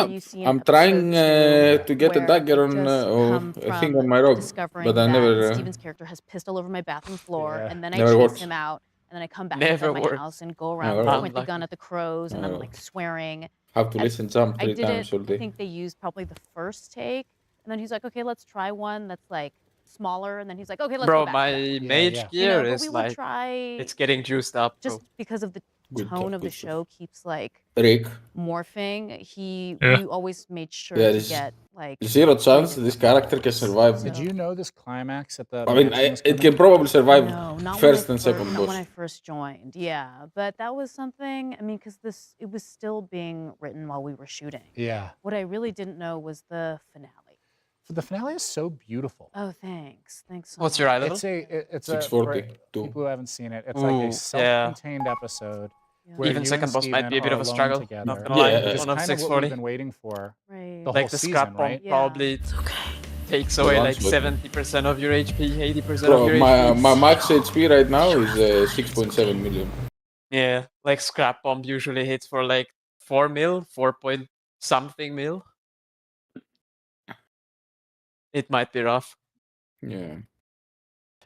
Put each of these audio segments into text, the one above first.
you see in I'm trying episode 2, to get a where dagger it on, just come I think from on my rogue, discovering but I that never, Steven's character has pissed all over my bathroom floor, Yeah. and then I never chase works. him out, and then I come back Never inside my works. house and go around Never and works. point the gun Unlucky. at the crows, and I'm Oh. like swearing. Have to At- listen jump I 3 did times it. all I day. think they used probably the first take, and then he's like, "Okay, let's try one that's like smaller," and then he's like, "Okay, let's go Bro, back my to that." mage yeah. You gear know, but is we would like, try it's getting juiced up, bro. just because of the Good tone stuff, of the good stuff. show keeps like Rick, morphing. Yeah. We always made sure Yeah, to this- get like zero 3 chance this different character can models. survive. Did So- you know this climax at the I mean, mansion was it coming? can probably survive No, not first when and second not boss. when I first joined. Yeah, but that was something. I mean, because it was still being written while we were shooting. Yeah. What I really didn't know was the finale. The finale is so beautiful. Oh, thanks. Thanks so What's your eye much. level? It's 640, for two. people who haven't seen it. It's Ooh, like yeah. a self-contained episode Yeah. where Even you second and boss might Steven be a bit are of a alone struggle, together. not gonna lie, Yeah, Which is one of kind of what 640. we've been waiting for Right. the Like whole the season, scrap bomb right? Yeah. probably It's okay. takes The away ones like with- 70% of your HP, 80% Bro, of your my HP. max HP right now is 6.7 million. Yeah, like scrap bomb usually hits for like 4 mil, 4 point something mil. It might be rough. Yeah.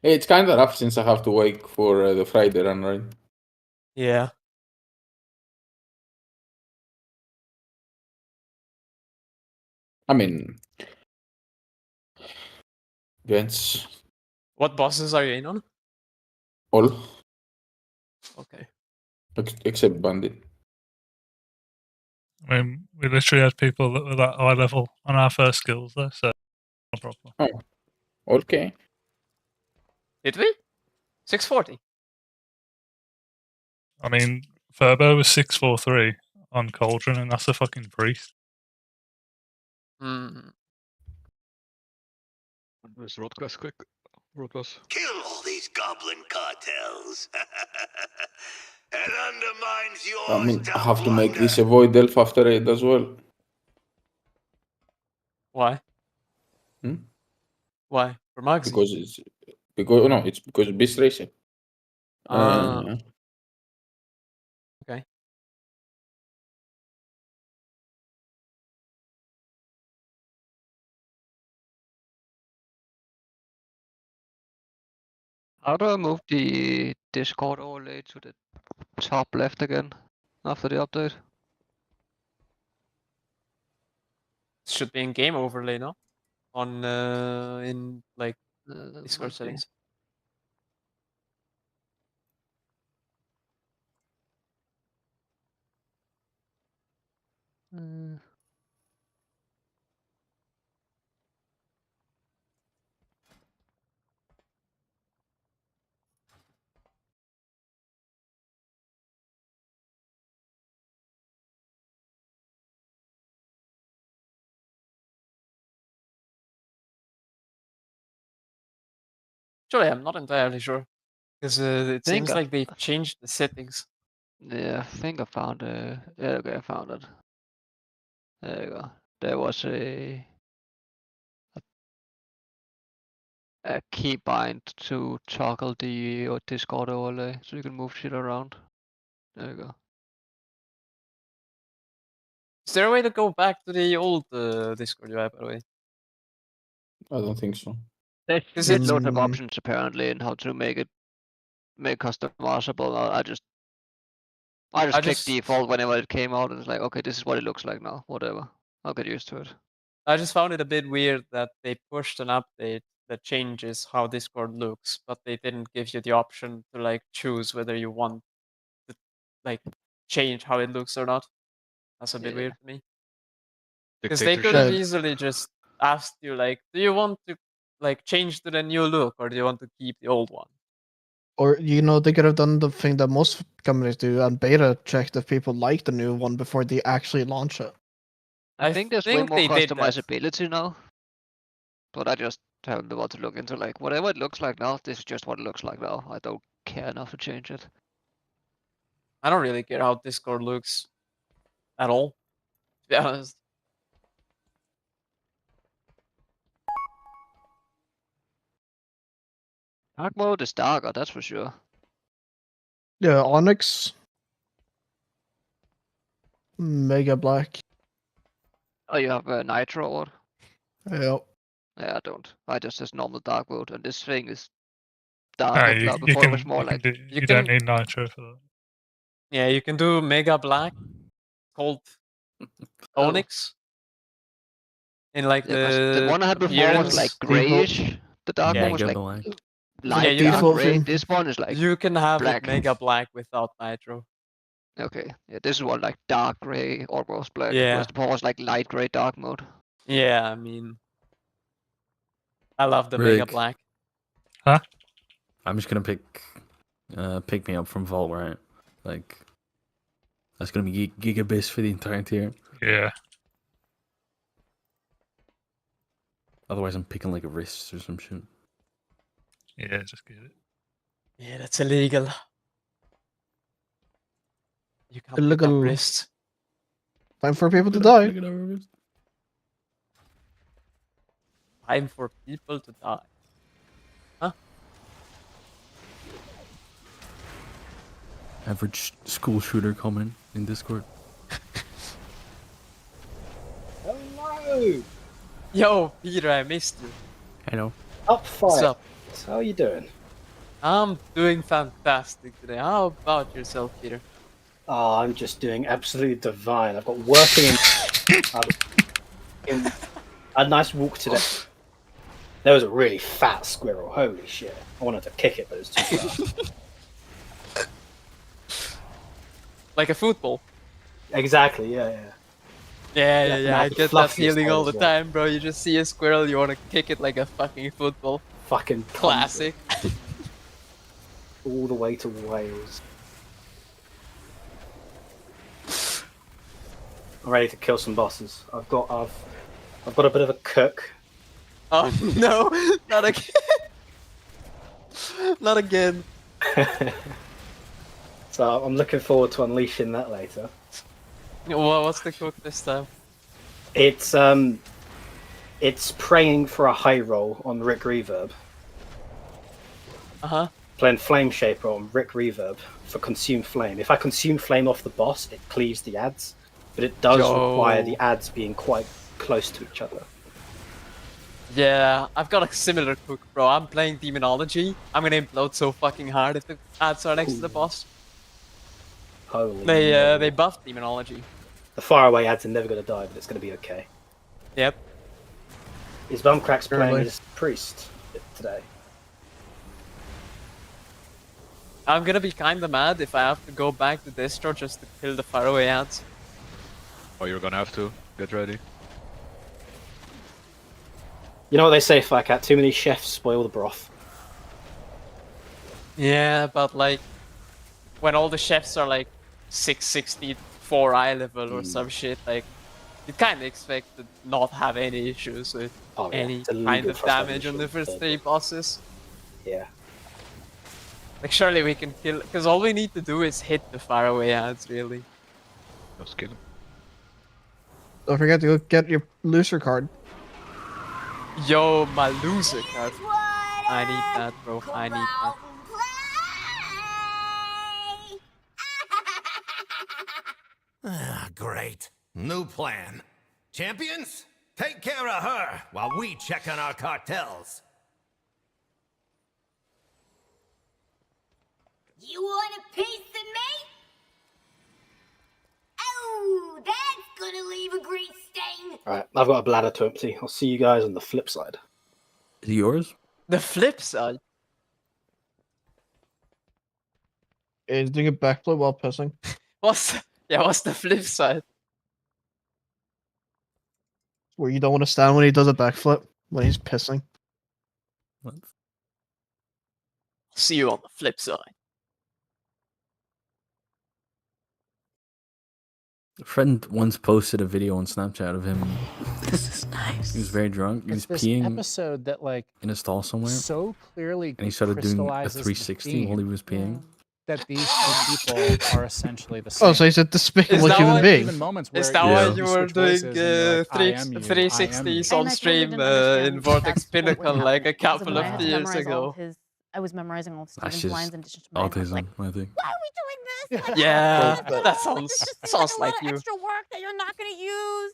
It's kind of rough since I have to wait for the Friday run, right? Yeah. I mean, events What bosses are you in on? all Okay. except Bandit. I mean, we literally had people that were that high level on our first skills there, so no problem. Okay. Did we? 640. I mean, Furbo was 643 on Cauldron, and that's a fucking priest. Hmm. Where's road class quick? Road class. Kill all these goblin cartels. It undermines yours. I mean, I have to make this a void elf after 8 as well. Why? Hmm? Why? For Mugsy? It's because beast racing. Okay. How do I move the Discord overlay to the top left again after the update? Should be in game overlay, no? On in like Discord Must be. settings. Actually, I'm not entirely sure. Because it Think seems I- like they've changed the settings. Yeah, I think I found yeah, okay, I found it. There you go. There was a keybind to toggle the Discord overlay, so you can move shit around. There you go. Is there a way to go back to the old Discord UI, by the way? I don't think so. There's Is loads it- of options apparently in how to make customizable. I just clicked default whenever it came out, and it's like, okay, this is what it looks like now. Whatever, I'll get used to it. I just found it a bit weird that they pushed an update that changes how Discord looks, but they didn't give you the option to like choose whether you want to like change how it looks or not. That's a bit Yeah. weird to me. Because they could have Dictatorship. easily just asked you like, do you want to like change to the new look or do you want to keep the old one? Or, they could have done the thing that most companies do and beta checked if people like the new one before they actually launch it. I think there's way more they did that. customizability now, but I just haven't been able to look into like whatever it looks like now. This is just what it looks like now. I don't care enough to change it. I don't really care how Discord looks at all, to be honest. Dark mode is darker, that's for sure. Yeah, Onyx. Mega Black. Oh, you have Nitro or? Yep. Yeah, I don't. I just use normal dark mode, and this thing is No, dark mode you, now. you Before it can was more you can like do You you don't can- need nitro for that. Yeah, you can do Mega Black, called Oh. Onyx. In like Yeah, 'cause the one I had before was like appearance. grayish. The dark one was Mega like Black. light you can- dark Default gray. thing. This one is like You can have black. it Mega Black without Nitro. Okay. Yeah, this is one like dark gray, almost black. Yeah. Whereas the before was like light gray dark mode. Yeah, I mean, I love the Mega Rick. Black. I'm just gonna pick me up from Vault, right? Like, that's gonna be gigabits for the entire tier. Yeah. Otherwise, I'm picking like a wrist or some shit. Yeah, just get it. Yeah, that's illegal. You can't pick up Illegal. wrists. Time for people to die. Pick it up, wrist. Time for people to die. Average school shooter coming in Discord. Hello! Yo, Peter, I missed you. Hello. Up What's fight. up? How are you doing? I'm doing fantastic today. How about yourself, Peter? Oh, I'm just doing absolutely divine. I've got working in I had a nice walk today. There was a really fat squirrel. Holy shit. I wanted to kick it, but it was too fast. Like a football. Exactly, yeah. Yeah, I the get that fluffiest feeling all one the as well. time, bro. You just see a squirrel, you want to kick it like a fucking football. Fucking Classic. all the way to Wales. I'm ready to kill some bosses. I've got a bit of a cook. Oh no, not again. Not again. So I'm looking forward to unleashing that later. What's the cook this time? It's praying for a high roll on Rick Reverb. Uh-huh. Playing Flame Shaper on Rick Reverb for Consume Flame. If I consume Flame off the boss, it cleaves the ads, but it does require the ads being quite close to each other. Yeah, I've got a similar cook, bro. I'm playing Demonology. I'm gonna implode so fucking hard if the ads are next to the boss. Holy They buffed Demonology. The faraway ads are never going to die, but it's going to be okay. Yep. Is Bumcrack's playing Apparently. his priest today? I'm gonna be kinda mad if I have to go back to Distro just to kill the faraway ads. Oh, you're gonna have to. Get ready. You know what they say, Firecat? Too many chefs spoil the broth. Yeah, but like, when all the chefs are like 664 eye level or some shit, like, you kinda expect to not have any issues with Oh, yeah. any It's a kind legal of damage on the frustration, first 3 bosses. Yeah. Like, surely we can kill, because all we need to do is hit the faraway ads, really. Just kill him. Don't forget to go get your loser card. Yo, my loser card. I need that, bro. I need that. Ah, great. New plan. Champions, take care of her while we check on our cartels. You want a piece of me? Oh, that's gonna leave a grease stain. Alright, I've got a bladder to empty. I'll see you guys on the flip side. Is it yours? The flip side. He's doing a backflip while pissing. What's the flip side? Where you don't want to stand when he does a backflip when he's pissing. What? See you on the flip side. A friend once posted a video on Snapchat of him. This is nice. He was very drunk. He was It's this peeing episode that like in a stall somewhere, so clearly and he started doing a crystallizes the 360 while he theme was peeing. that these two people are essentially the same. Oh, so he's a despicable that human what- being. Even moments where Is that Yeah. why you you were switch doing voices and you're like, I am you, 360s I am on And I totally stream didn't understand in that Vortex that's what Pinnacle was like a happening, because couple I of had to years memorize all of ago? I was memorizing all of That's Steven's just lines in addition to mine. I was autism, like, I think. why are we doing this? Like, Yeah, Well, that sounds this is just sounds a like lot of you. extra work that you're not gonna use.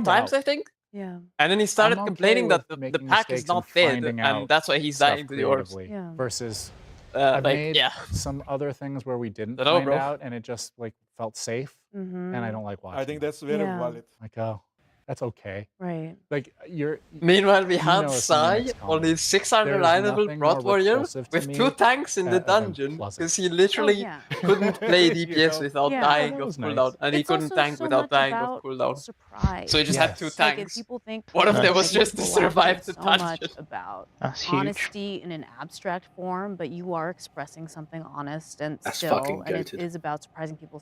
find times, out. I think. Yeah. And then he started I'm okay complaining that with the making pack is mistakes not and dead, finding and out that's why he's stuff dying to the orbs. creatively Yeah. versus Like, I've made yeah. some other things where we didn't Dunno, find bro. out and it just like felt safe, and I don't like watching. I think that. that's very Yeah. valid. Like, oh, that's okay. Right. Like Meanwhile, we you had know if Sai something's on coming. his 600 There's eye level nothing Prot more Warrior repulsive to with me 2 tanks in the than dungeon pleasant. because he literally yeah. couldn't play You DPS know? without Yeah. dying That of was nice. cooldown, and he It's couldn't also tank so without much dying of about cooldown. surprise. So he just had 2 Yes. Like, tanks. people think One of them like, was just to people laugh survive at the so much dungeon. about That's huge. honesty in an abstract form, but you are expressing something honest and That's still, fucking and it goated. is about surprising people.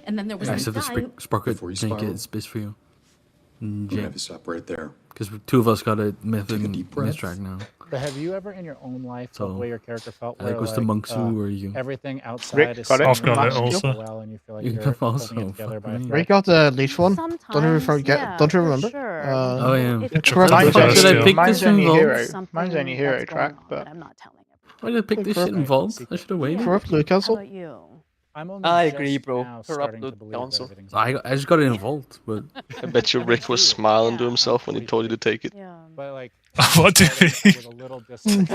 and then there was I this said the guy. sprocket Before you think spiral. it's best for you. I'm gonna have to stop right there. Because 2 of us got a myth Take a and deep breath. mistrack now. But have you ever in your own life felt the So, way your character felt, like, where was the Mongsu or you? everything outside Rick, is got it? I've got it spinning also. well, and you feel like You you're have holding also, it together fuck by a me. thread? Ray got the leech one. Sometimes, Don't you forget? yeah, Don't you for remember? Sure. Oh, yeah. Correct Mine's me, only- Jay. Should I pick Mine's this in only Vault? hero. Something Mine's only hero that's track, going on but that I'm not telling everyone. Why did I pick this shit in Vault? I should have waited. Corrupt How Newcastle. about you? I'm only I just agree, bro. now Corrupt starting to loot believe that council. everything's I just got it in a vault, but I bet you Rick was smiling to himself when he told you to take it. Yeah. But like, What do you starting mean? with a little I dissatisfaction.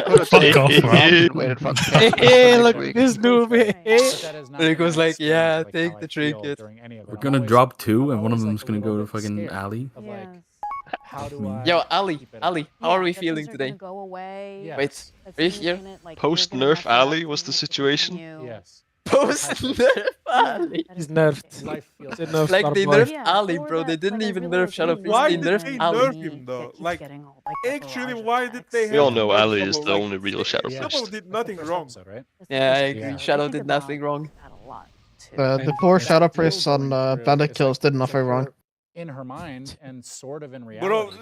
could have Fuck taken off, it man. and waited for cash for Hey, next look, week. this noob. But that is not Rick been was my like, experience yeah, of, like, take how the I feel trinket. during any of it. we're I'm gonna always- drop I'm two, and one of always, them's like, a gonna little go to bit fucking scared alley. of, like, Yes. how do Me. I Yo, Ali, keep it up? Ali, how are we that feeling things are gonna today? go away. Yes. Wait, that are you things here? in it, like, Post you're gonna nerf mess up, alley was the things have to situation. continue. Yes. Post nerf Ali. That He's is the nerfed. case. Life feels They like nerfed Like our they boy. nerfed Yeah, Ali, or bro. They that, didn't like, I even realize nerf Shadow even Priest. Why They did nerfed they Ali. nerf me him though? keeps Like, getting all, like, the actually, barrage why did attacks. they We have all to know nerf Ali is Shovel? the Like, only real Shadow Yeah. Shovel Priest. did That's the nothing first wrong. episode, right? That's the Yeah, I first agree. episode. Shadow think did the nothing Valk wrong. had a lot too. The And poor that Shadow feel Priest on going through, Bandit it's Kills like, did it's nothing like wrong. her- in her mind and sort of in Bro, reality.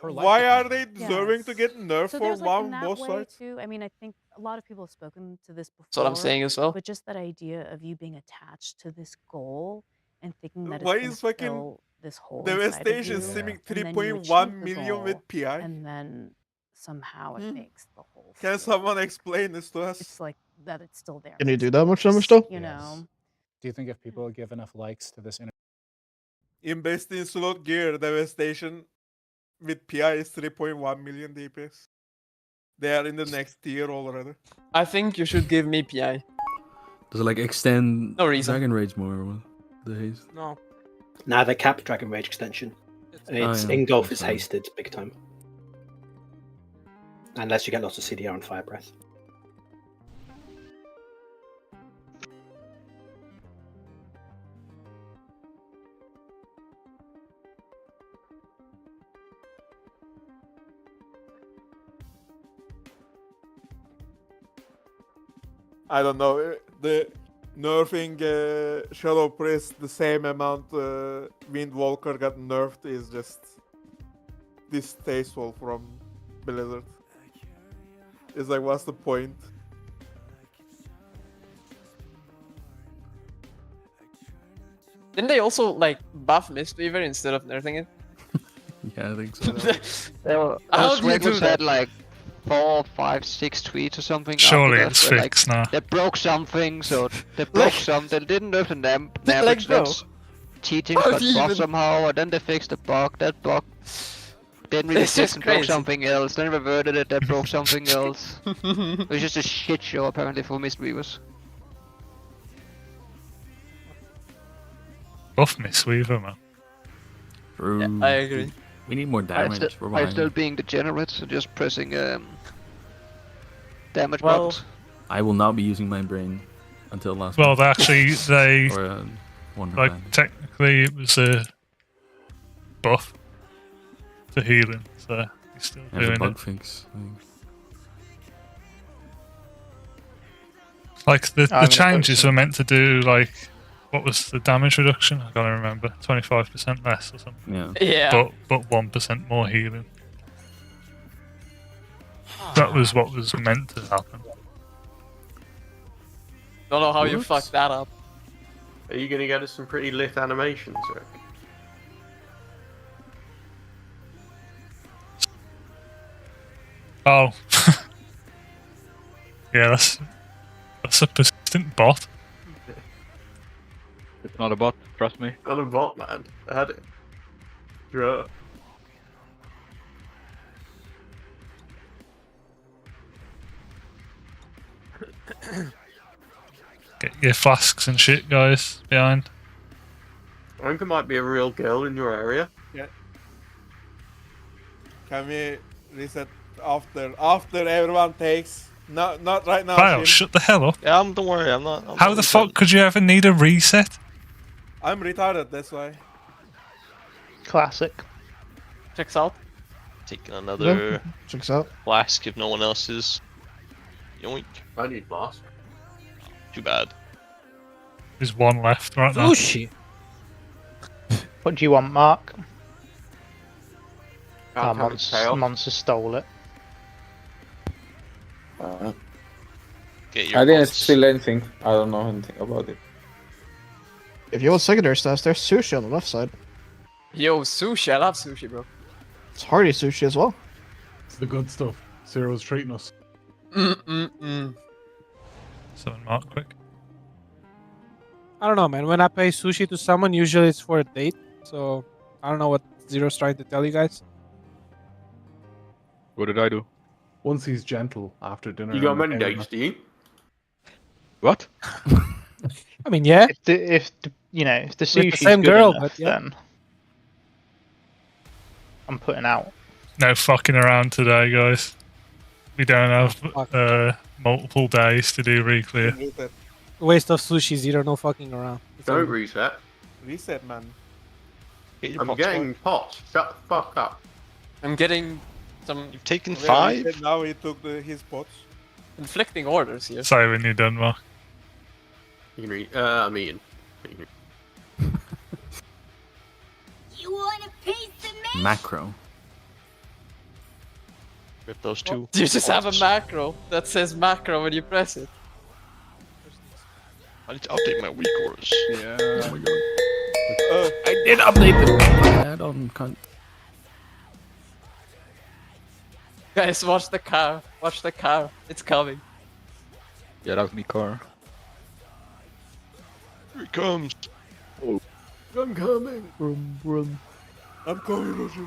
Her life why are depends they on it. deserving to get nerfed So for there's, like, in one that boss way fight? too. I mean, I think a lot of people have spoken to this That's what I'm before, saying as well. but just that idea of you being attached to this goal and thinking that Why it's gonna is fucking fill this hole inside of Devastation you, seeming and then you 3.1 achieve the million goal, with PI? and then somehow it makes the hole Can feel someone explain this to it's us? like that it's still there. Can you It's do that much damage worse, though? you Yes. know? Do you think if people give enough likes to this Invest in slot gear. Devastation with PI is 3.1 million DPS. They are in the next tier already. I think you should give me PI. Does it like extend No reason. Dragon Rage more or what? The haste? No. Now they capped Dragon Rage extension. And it's yeah, Ingolf that's is fine. hasted big time. Unless you get lots of CDR and Fire Breath. I don't know. The nerfing Shadow Priest the same amount Windwalker got nerfed is just distasteful from Blizzard. It's like, what's the point? Didn't they also like buff Mistweaver instead of nerfing it? Yeah, I think so. How do you Rick do was that? had like 4, 5, 6 tweets or something. Surely after that, it's where, like, fixed now. they broke something, so they broke something. They didn't nerf the damage. Like, bro, That's cheating how got do you buffed even- somehow, and then they fixed the bug. That bug didn't really It's fix just and broke crazy. something else. Then reverted it. That broke something else. It was just a shit show apparently for Mistweavers. Buff Mistweaver, man. True. I agree. We need more damage. We're I'm behind. still being degenerate and just pressing damage Well, buttons. I will not be using my brain until last. Well, month. they actually they Or one like technically it was a buff to healing, so you're still There's a doing bug it. fix. Like the I'm changes were meant to do like what was the damage reduction? I can't remember. 25% less or something. Yeah. Yeah. But 1% more healing. That was what was meant to happen. Don't know how you Whoops. fucked that up. Are you gonna get us some pretty lit animations, Rick? Oh. Yeah, that's a persistent bot. It's not a bot, trust me. Not a bot, man. I had it. Draw. Get your flasks and shit, guys, behind. I think there might be a real girl in your area. Yeah. Can we reset after everyone takes? No, not right now. Kyle, Shin. shut the hell up. Yeah, don't worry, I'm not. How the fuck could you ever need a reset? I'm retarded, that's why. Classic. Checks out. Taking another Checks out. flask if no one else is. Yoink. I need flask. Too bad. There's one left right now. Sushi. What do you want, Mark? Can't have its tail. Monster stole it. Get your I didn't bots. steal anything. I don't know anything about it. If you want secondary stats, there's sushi on the left side. Yo, sushi. I love sushi, bro. It's hearty sushi as well. It's the good stuff. Zero's treating us. Mm-mm-mm. Someone mark quick. I don't know, man. When I pay sushi to someone, usually it's for a date. So I don't know what Zero's trying to tell you guys. What did I do? Once he's gentle after dinner. You got I'm many okay with dates, that. do you? What? I mean, yeah. If the if the With the sushi's same good girl, enough, but yeah. then I'm putting out. No fucking around today, guys. We don't have multiple days to do reclear. Waste of sushi, Zero. No fucking around. It's Don't over. reset. Reset, man. I'm getting pots. Shut the fuck up. I'm getting some. You've taken Yeah, 5? reset, now he took his pots. Conflicting orders here. Say when you're done, Mark. You can read. I'm eating. You want a piece of me? Macro. Rip those 2. You just have a macro that says macro when you press it. I need to update my weak orders. Yeah. Oh my god. I did update the add-on. Guys, watch the car. Watch the car. It's coming. Get out me car. Here it comes. Oh. I'm coming. Brum, brum. I'm coming, Roger.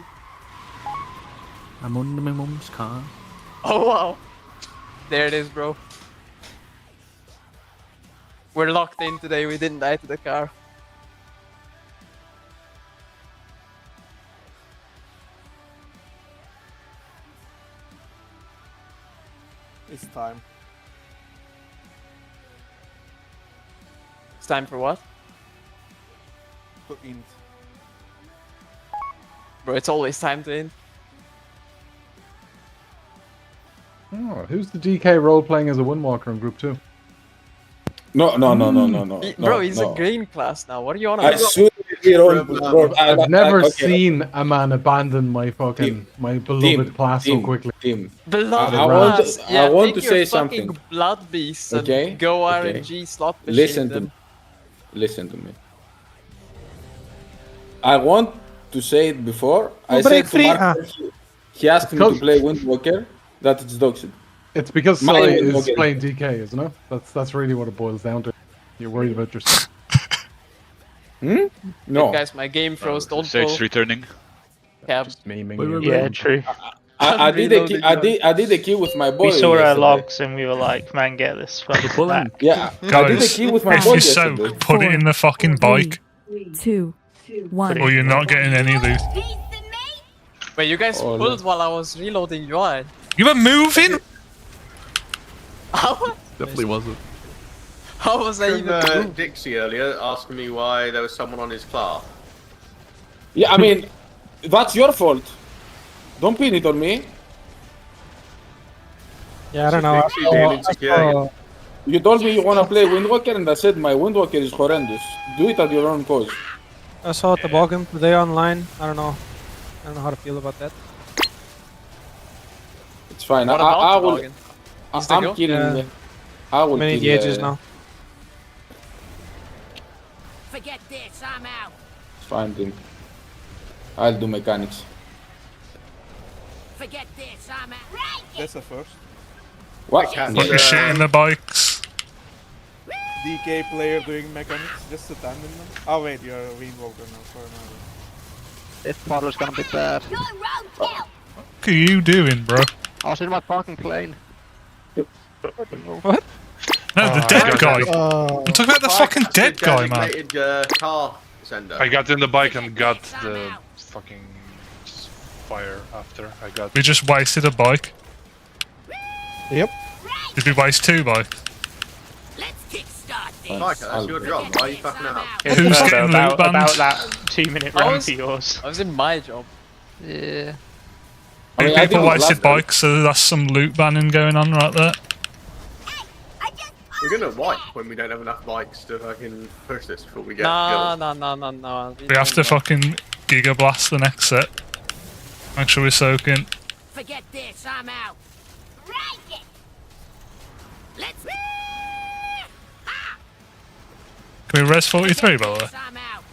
I'm under my mum's car. Oh wow. There it is, bro. We're locked in today. We didn't die to the car. It's time. It's time for what? To int. Bro, it's always time to end. Oh, who's the DK role playing as a Windwalker in Group 2? No. Bro, he's a green class now. What are you on I about? should be wrong. I've never okay. seen a man abandon my fucking my beloved class so quickly. Beloved I class. I want take to say your fucking something. blood beasts and Okay? go Okay. RNG slot machine Listen to them. me. Listen to me. I want to say it before. I said to Mark, he asked me to play Windwalker, that it's dogshit. It's because My Sully is Windwalker. playing DK, isn't it? That's really what it boils down to. You're worried about yourself. No. Guys, my game froze. Don't Sage's go. returning. Cab. Memeing Wait, you. wait, Yeah, wait. true. I did a key with my boy. We saw our yesterday. logs and we were like, man, get this fucking back. Yeah, I did a Guys, key with my if boy you soak, yesterday. put it in the fucking bike, 2, 1. or you're not getting any loot. Wait, you guys Oh, pulled while I was reloading UI. You were moving? How? Definitely wasn't. How was I even moving? Dixie earlier asking me why there was someone on his class. Yeah, I mean, that's your fault. Don't pin it on me. Yeah, I don't know. Dixie being insecure. You told me you want to play Windwalker, and I said my Windwalker is horrendous. Do it at your own cause. I saw Toboggan today online. I don't know. I don't know how to feel about that. It's fine. What I about will. Toboggan? Is the I'm go? killing. Yeah. I will Many kill. gauges now. Forget this, I'm out. It's fine, team. I'll do mechanics. Forget this, I'm out. Right. That's a first. What? Put your shit in the bikes. DK player doing mechanics, just a tandem them. Oh wait, you're a Windwalker now for another. This model's gonna be bad. Good roadkill. What are you doing, bro? I was in my parking plane. What? No, the dead guy. I'm talking about the fucking dead guy, man. Car sender. I got in the bike and got the fucking fire after I got. We just wasted a bike. Yep. Did we waste 2 bikes? Let's kickstart this. Mike, that's your job. Why are you fucking up? It's Who's further getting loot about banned? that 2-minute I round was- to yours. I was in my job. Yeah. I mean, I People think wasted last- bikes, so that's some loot banning going on right there. We're gonna wipe when we don't have enough bikes to fucking push this before we get No, killed. no. We have to fucking Giga Blast the next set. Make sure we're soaking. Forget this, I'm out. Right it. Let's. Can we res 43, by the way? I'm out.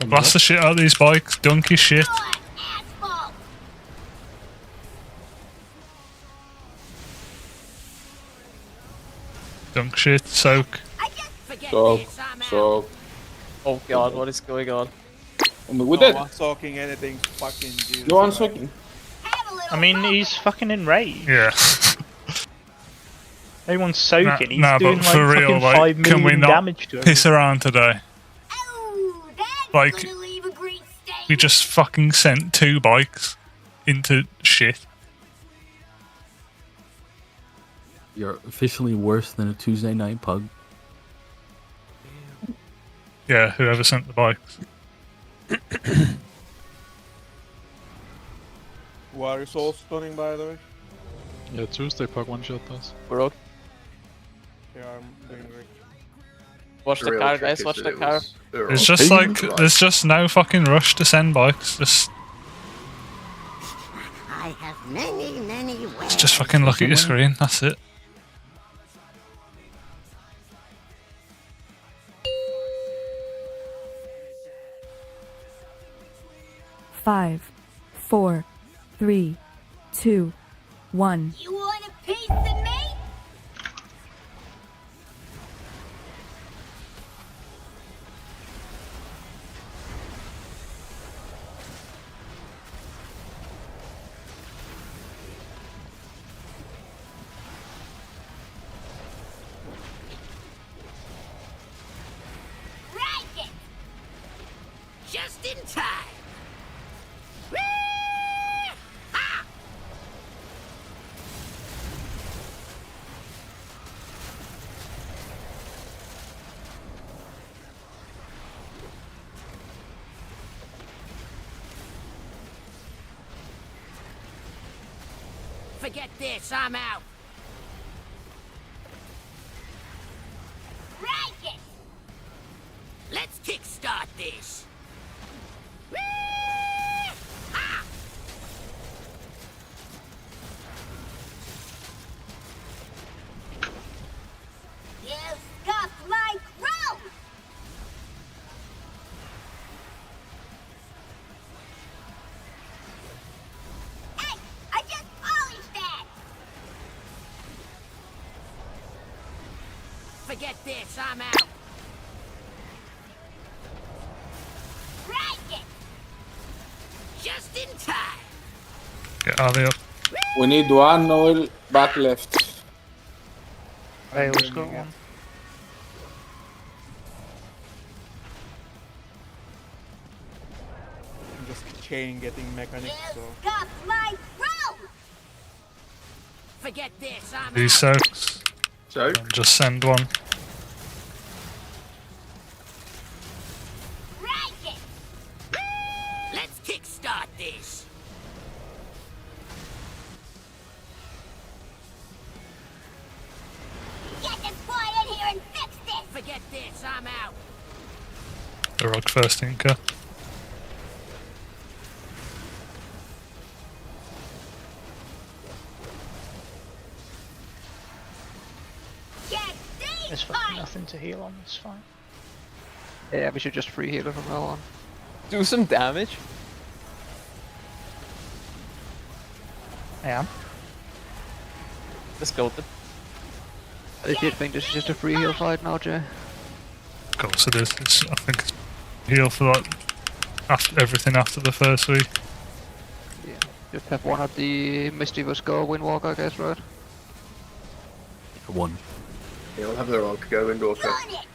Blast the shit out of these bikes, donkey shit. Asphalt. Dunk shit, soak. So. Oh god, what is going on? We're No dead. one's talking anything. Fucking Jesus. No one's talking. I mean, he's fucking enraged. Yeah. Everyone's soaking. He's Nah, doing but like for fucking real, 5 like, can we million not damage to piss everyone. around today? Like, we just fucking sent 2 bikes into shit. You're officially worse than a Tuesday night pug. Yeah, whoever sent the bikes. Water soul stunning, by the way. Yeah, Tuesday pug one shot us. We're okay. Yeah, I'm doing great. Watch the car, guys, watch the car. It's just like, there's just no fucking rush to send bikes. Just, I have many ways. just fucking look at your screen, that's it. Five, 4, 3, 2, 1. You want a piece of me? Right it! Just in time! Forget this, I'm out. Right it! Let's kickstart this. You scuffed my crow! Hey, I just polished that! Forget this, I'm out. Right it! Just in time. Get out of here. We need one oil back left. Rail's got one. I'm just chain getting mechanics, so. Scuffed my crow! Forget this, I'm These soaks. So? Just send one. Right it! Let's kickstart this. Get this boy in here and fix this! Forget this, I'm out. The rock first inker. Get these There's fucking nothing to heal on, it's fine. Yeah, we should just free heal it from now on. Do some damage. I am. Let's go then. I did think this is just a free heal fight now, Jay. Of course it is. I think it's heal for like everything after the first week. Yeah, just have one of the mischievous go windwalker, I guess, right? One. Yeah, we'll have the rock go windwalker. Run it!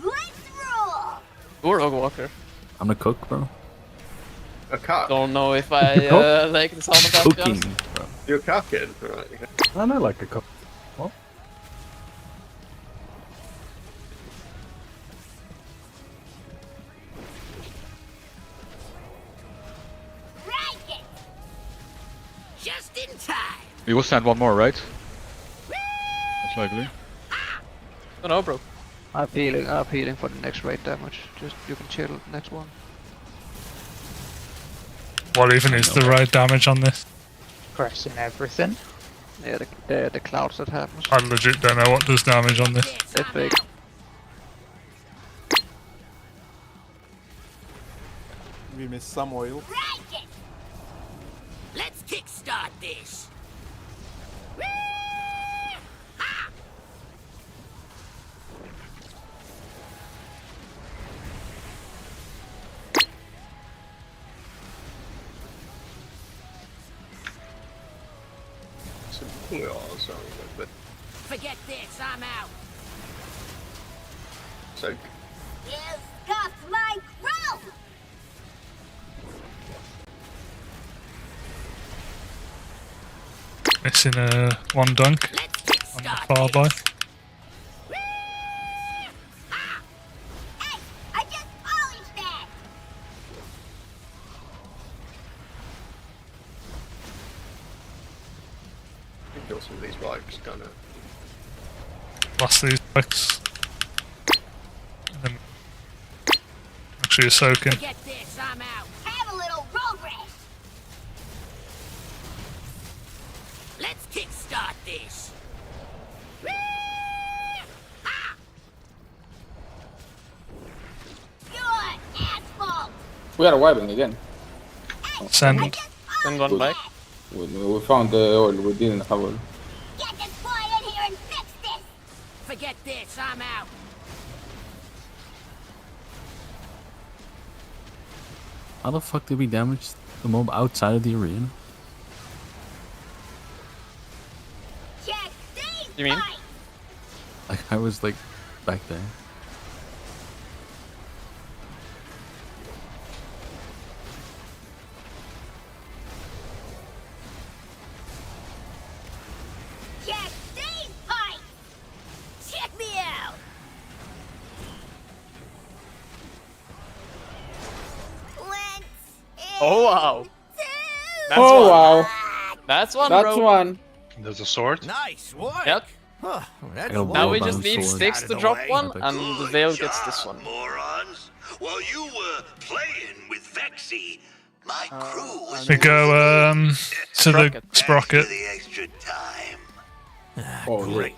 Let's roll! Or Rogue Walker. I'm a cook, bro. A cock? Don't know if I like the sound of that. Cooking, Just. bro. You're cocking? Right, okay. I know, like a cook. What? Right it! Just in time! We will send one more, right? Most likely. Don't know, bro. I'm healing for the next raid damage. Just, you can chill the next one. What even is the right damage on this? Pressing everything. Yeah, the clouds that happens. I legit don't know what does damage on this. It's big. We missed some oil. Right it! Let's kickstart this. But Forget this, I'm out. so You scuffed my growth! Missing one dunk on the far by. Hey, I just polished that! kill some of these blokes, kind of. Lost these bikes. And then actually a soaking. Forget this, I'm out. Have a little road rash. Let's kickstart this. Good asphalt. We are wiping again. Send. Send one back. We found the oil. We didn't have oil. Get this boy in here and fix this. Forget this, I'm out. How the fuck did we damage the mob outside of the arena? Check these. You mean? Like I was like back there. Check these pipes. Check me out. Oh wow. That's Oh one. wow. That's one, That's bro. one. There's a sword. Nice work. Yep. Now we just need Sticks to drop one, and the Veil gets this one. Morons. While you were playing with Vexy, my crew was We go to the sprocket. the extra time. Oh, great.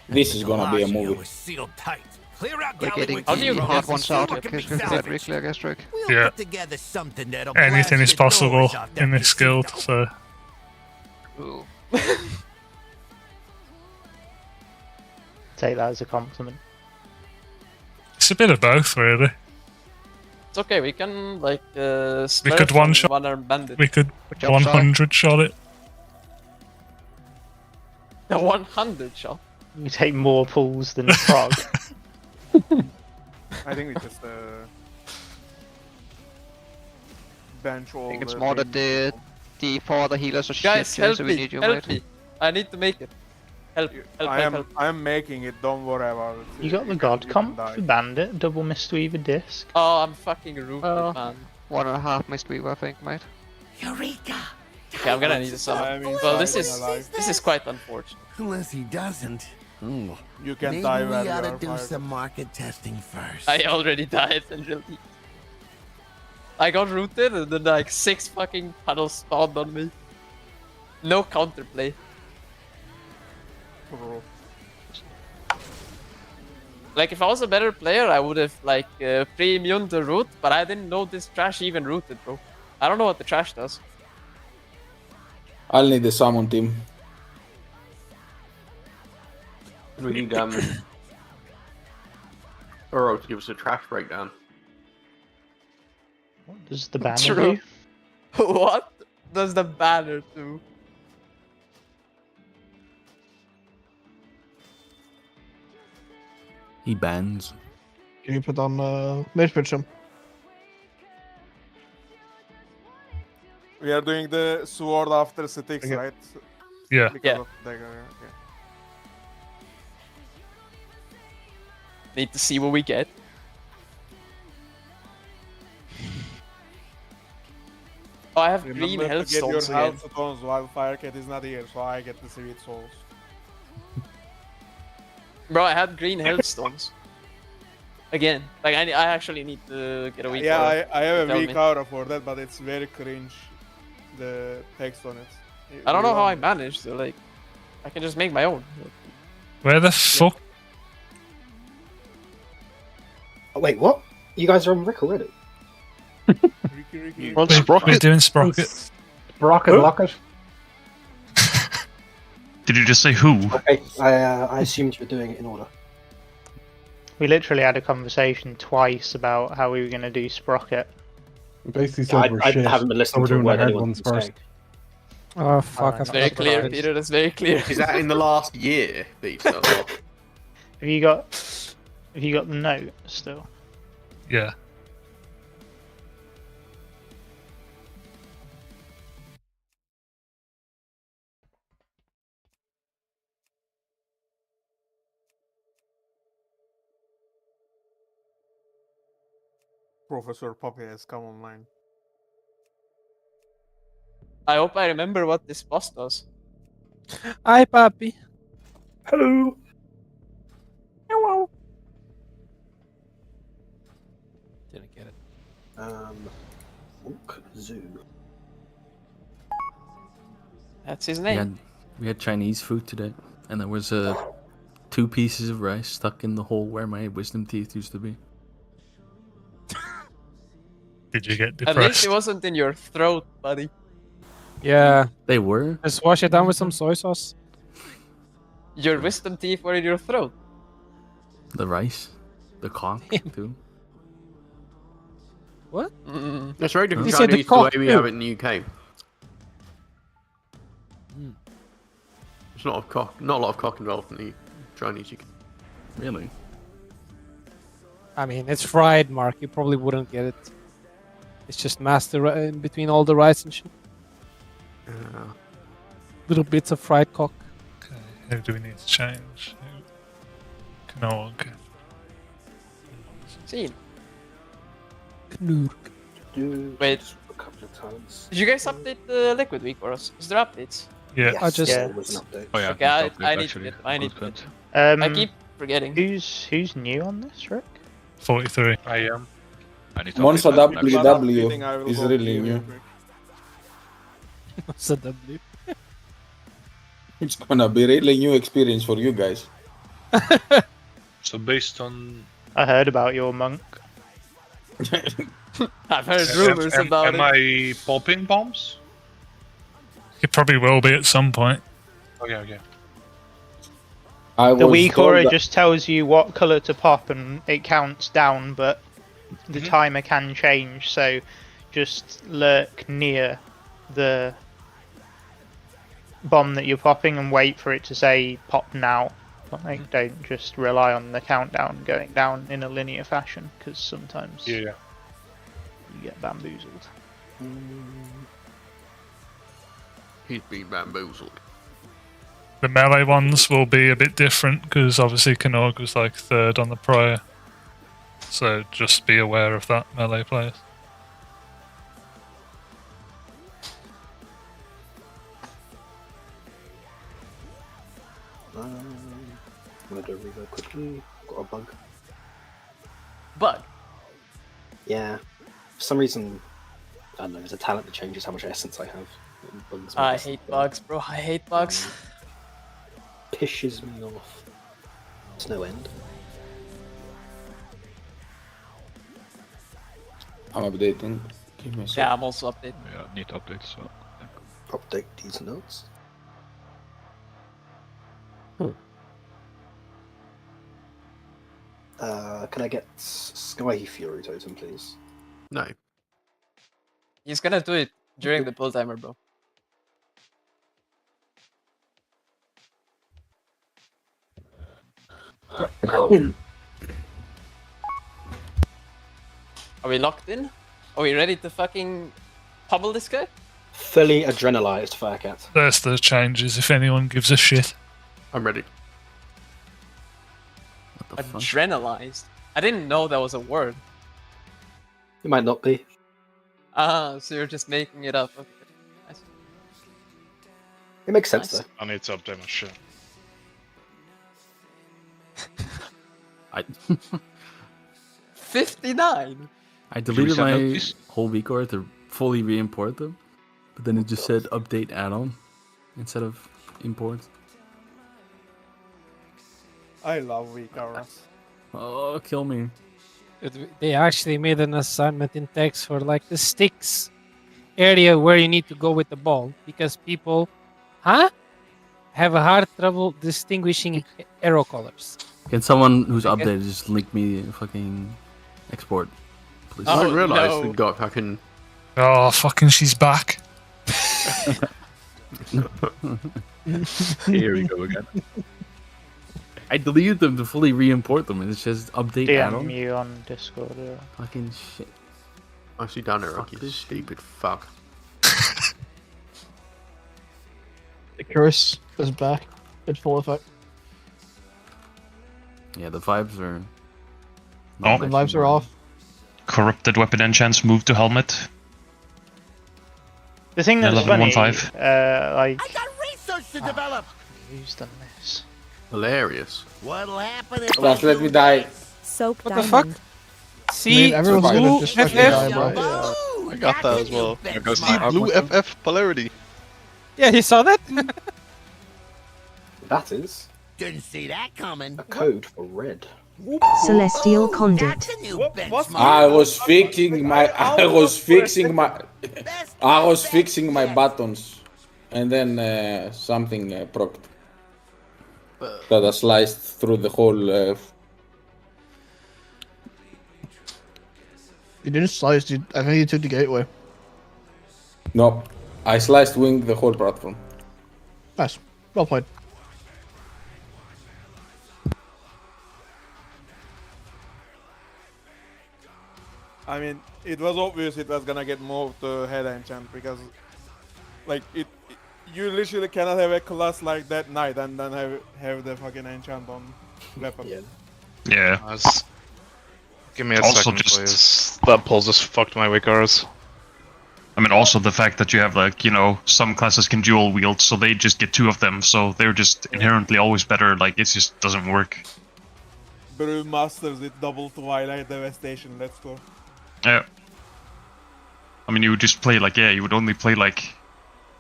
This is gonna be a movie. Sealed tight. Clear out We're getting How do you hard get ones this out sorted? in case we get reclear gas trick. Yeah. together something that'll Anything is blast the possible doors off in that this guild, so Ooh. Take that as a compliment. it's a bit of both, really. It's okay, we can like We split could from one shot. one arm bandit. We could Good job, 100 shot it. A 100 shot. You take more pulls than Frog. I think we just bench all. I think it's the more that things. the further healers are Guys, shit, help so we me, need you, help mate. me. I need to make it. Help, help, I help, am. help. I am making it. Don't worry about it. You got the God comp for Bandit, double Mistweaver disc. Oh, I'm fucking rooted, man. 1.5 Mistweaver, I think, mate. Eureka! Okay, I'm gonna need a summon. I mean, Well, this fighting is alive. quite unfortunate. Unless he doesn't. You can Maybe die we where you ought to are do fired. some market testing first. I already died and really. I got rooted and then like 6 fucking puddles spawned on me. No counterplay. Bro. Like if I was a better player, I would have like pre-immune the root, but I didn't know this trash even rooted, bro. I don't know what the trash does. I'll need the summon team. We need Uro to give us a trash breakdown. What does the banner True. do? What does the banner do? He bans. Can you put on Mage Pitchum? We are doing the sword after Sticks, Okay. right? Yeah. Because Yeah. of dagger, okay. Need to see what we get. Oh, I have green Remember health to get your stones again. health stones while Firecat is not here, so I get the sweet souls. Bro, I had green health stones. Again, like I actually need to get a weak Yeah, aura I have to a tell weak me. aura for that, but it's very cringe. The text on it. I don't know how I You managed to like. I can just make my own. Where the fuck? Oh, wait, what? You guys are on Rick already? On We're Sprocket? doing sprocket. Sprocket, Who? lock it. Did you just say who? Okay, I assumed you were doing it in order. We literally had a conversation twice about how we were going to do Sprocket. We basically Yeah, said we're I shit. haven't been so listening we're to a doing the word hard anyone's ones been first. saying. Oh fuck! It's very clear, Peter. That's very clear. Is that in the last year, Peter? Or- Have you got the note still? Yeah. Professor Poppy has come online. I hope I remember what this boss does. Hi, Papi. Hello. Hello. Didn't get it. Monk Zoo. That's his We name. had Chinese food today, and there was 2 pieces of rice stuck in the hole where my wisdom teeth used to be. Did you get At depressed? least it wasn't in your throat, buddy. Yeah. They were. Just wash it down with some soy sauce. Your wisdom teeth were in your throat. The rice, the cock too. What? That's very different He said the Chinese to the way cock we too. have it in the UK. There's not a lot of cock involved in the Chinese UK. Really? I mean, it's fried, Mark. You probably wouldn't get it. It's just mashed in between all the rice and shit. Little bits of fried cock. Okay, who do we need to change? Knorg. Scene. Knurk. Wait. A couple of times. Did you guys update the Liquid Week for us? Is there updates? Yeah. I just there was an update. Oh yeah. Okay, I update, need to actually. get. I need to Good. get. I keep forgetting. Who's new on this, Rick? 43. I am. I need to Monza update that, actually. WW is really new. What's a W? It's gonna be really new experience for you guys. So based on. I heard about your monk. I've heard rumors about am it. I popping bombs? It probably will be at some point. Okay. The weak aura just tells you what color to pop and it counts down, but the timer can change. So just lurk near the bomb that you're popping and wait for it to say pop now. Like, don't just rely on the countdown going down in a linear fashion, because sometimes Yeah. you get bamboozled. He's been bamboozled. The melee ones will be a bit different because obviously Knorg was like 3rd on the prior. So just be aware of that, melee players. I'm gonna do a reverb quickly. Got a bug. Bug? Yeah. For some reason, I don't know, there's a talent that changes how much essence I have. It bugs me. I hate bugs, bro. I hate bugs. Pisses me off. There's no end. I'm updating. Give me a Yeah, sec. I'm also updating. Yeah, need to update as well. Update these notes. Can I get Sky Fury totem, please? No. He's gonna do it during the pull timer, bro. Are we locked in? Are we ready to fucking pummel this guy? Fully adrenalized Firecat. There's the changes if anyone gives a shit. I'm ready. Adrenalized. I didn't know that was a word. It might not be. Ah, so you're just making it up. Okay. Nice. It makes sense Nice. though. I need to update my shit. I 59. I deleted send my notice? whole week order to fully re-import them, but then it just said update add-on instead of import. I love weak auras. Oh, kill me. They actually made an assignment in text for like the sticks area where you need to go with the ball because people, have a hard trouble distinguishing arrow colors. Can someone who's updated just link me fucking export, please? I Oh, didn't realise no. we got fucking. Oh, fucking she's back. Here we go again. I deleted them to fully re-import them, and it says update DM add-on. you on Discord. Yeah. Fucking shit. I see down there, Fuck you this stupid fuck. The curse is back in full effect. Yeah, the vibes are. Oh. The vibes are off. Corrupted weapon enchants move to helmet. The thing that's funny, 1115. like, Research to develop. who's done this? Hilarious. What'll happen if Just let me die. Soak What the fuck? See, everyone's gonna blue just FF. fucking die, bro. I got that as well. See, blue FF polarity. Yeah, you saw that? That is Didn't see that coming. a code for red. Celestial Conduit. I was fixing my buttons, and then something procced that I sliced through the whole. You didn't slice, dude. I think you took the gateway. No, I sliced wing the whole platform. Nice. Well played. I mean, it was obvious it was gonna get moved to head enchant because, like, you literally cannot have a class like that knight and then have the fucking enchant on weapon. Yeah. Give me a Also second, just- please. That pull just fucked my Wicars. I mean, also the fact that you have, like, you know, some classes can dual wield, so they just get 2 of them, so they're just inherently always better. Like, it just doesn't work. Brewmasters with double Twilight Devastation, let's go. Yeah. I mean, you would just play, like, you would only play, like,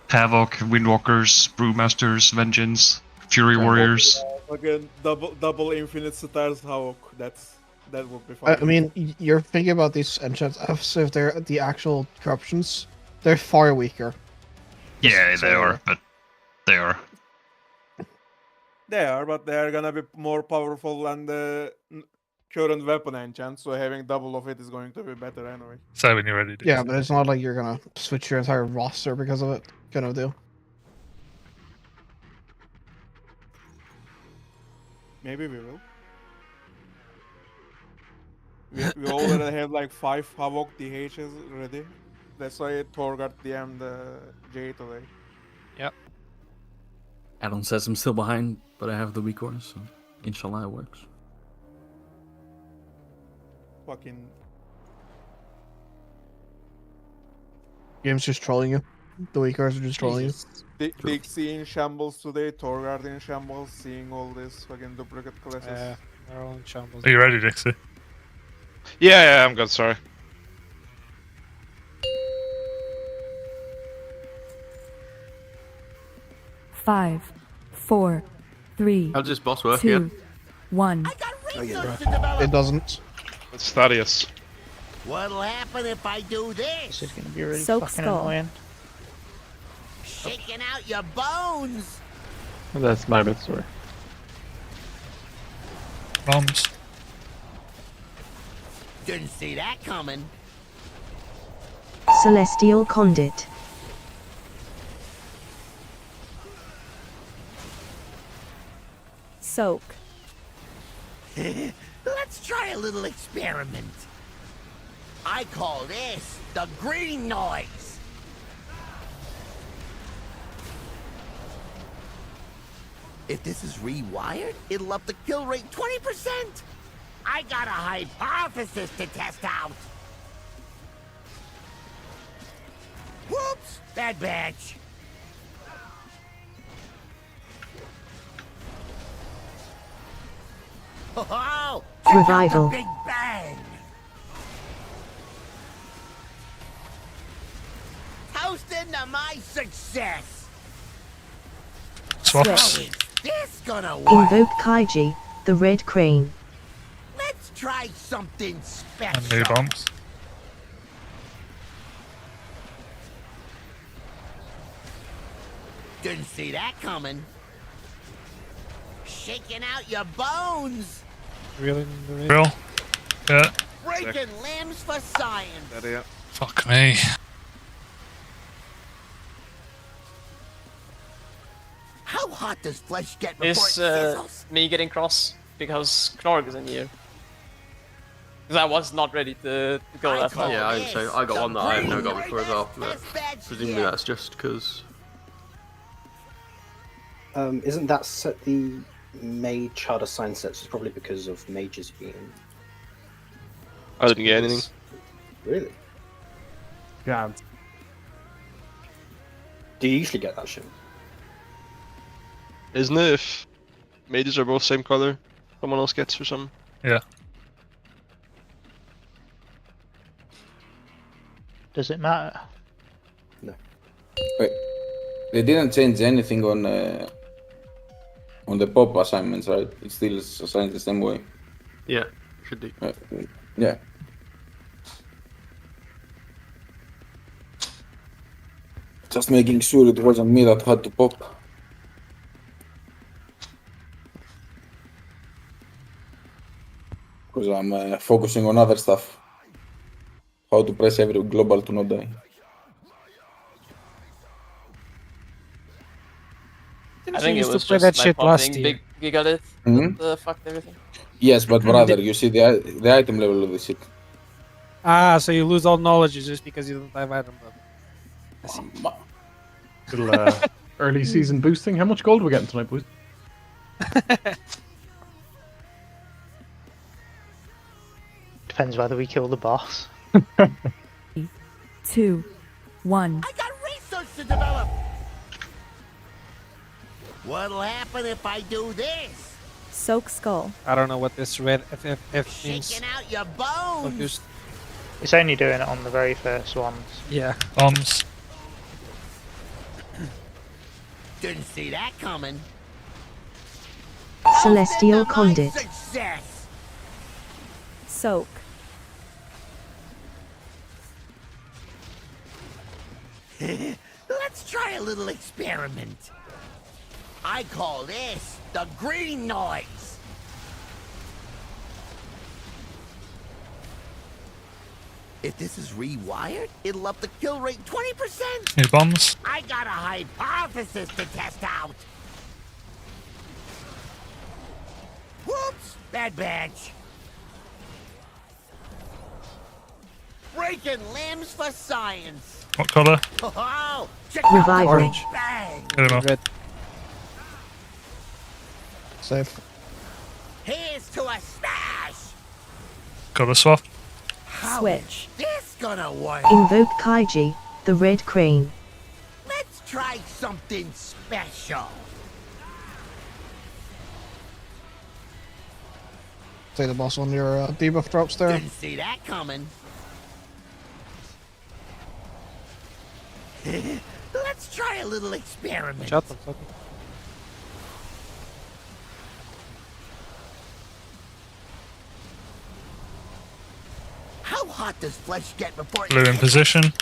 Havoc, Windwalkers, Brewmasters, Vengeance, Fury Warriors. Fucking double Infinite Stars Hawk, that would be fun. I mean, you're thinking about these enchants. So if they're the actual corruptions, they're far weaker. Yeah, they are, but they are. They are, but they are gonna be more powerful than the current weapon enchant, so having double of it is going to be better anyway. So when you're ready to. Yeah, but it's not like you're gonna switch your entire roster because of it, kind of deal. Maybe we will. We already have like 5 Havoc DHs ready. That's why Torgard DM'd the J today. Yep. Addon says I'm still behind, but I have the weak orders, so inshallah it works. Fucking. Game's just trolling you. The weak cards are just trolling you. Dixie in shambles today, Torgard in shambles, seeing all this fucking duplicate classes. They're all in shambles. Are you ready, Dixie? Yeah, I'm good, sorry. Five, four, three, How's this boss work 2, again? 1. It doesn't. It's Thaddeus. What'll happen if I do This this? is gonna be really Soak fucking skull. annoying. Shaking out your bones. That's my bad story. Bombs. Didn't see that coming. Celestial Conduit. Soak. Let's try a little experiment. I call this the green noise. If this is rewired, it'll up the kill rate 20%. I got a hypothesis to test out. Whoops, bad batch. Oh, Revival. Big bang. Toast into my success. Swaps. How is this gonna work? Invoke Kaiji, the Red Crane. Let's try something And special. new bombs. Didn't see that coming. Shaking out your bones. Really? Real? Yeah. Breaking limbs for science. That, yeah. Fuck me. does flesh get before it Is sizzles? me getting cross because Knorg is in here? Because I was not ready to go that far. Yeah, I'd say I got one that I have never got before as well. But presumably that's just because. Isn't that set the mage hard assigned sets? It's probably because of mages being. I didn't get anything. Really? Yeah. Do you usually get that shit? Isn't it if mages are both same color, someone else gets or something? Yeah. Does it matter? No. Wait, they didn't change anything on the pop assignments, right? It still is assigned the same way. Yeah, should be. Yeah. Just making sure it wasn't me that had to pop. Because I'm focusing on other stuff. How to press every global to not die. I think it used to was play just that my shit last popping year. big gigalith Mhm. that fucked everything. Yes, but brother, you see the item level of the shit. Ah, so you lose all knowledge just because you don't have item level. I see. Little early season boosting. How much gold are we getting tonight, boys? Depends whether we kill the boss. 2, 1. I got research to develop. What'll happen if I do this? Soak skull. I don't know what this red FFF means. Shaking out your bones. Confused. It's only doing it on the very first ones. Yeah. Bombs. Didn't see that coming. Celestial Conduit. Success. Soak. Let's try a little experiment. I call this the green noise. If this is rewired, it'll up the kill rate 20%. New bombs. I got a hypothesis to test out. Whoops! Bad batch. Breaking limbs for science. What colour? Oh, check Revival. out the Orange. big bang. Get him off. Red. Safe. Here's to a smash. Colour swap. Switch. This gonna work. Invoke Kaiji, the Red Crane. Let's try something special. Say the boss on your debuff drops there. Didn't see that coming. Let's try a little experiment. Shut them. Okay. How hot does flesh get before Blue in position.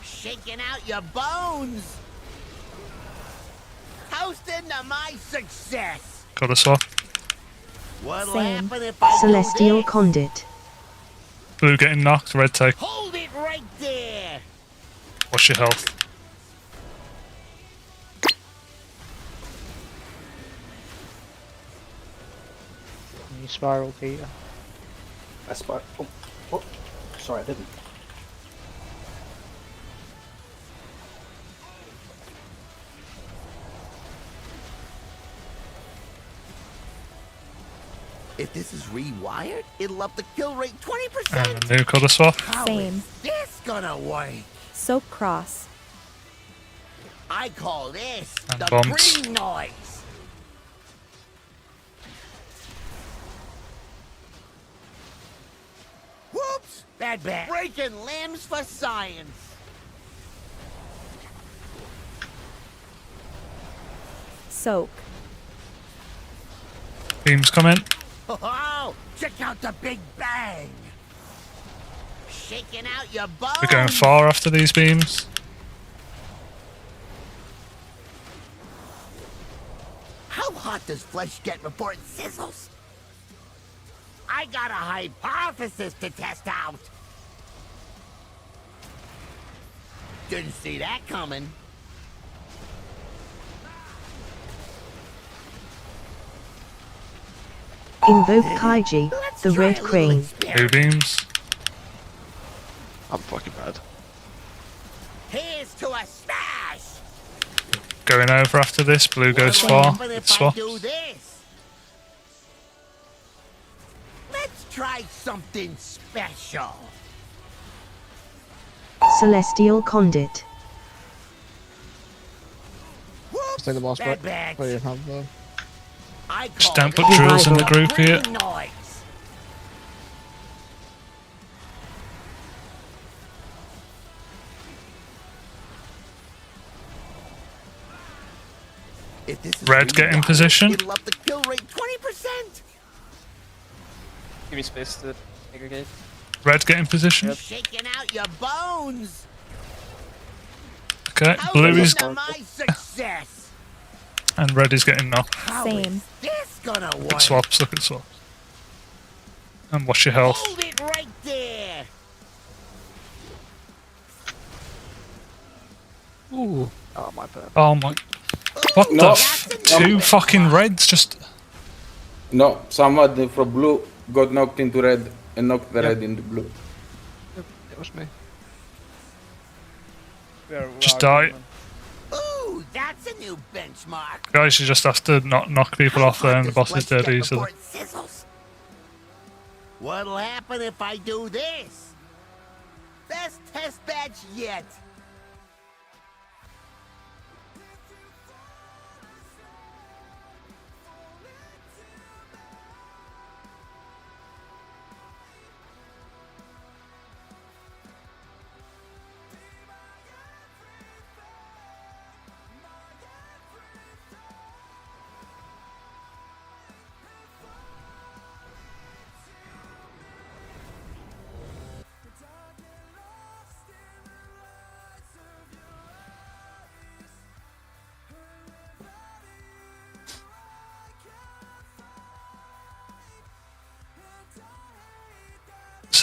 shaking out your bones? Toast into my success. Colour swap. What'll Same. happen if I Celestial do this? Conduit. Blue getting knocked. Red take. Hold it right there. What's your health? You spiral, Peter. I spot. Oh, what? Sorry, I didn't. If this is rewired, it'll up the kill rate 20%. And a new colour swap. How Same. is this gonna work? Soak cross. I call this And the bombs. green noise. Whoops! Bad bad. Breaking limbs for science. Soak. Beams coming. Oh, check out the big bang. Shaking out your bones. We're going far after these beams. How hot does flesh get before it sizzles? I got a hypothesis to test out. Didn't see that coming. Invoke Kaiji, the Red Crane. Blue beams. I'm fucking bad. Here's to a smash. Going over after this. Blue goes far. It swaps. Do this. Let's try something special. Celestial Conduit. Let's take the boss back. Bad Oh, you have the... Just don't put drills in the group here. If this is Red, get in rewired, position. It'll up the kill rate 20%. Give me space to aggregate. Red, get in position. Shaking out your bones. Okay, How's blue is... into my success? And red is getting knocked. How Same. is this gonna Look work? at swaps, look at swaps. And watch your health. Hold it right there. Ooh. Oh my bad. Oh my... What No. the two fucking reds just... No, someone from blue got knocked into red and knocked the red into blue. It was me. Just die. Ooh, that's a new benchmark. Guys, you just have to not knock people off there and the boss is dead easily. What'll happen if I do this? Best test batch yet.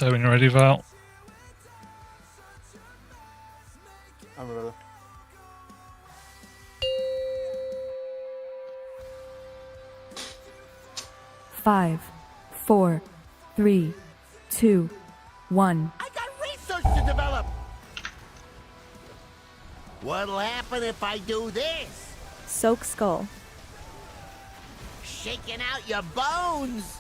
So when you're ready, Val. I'm ready. Five, 4, 3, 2, 1. I got research to develop. What'll happen if I do this? Soak skull. Shaking out your bones.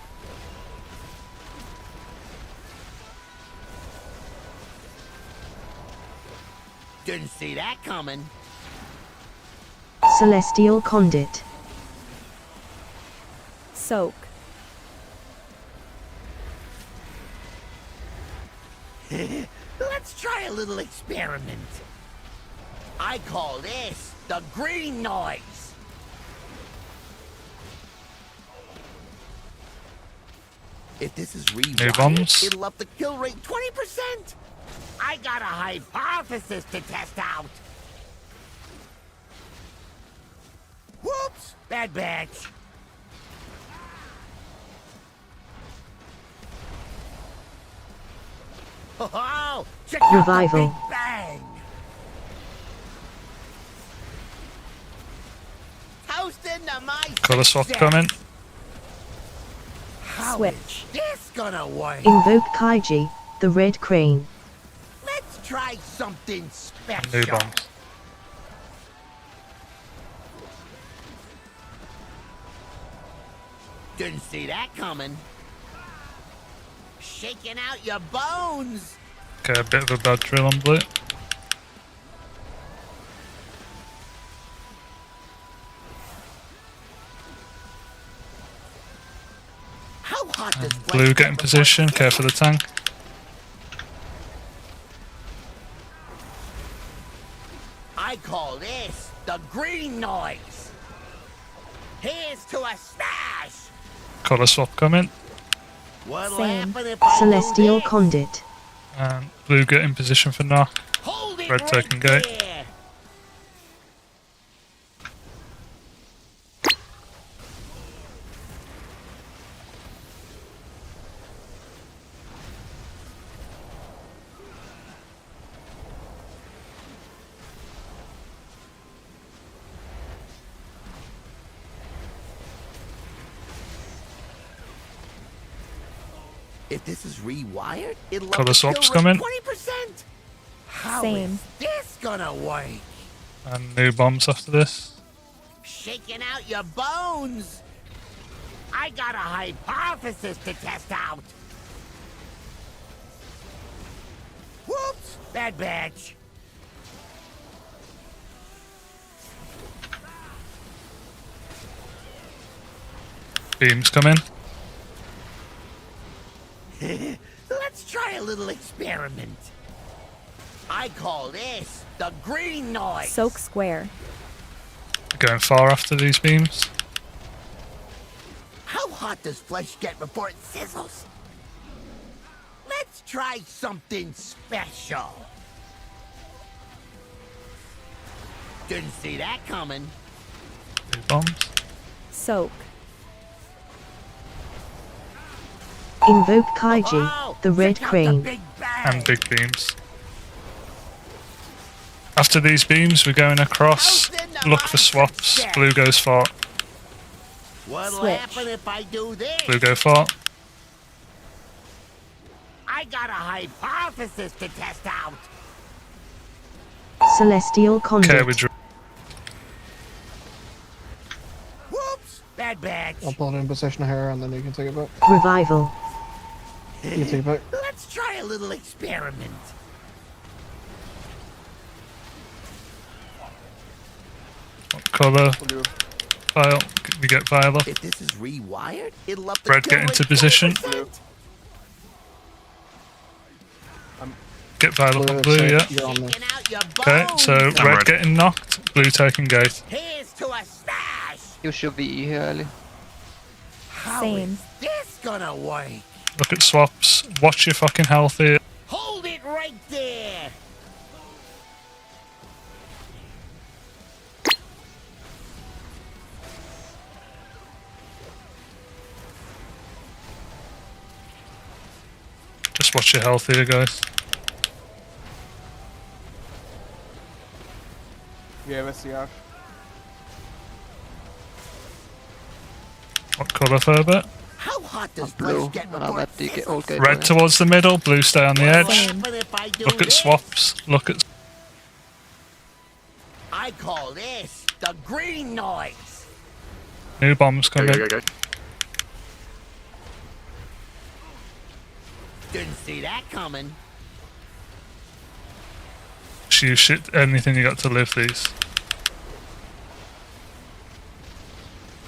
Didn't see that coming. Celestial Conduit. Soak. Let's try a little experiment. I call this the green noise. If this is bombs. rewired, it'll up the kill rate 20%. I got a hypothesis to test out. Whoops! Bad batch. Oh, check out the Revival. Big Bang. Toast into my Colour swap success. coming. How Switch. is this gonna work? Invoke Kaiji, the Red Crane. Let's try something special. New bombs. Didn't see that coming. Shaking out your bones. Okay, a bit of a bad drill on blue. How hot does Blue get in position, care for the tank. I call this the green noise. Here's to a smash. Colour swap coming. What'll Same. happen if I Celestial do this? Conduit. And blue get in position for knock. Hold it Red right taking gate. there. If this is rewired, it'll up Colour the swaps kill rate coming. 20%. How Same. is this gonna work? And new bombs after this. Shaking out your bones. I got a hypothesis to test out. Whoops! Bad batch. Beams coming. Let's try a little experiment. I call this the green noise. Soak square. Going far after these beams. How hot does flesh get before it sizzles? Let's try something special. Didn't see that coming. New bombs. Soak. Invoke Kaiji, the red crane. And big beams. After these beams, we're going across. Look for swaps. Blue goes far. What'll Switch. happen if I do this? Blue go far. I got a hypothesis to test out. Celestial conduit. Okay, we drew. Whoops! Bad batch. I'll pull it in position here and then you can take it back. Revival. You can take it back. Let's try a little experiment. What colour? File. We get file up. If this is rewired, it'll up the Red kill get into rate position. 20%. Get file up on blue, yeah. You're on there. Shaking out your Okay, bones. so red getting knocked, blue taking gate. Here's to a stash. You should be here early. How Same. is this gonna work? Look at swaps. Watch your fucking health here. Hold it right there. Just watch your health here, guys. We have a CR. What colour, Herbert? How hot does Blue. flesh get And I'm before at it the sizzles? old gate. Red towards the middle, blue stay on the What'll edge. happen if I do Look at this? swaps. Look at. I call this the green noise. New bombs coming. Go. Didn't see that coming. Shoot shit, anything you got to live these.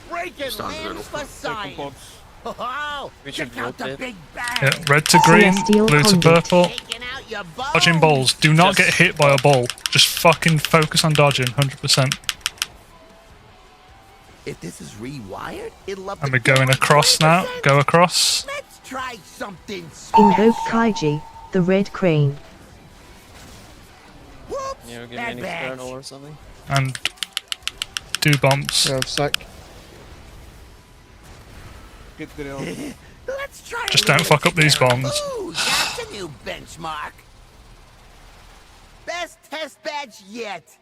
Breaking limbs for science. Oh, We should check out rotate. the big bang. Yeah, red to green, Celestial blue to conduit. purple. Taking out your Dodging balls. Do not get hit by a ball. Just fucking focus on dodging, 100%. If this is rewired, it'll up And the we're going kill rate across now. 20%. Go across. Let's try something special. Invoke Kaiji, the red crane. Whoops! You know, give me Bad an batch. external or something. And do bumps. Yeah, sec. Get the Let's try. Just a don't little fuck up these experiment. bombs. Ooh, that's a new benchmark. Best test badge yet.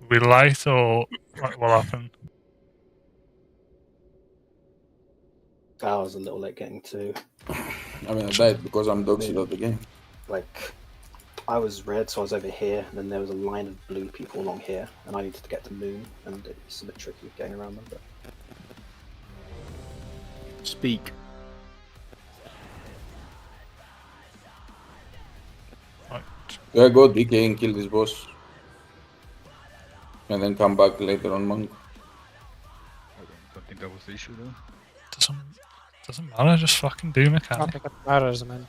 We light or what will happen? I was a little late getting to. I mean, I died because I'm dog shit of the game. Like, I was red, so I was over here, and then there was a line of blue people along here, and I needed to get to moon, and it's a bit tricky getting around them. But Speak. Yeah, go DK and kill this boss. And then come back later on monk. I don't think that was the issue though. Doesn't matter, just fucking do I don't mechanic. think it matters, man.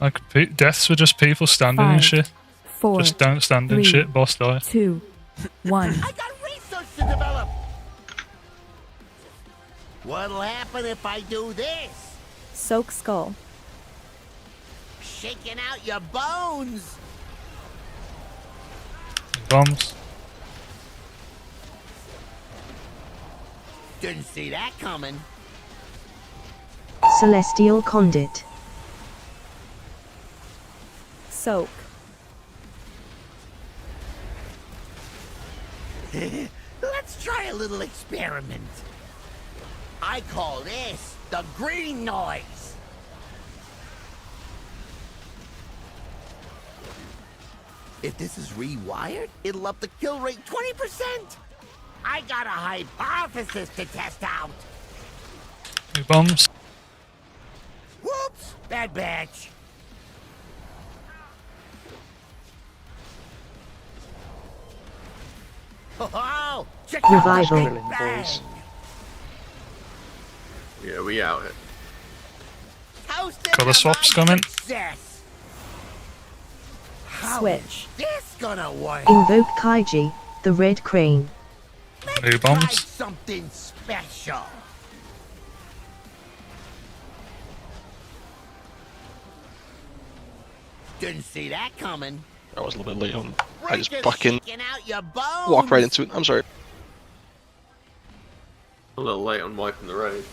Like, deaths were just people standing in 5, shit. 4, Just don't stand in 3, shit, boss die. 2, 1. I got research to develop. What'll happen if I do this? Soak skull. Shaking out your bones. Bombs. Didn't see that coming. Celestial Conduit. Soak. Let's try a little experiment. I call this the green noise. If this is rewired, it'll up the kill rate 20%. I got a hypothesis to test out. New bombs. Whoops! Bad batch. Oh, check out Revival. the big bang. Yeah, we out here. Toasted Color swaps coming. success. Switch. This gonna work. Invoke Kaiji, the Red Crane. New Try bombs. something special. Didn't see that coming. I was a little bit late on. I just Breakers fucking shaking out your bones. walked right into it. I'm sorry. A little late on wiping the raid.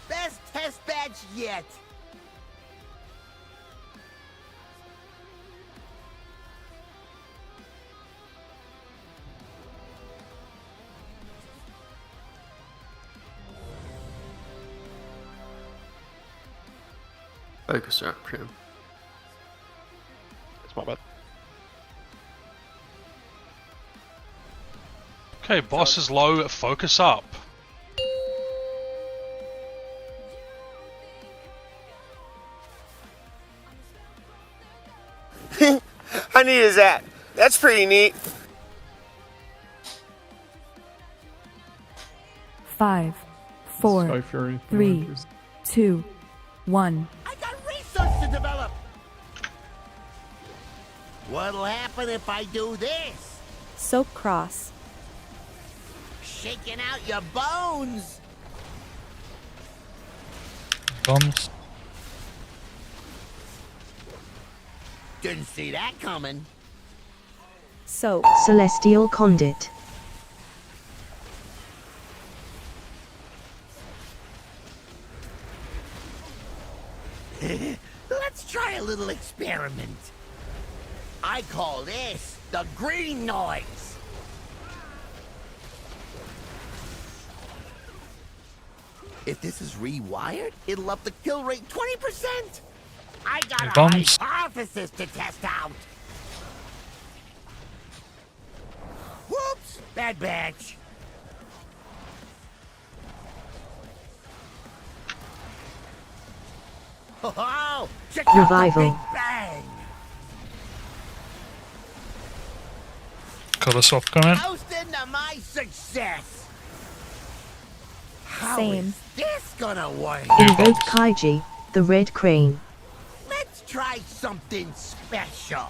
Best test badge yet. Focus up, Prim. It's my bad. Okay, boss is low. Focus up. How neat is that? That's pretty neat. 5, 4, Sky Fury. 3, 2, 1. I got research to develop. What'll happen if I do this? Soak cross. Shaking out your bones. Bombs. Didn't see that coming. Soak. Celestial Conduit. Let's try a little experiment. I call this the green noise. If this is rewired, it'll up the kill rate 20%. I got a Bombs. hypothesis to test out. Whoops! Bad batch. Oh, check out the Revival. big bang. Color swap coming. Toast into my success. How Same. is this gonna work? Invoke Kaiji, the Red Crane. Let's try something special.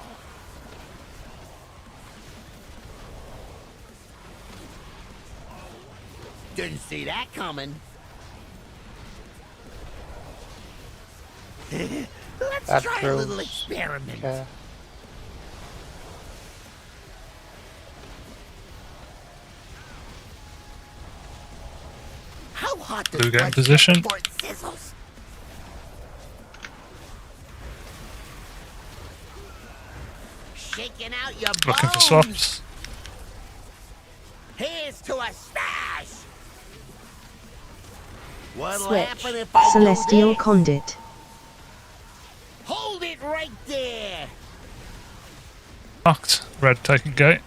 Didn't see that coming. Let's That try a throws- little experiment. Okay. How hot does Blue game blood position. get before it sizzles? Shaking out your Looking for bones. swaps. Here's to a smash. What'll Switch. happen if I Celestial do this? Conduit. Hold it right there. Knocked. Red taking gate.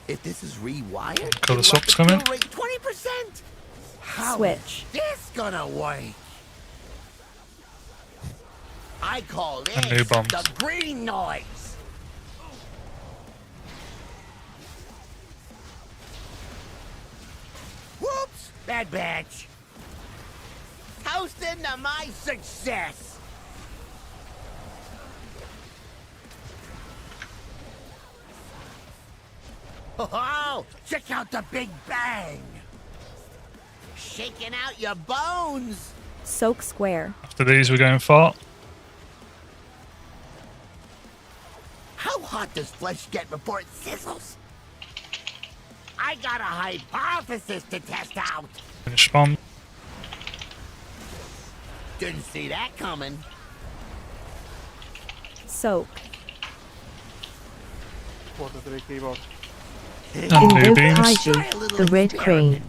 If this is rewired, Color it'll swaps up the coming. kill rate 20%. How Switch. is this gonna work? I call this And new bombs. the green noise. Whoops! Bad batch. Toast into my success. Oh, check out the Big Bang! Shaking out your bones! Soak square. After these, we're going fart. How hot does flesh get before it sizzles? I got a hypothesis to test out! Finish bomb. Didn't see that coming. Soak. 43 keyboard. Invoke Kaiji, the Red Crane.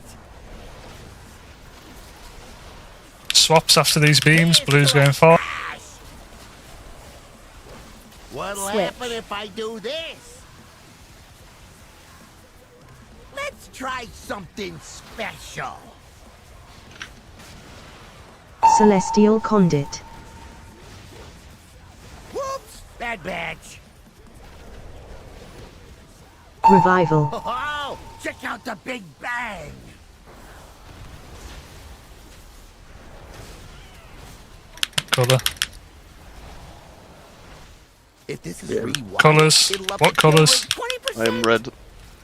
Swaps after these beams. Blue's going fart. What'll Switch. happen if I do this? Let's try something special. Celestial Conduit. Whoops! Bad batch. Revival. Oh, check out the Big Bang. Colour. If this is Colours. What colours? I am red.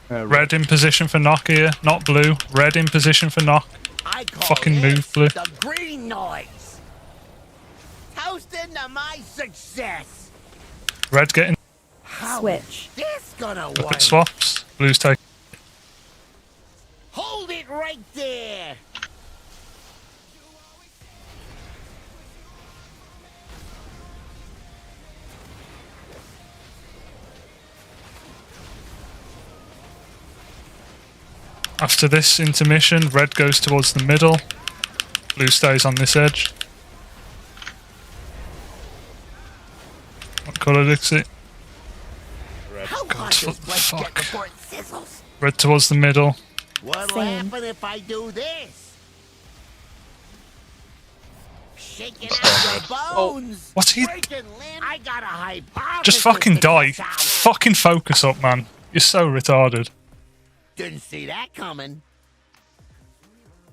Red in position for knock here, not blue. Red in position for knock. I call Fucking this move, blue. the green noise. Toasting to my success. Red getting How Switch. is this gonna up work? at swaps. Blue's taking. Hold it right there. After this intermission, red goes towards the middle. Blue stays on this edge. What colour, Dixie? How hot does flesh get before it sizzles? Red towards the middle. What'll Same. happen if I do this? Shaking out your bones. What's he? Breaking limbs. I got a hypothesis. Just fucking to die. test out. Fucking focus up, man. You're so retarded. Didn't see that coming.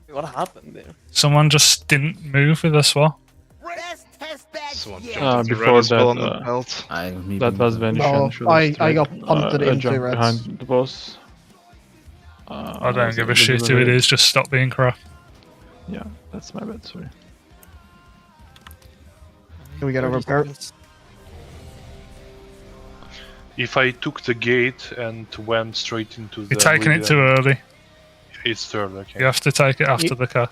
What happened there? Someone just didn't move with a swap. Best test batch Someone yet. jumped into Before red spell on that, the belt. that was Vanish. No, I got punted into jump reds. behind the boss. I don't give a shit who it is, just stop being crap. Yeah, that's my bad, sorry. Can we get a repair? If I took the gate and went straight into the... You're taking it too early. It's too early, okay. You have to take it after the car.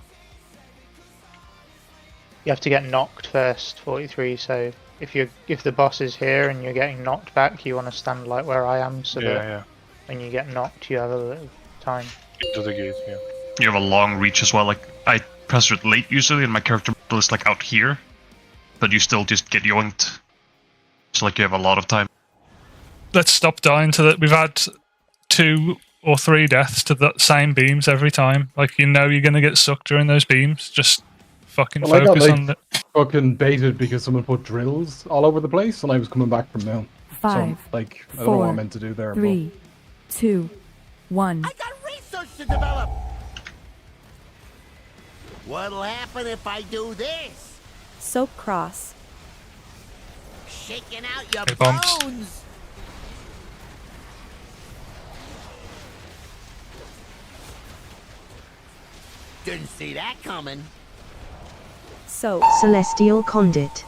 You have to get knocked first, 43. So if the boss is here and you're getting knocked back, you want to stand like where I am, so that when you get knocked, you have a little time. Into the gate, yeah. You have a long reach as well. Like I press it late usually, and my character model is like out here, but you still just get yoinked. So like you have a lot of time. Let's stop dying to that. We've had 2 or 3 deaths to the same beams every time. Like, you know you're going to get sucked during those beams. Just fucking Well, I got focus like on it. fucking baited because someone put drills all over the place and I was coming back from down. 5, So, like, I don't know what 4, I'm meant to do there. 3, 2, 1. I got research to develop. What'll happen if I do this? Soak cross. Shaking out your Hey, bumps. bones. Didn't see that coming. Soak. Celestial Conduit.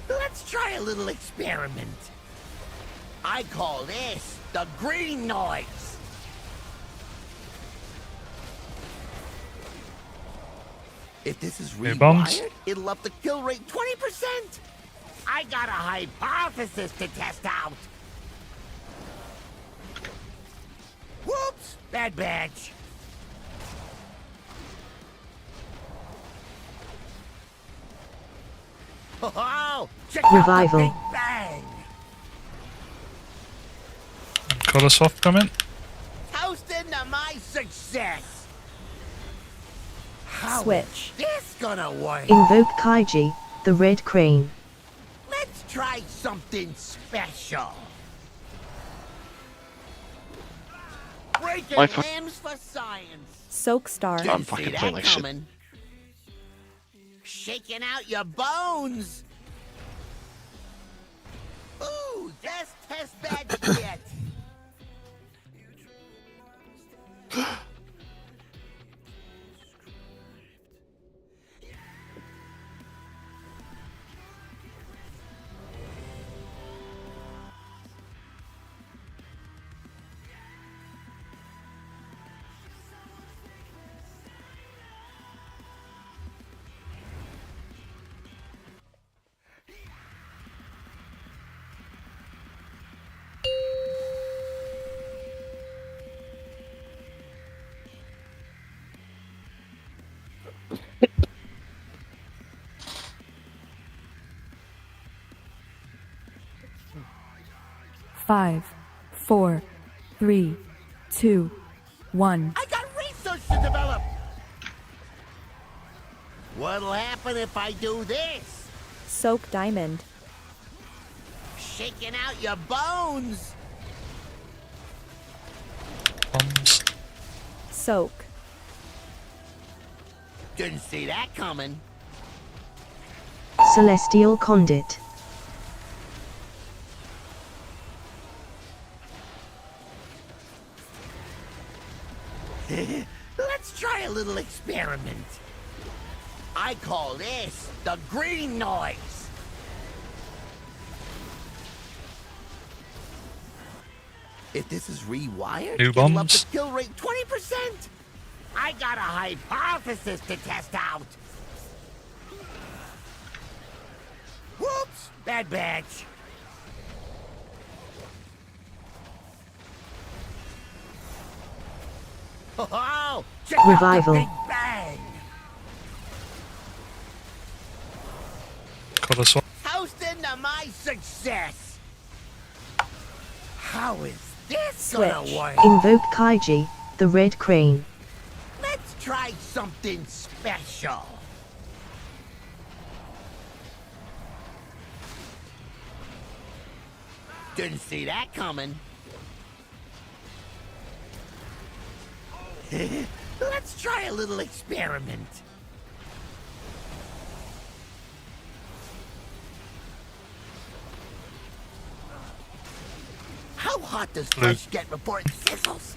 Let's try a little experiment. I call this the green noise. If this is Hey, bombs. rewired, it'll up the kill rate 20%. I got a hypothesis to test out. Whoops! Bad batch. Oh, check Revival. out the Big Bang. Colour swap coming. Toasting to my success. How Switch. is this gonna work? Invoke Kaiji, the Red Crane. Let's try something special. Breaking My fu- limbs for science. Soak star. I'm fucking playing like shit. Shaking out your bones. Ooh, best test badge yet. Five, four, three, two, one. I got research to develop. What'll happen if I do this? Soak diamond. Shaking out your bones. Bombs. Soak. Didn't see that coming. Celestial Conduit. Let's try a little experiment. I call this the green noise. If this is rewired, New it'll up bombs. the kill rate 20%. I got a hypothesis to test out. Whoops, bad batch. Oh, check Revival. out the Big Bang. Colour swap. Toast into my success. How is this Switch. gonna work? Invoke Kaiji, the Red Crane. Let's try something special. Didn't see that coming. Let's try a little experiment. How hot does flesh get before it sizzles?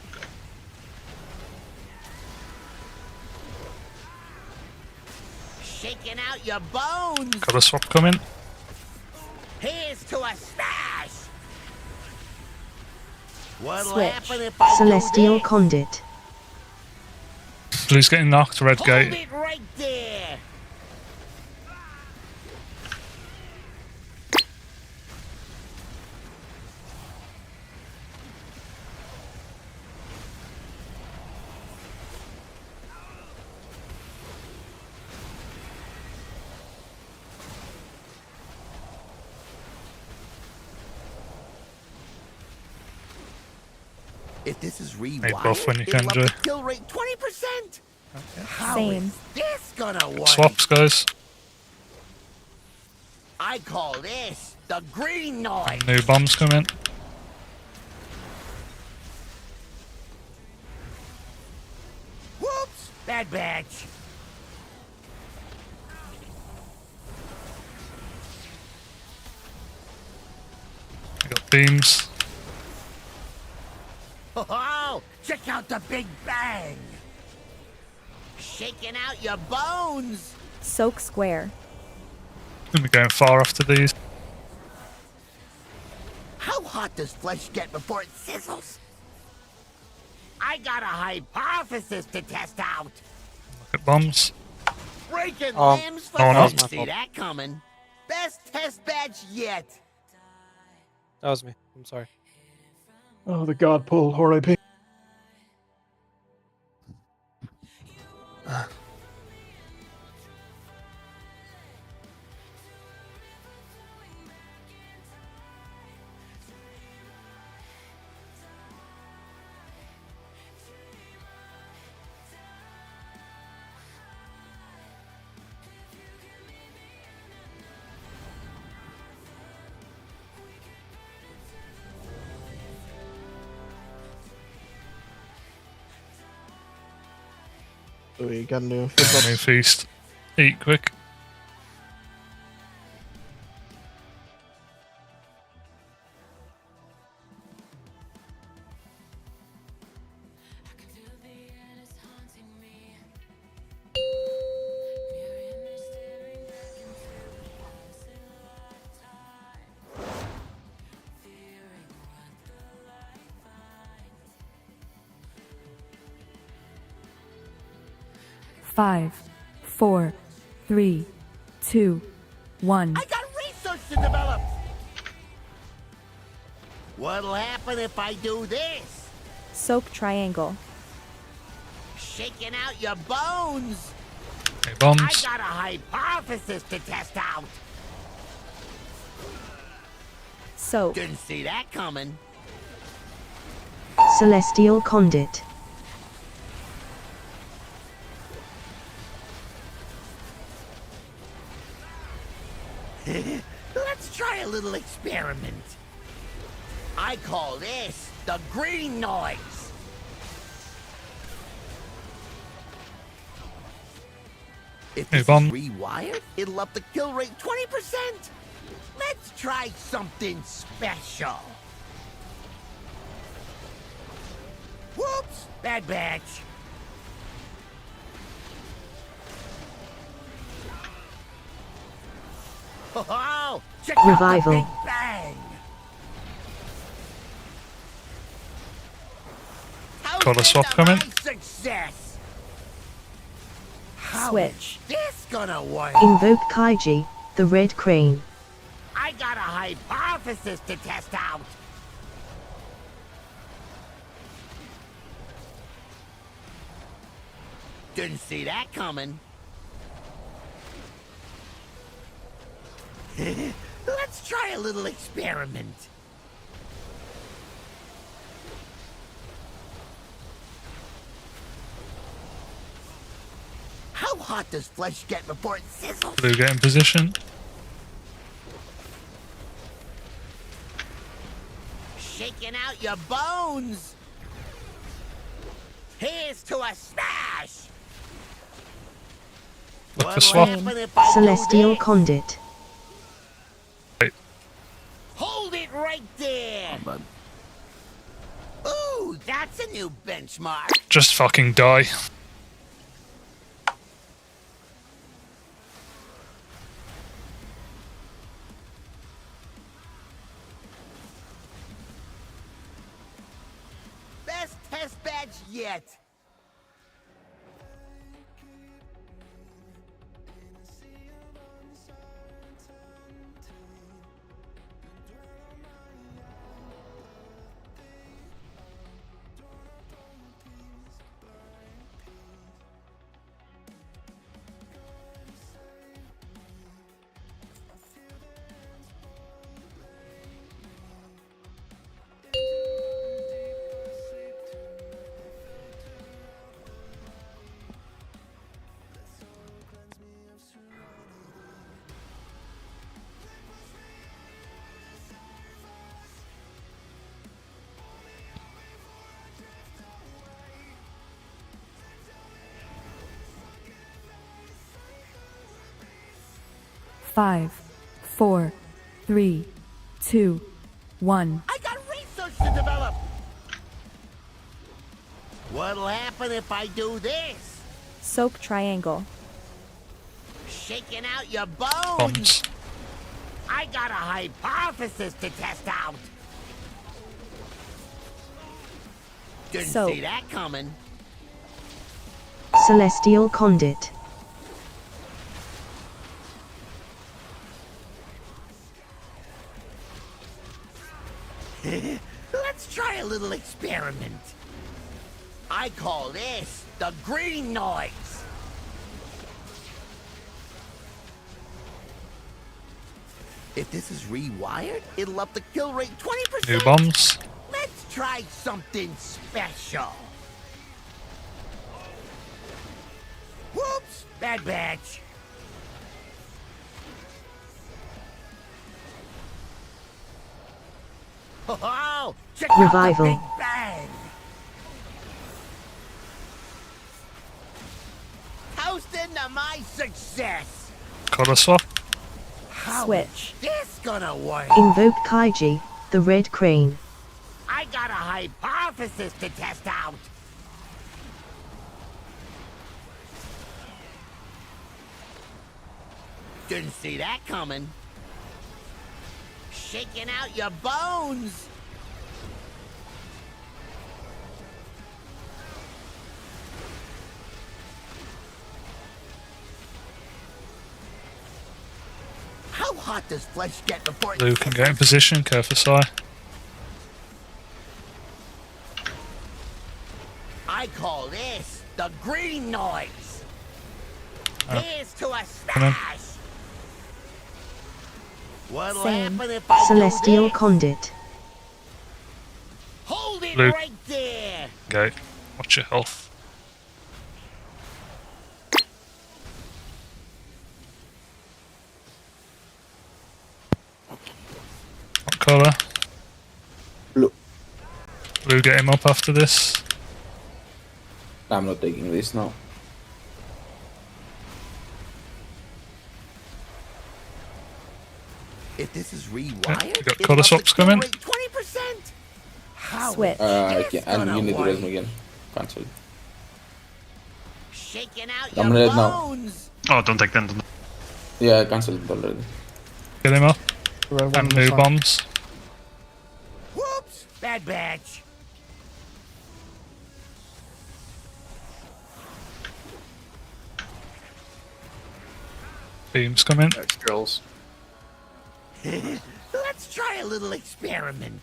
Shaking out your bones. Colour swap coming. Here's to a smash. What'll Switch. happen if I Celestial do this? Conduit. Blue's getting knocked. Red Hold gate. it right there. If this is Hey, buff when you rewired, can, it'll Joe. up the kill rate 20%. How Same. is this gonna work? Swaps, guys. I call this the green noise. New bombs coming. Whoops, bad batch. I got beams. Oh, check out the Big Bang. Shaking out your bones. Soak square. Gonna be going far after these. How hot does flesh get before it sizzles? I got a hypothesis to test out. Look at bombs. Breaking Oh, limbs for no, no. Didn't see that coming. Best test badge yet. That was me. I'm sorry. Oh, the God pull. R.I.P. So we got new New feast. Eat quick. 5, 4, 3, 2, 1. I got research to develop. What'll happen if I do this? Soak triangle. Shaking out your bones. Hey, bombs. I got a hypothesis to test out. Soak. Didn't see that coming. Celestial Conduit. Let's try a little experiment. I call this the green noise. If this is rewired, it'll up the kill rate 20%. Let's try something special. Whoops, bad batch. Oh, check out the Revival. Big Bang. Color swap coming. Success. How Switch. is this gonna work? Invoke Kaiji, the Red Crane. I got a hypothesis to test out. Didn't see that coming. Let's try a little experiment. How hot does flesh get before it sizzles? Blue get in position. Shaking out your bones. Here's to a smash. Look for swap. Celestial Conduit. Hold it right there. Ooh, that's a new benchmark. Just fucking die. Best test badge yet. Five, 4, 3, 2, 1. I got research to develop. What'll happen if I do this? Soak triangle. Shaking out your bones. Bombs. I got a hypothesis to test out. Didn't Soak. see that coming. Celestial Conduit. Let's try a little experiment. I call this the green noise. If this is rewired, it'll up the kill rate 20%. New bombs. Let's try something special. Whoops, bad batch. Oh, check Revival. out the Big Bang. Toast into my success. Color swap. How Switch. is this gonna work? Invoke Kaiji, the Red Crane. I got a hypothesis to test out. Didn't see that coming. Shaking out your bones. How hot does flesh get before Blue can get in position, careful Sai. I call this the green noise. Here's to a Come in. smash. What'll Same. happen if I Celestial do this? Conduit. Hold it Blue. right there. Okay, watch your health. What colour? Blue. Blue, get him up after this. I'm not taking this now. If this is Okay, rewired, you got it'll colour up the swaps kill coming. rate 20%. How Switch. I is can, this and gonna you need to work? raise me again. Cancel. Shaking out I'm your red now. bones. Oh, don't take them. Yeah, I cancelled it already. Get him up. Red one And on the new side. bombs. Whoops! Bad batch. Beams coming. Next drills. Let's try a little experiment.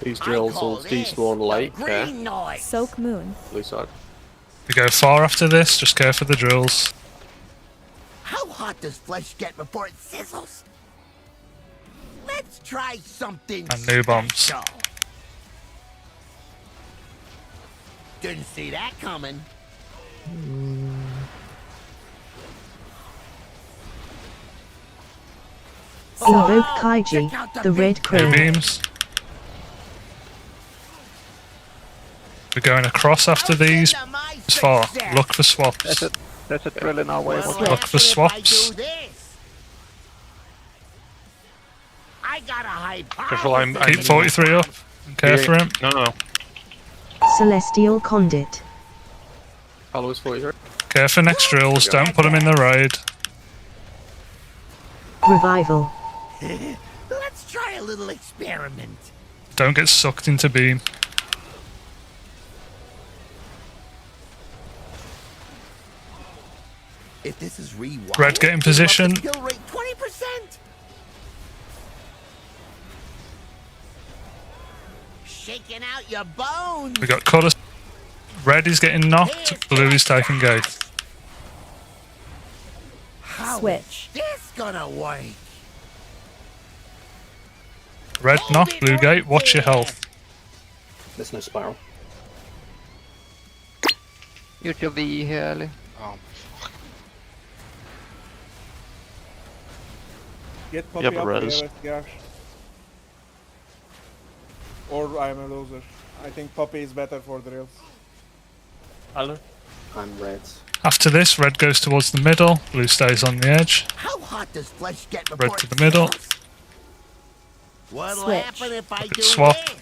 These drills will despawn late. Green noise. Soak moon. Blue side. We go far after this, just care for the drills. How hot does flesh get before it sizzles? Let's try something And new bombs. special. Didn't see that coming. Invoke Kaiji, the red New crane. beams. We're going across after these. As far. Look for swaps. There's a drill in our way. Look for swaps. I got a Careful, I'm Keep 43 up. And care for him. No. Celestial Conduit. Followers 43. Care for next drills. Don't put them in the raid. Revival. Let's try a little experiment. Don't get sucked into beam. If this is rewired, Red, get in it'll up the position. Kill rate 20%. Shaking out your bones. We got colour. Red is getting knocked. Blue is taking gate. How Switch. is this gonna work? Red knocked. Blue gate. Watch your health. There's no spiral. Use your V here, Ali. Oh, Get Poppy You have a up res. here with Garsh. Or I'm a loser. I think Poppy is better for drills. Color? I'm red. After this, red goes towards the middle. Blue stays on the edge. How hot does flesh get before Red to it the middle. sizzles? What'll Switch. happen if I do Swap. this?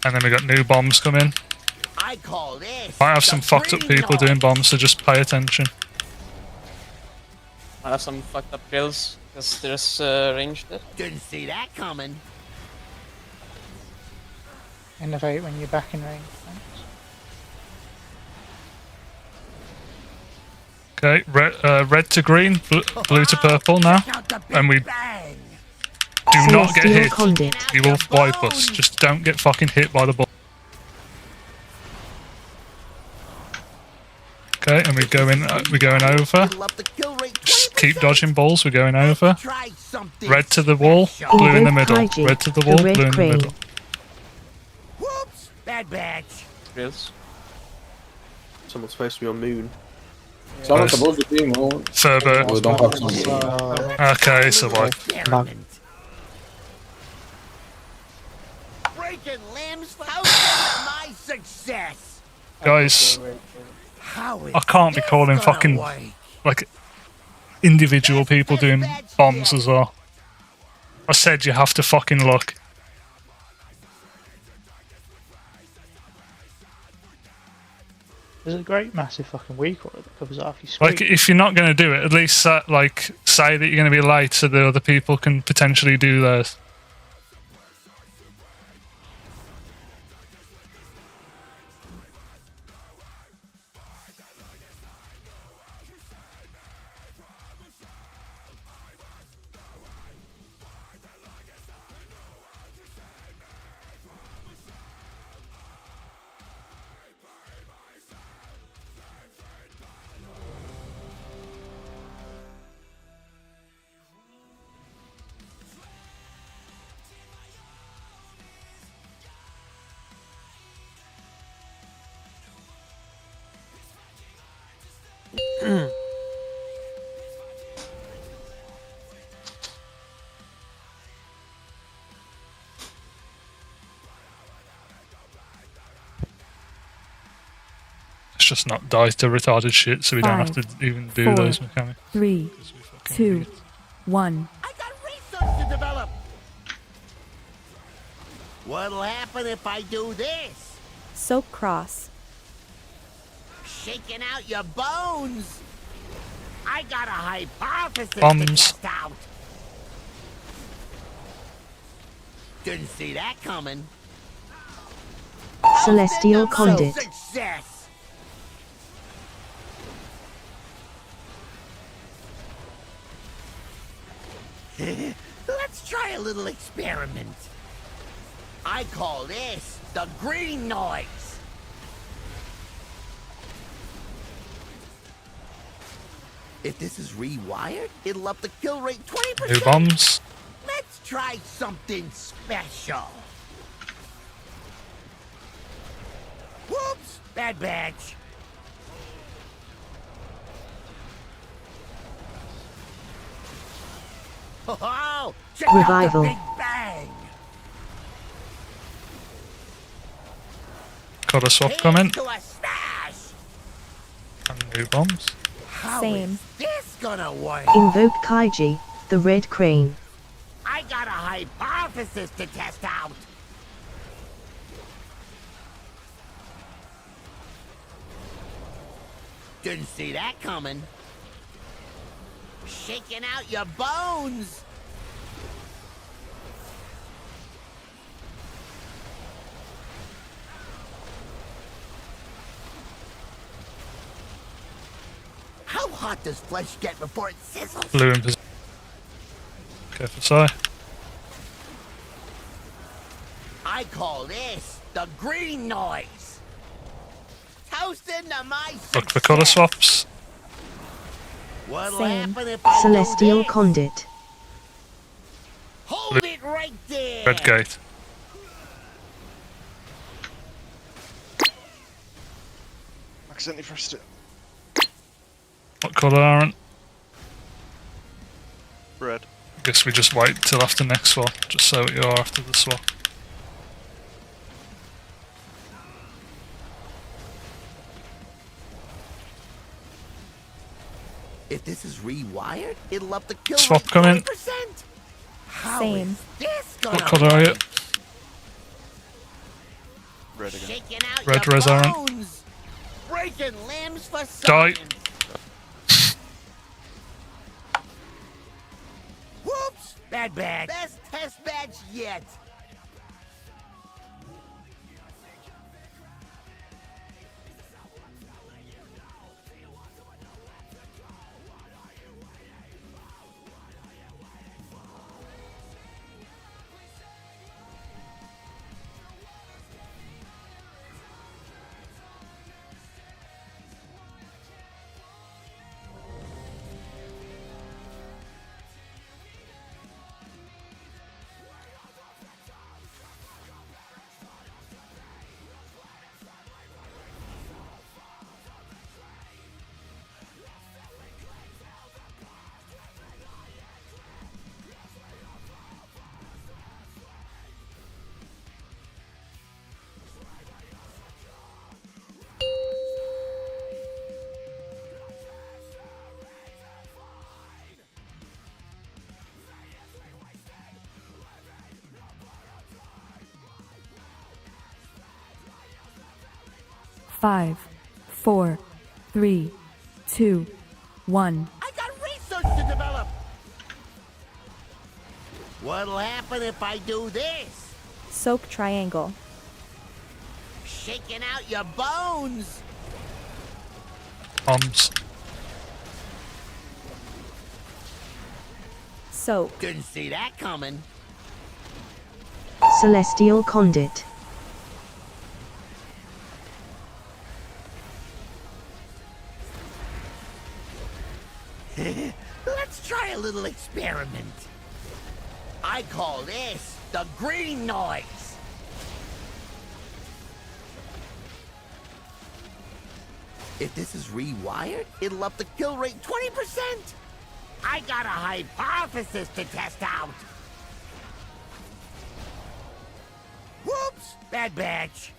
And then we got new bombs coming. I call this. Might have the some fucked up green people noise. doing bombs, so just pay attention. I have some fucked up drills because there's range there. Didn't see that coming. Innovate when you're back in range. Okay, red to green, blue to purple now. And we do not get Celestial hit. Conduit. You will wipe us. Just don't get fucking hit by the ball. Okay, and we're going over. It'll up the kill rate Just keep dodging balls. We're going over. Try something Red to the wall, blue in the middle. Kaiji, Red to the the wall, red blue in the crane. middle. Whoops! Bad batch. Drills. Someone's supposed to be on moon. Someone's supposed to be moon. Furbo. We don't have some. Okay, survive. Experiment. Breaking limbs. How's my success? Guys, How is I can't be this calling gonna fucking work? like individual people doing bombs as well. I said you have to fucking look. There's a great massive fucking weak order that covers half your Like, sweep. if you're not going to do it, at least say that you're going to be late so the other people can potentially do theirs. just not die to retarded shit, so we don't have to even do those mechanics. 3, 2, 1. To develop. What'll happen if I do this? Soap cross. Shaking out your bones. I got a hypothesis to Bombs. test out. Didn't see that coming. Celestial Conduit. Success. Let's try a little experiment. I call this the green noise. If this is rewired, it'll up the kill rate 20%. New bombs. Let's try something special. Whoops! Bad batch. Oh, check Revival. out the big bang. Got a swap coming. To a stash. And new bombs. How Same. is this gonna work? Invoke Kaiji, the red crane. I got a hypothesis to test out. Didn't see that coming. Shaking out your bones. How hot does flesh get before it sizzles? Blue in position. Careful, Sai. I call this the green noise. Toast into my Look for colour swaps. What'll Same. happen if I Celestial do this? Conduit. Hold it right there. Red gate. Accidentally pressed it. What colour, Aaron? Red. I guess we just wait till after next swap, just so what you are after the swap. If this is rewired, it'll up the kill Swap rate coming. 20%. How Same. is this What gonna colour are you? work? Red again. Shaking out Red your res, Aaron. bones. Breaking limbs for Die. science. Whoops! Bad batch. Best test batch yet. Five, 4, 3, 2, 1. I got research to develop. What'll happen if I do this? Soap triangle. Shaking out your bones. Bombs. Soap. Didn't see that coming. Celestial Conduit. Let's try a little experiment. I call this the green noise. If this is rewired, it'll up the kill rate 20%. I got a hypothesis to test out. Whoops! Bad batch.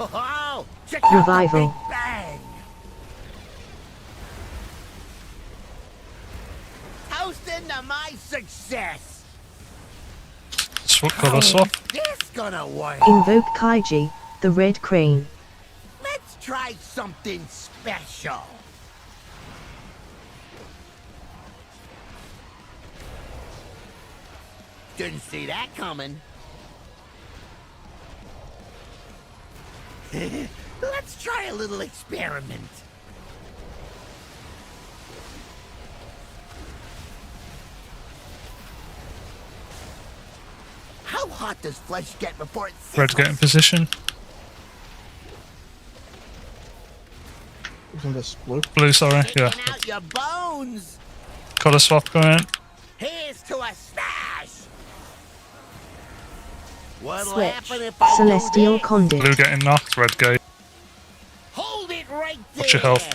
Oh, check out the Revival. big bang. Toast into my success. Color swap. This gonna work. Invoke Kaiji, the red crane. Let's try something special. Didn't see that coming. Let's try a little experiment. How hot does flesh get before it sizzles? Red get in position. Isn't this blue? Blue, sorry. Yeah. Taking out your bones. Color swap going. Here's to a smash. What'll Switch. happen if I Celestial do this? Conduit. Blue getting knocked. Red gate. Hold it right there. Watch your health.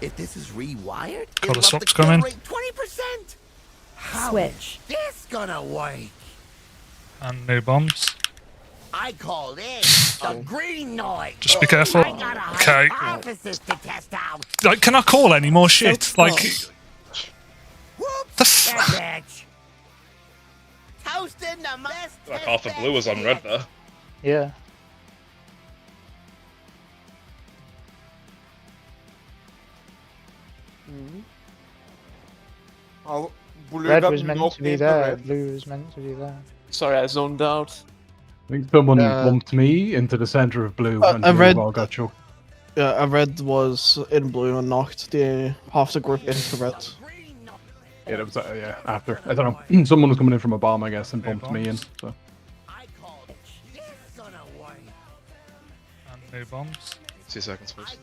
If this is rewired, Color it'll up swap's the kill coming. rate 20%. How Switch. is this gonna work? And new bombs. I call this the green noise. Just be careful. I got a Okay. hypothesis to test out. Like, can I call any more shit? Soap Like, Whoops, the that bitch. Toasting the best. Like half the blue was on red there. Yeah. Red was meant to be there. Blue was meant to be there. Sorry, I zoned out. I think someone bumped me into the center of blue and I read- blue all got choked. Yeah, a red was in blue and knocked the half the group into red. Yeah, that was yeah. After I don't know, someone was coming in from a bomb, I guess, and bumped me in. So and new bombs. 2 seconds, please.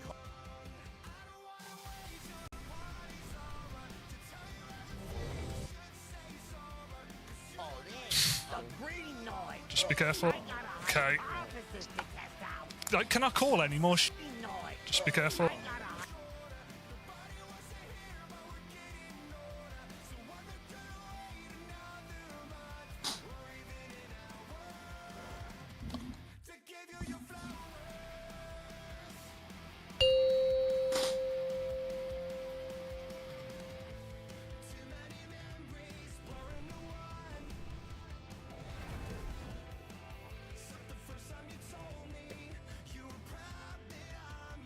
Just be careful. Okay. Like, can I call any more shit? Just be careful.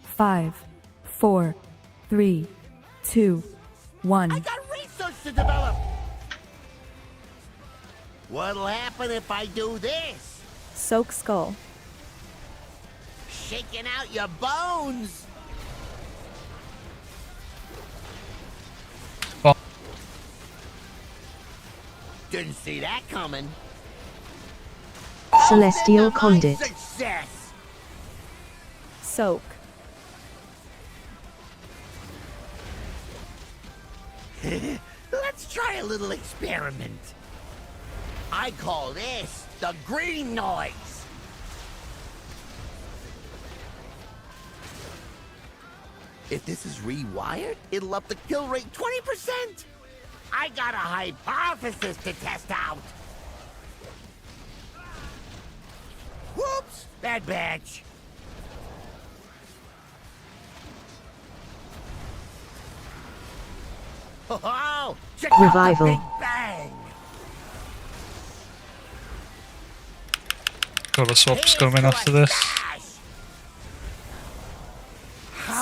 Five, 4, 3, 2, 1. I got research to develop. What'll happen if I do this? Soak skull. Shaking out your bones. Oh. Didn't see that coming. Celestial Conduit. Success. Soak. Let's try a little experiment. I call this the green noise. If this is rewired, it'll up the kill rate 20%. I got a hypothesis to test out. Whoops, bad batch. Oh, check Revival. out the big bang. Color swaps coming after this.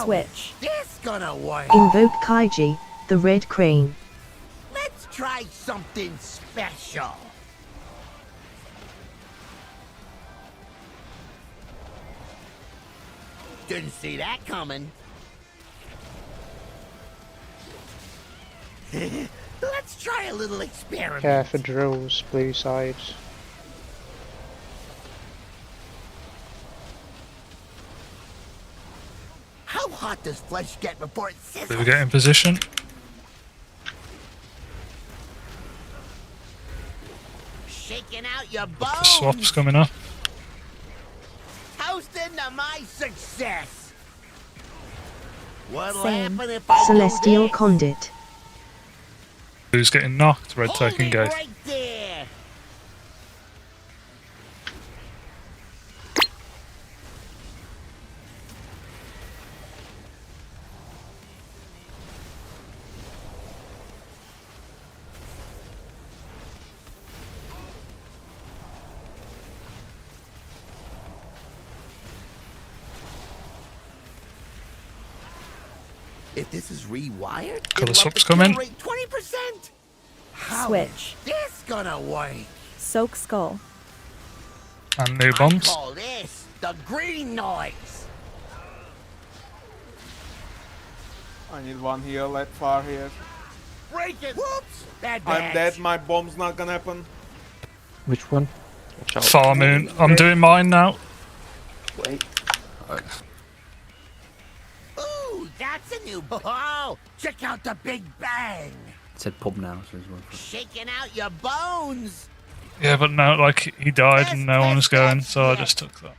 Switch. This gonna work. Invoke Kaiji, the red crane. Let's try something special. Didn't see that coming. Let's try a little experiment. Care for drills, blue side. How hot does flesh get before it sizzles? Blue get in position. your The bones. swap's coming up. Toast into my success. What'll Same. happen if I Celestial do this? Conduit. Who's getting knocked? Red Hold taking it gate. right there. If this is rewired, Colour it'll up swap's the kill coming. rate 20%. How Switch. is this gonna work? Soak skull. And new bombs. I call this the green noise. I need one heal at far here. Break it. Whoops. Bad I'm batch. dead. My bomb's not gonna happen. Which one? Watch out. Far moon. I'm doing mine now. Wait. Ooh, that's a new. Oh, check out the Big Bang. It said pub now, so it's one for Shaking out your bones. Yeah, but no, like he died and no one was going, so I just took that.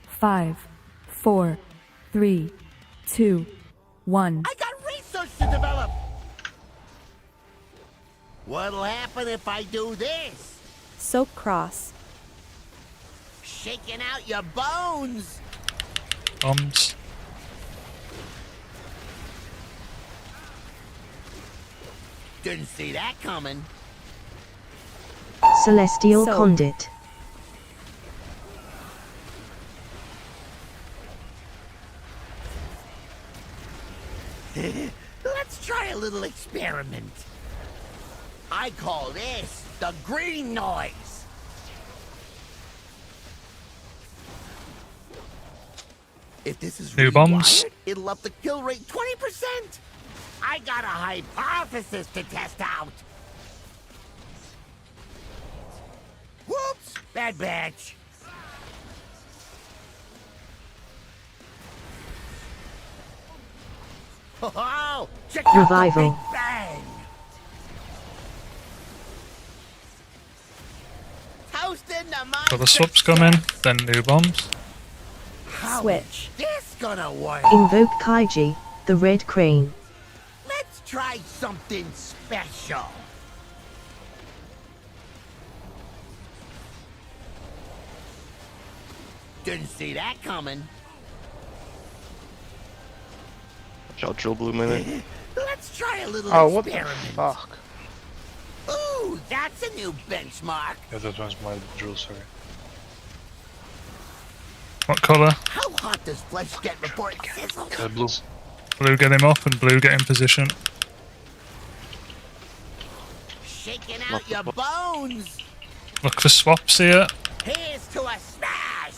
Five, 4, 3, 2, 1. I got research to develop. What'll happen if I do this? Soak cross. Shaking out your bones. Bombs. Didn't see that coming. Celestial Soak. Conduit. Let's try a little experiment. I call this the green noise. If this is New bombs. rewired, it'll up the kill rate 20%. I got a hypothesis to test out. Whoops! Bad batch. Oh, check out the Revival. Big Bang. Toast into my Got the swaps coming, then new bombs. How Switch. is this gonna work? Invoke Kaiji, the Red Crane. Let's try something special. Didn't see that coming. Watch out, drill blue minute. Let's try a little Oh, what the experiment. fuck? Ooh, that's a new benchmark. Yeah, that was my drill, sorry. What colour? How hot does flesh get before it sizzles? Blue. Blue get him up and blue get in position. Shaking out your bones. Look for swaps here. Here's to a smash.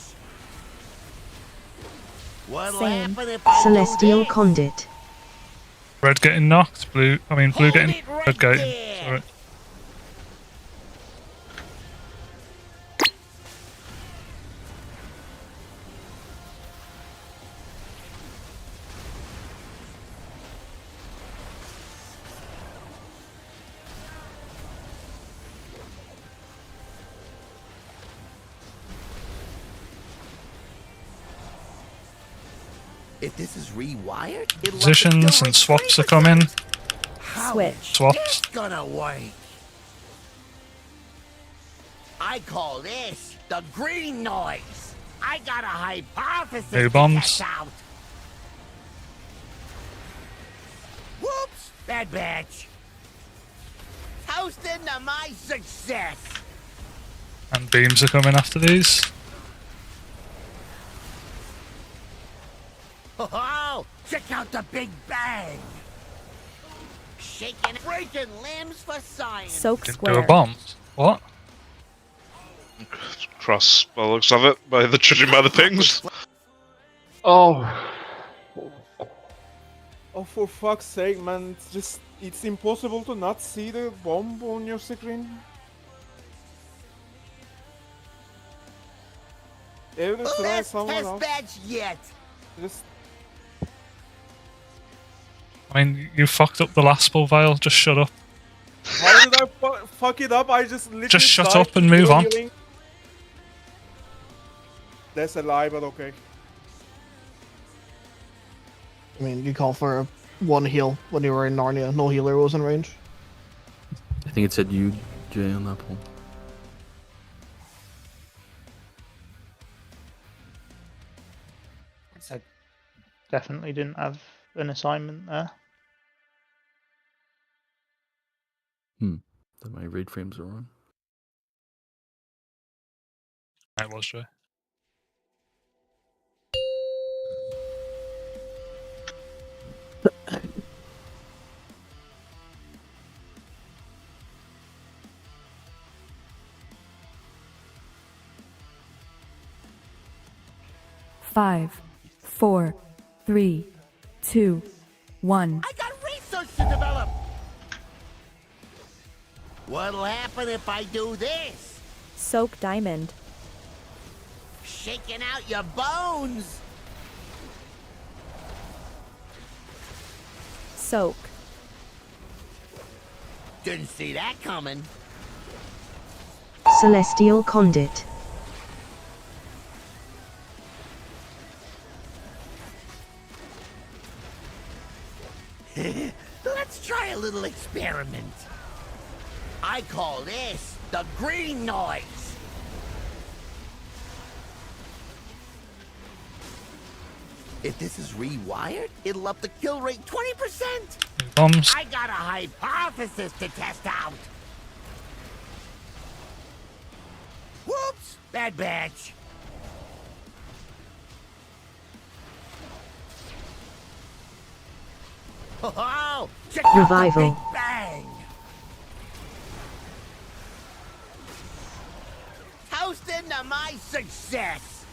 What'll Same. happen if I Celestial do this? Conduit. Red getting knocked, blue Hold getting it right red getting. there. Sorry. If this is rewired, it'll up the Positions kill and rate swaps are 20%. coming. How Switch. is Swaps. this gonna work? I call this the green noise. I got a hypothesis No to bombs. test out. Whoops! Bad batch. Toast into my success. And beams are coming after these. Oh, check out the Big Bang. Shaking, breaking limbs for science. Soak Do a square. bomb. What? Cross by the looks of it, by the judging by the pings. Oh. Oh, for fuck's sake, man! It's impossible to not see the bomb on your screen. Every try Best someone test else. badge yet. Just I mean, you fucked up the last ball vial. Just shut up. how did I fuck it up? I just literally Just shut died up and to move zero on. healing. That's a lie, but okay. I mean, you call for one heal when you were in Narnia. No healer was in range. I think it said you, Jay, on that poll. I definitely didn't have an assignment there. That my raid frames are wrong. I was Jay. Five, 4, 3, 2, 1. I got research to develop. What'll happen if I do this? Soak diamond. Shaking out your bones. Soak. Didn't see that coming. Celestial Conduit. Let's try a little experiment. I call this the green noise. If this is rewired, it'll up the kill rate 20%. Bombs. I got a hypothesis to test out. Whoops! Bad batch. Oh, check out the Revival. Big Bang. Toast into my success.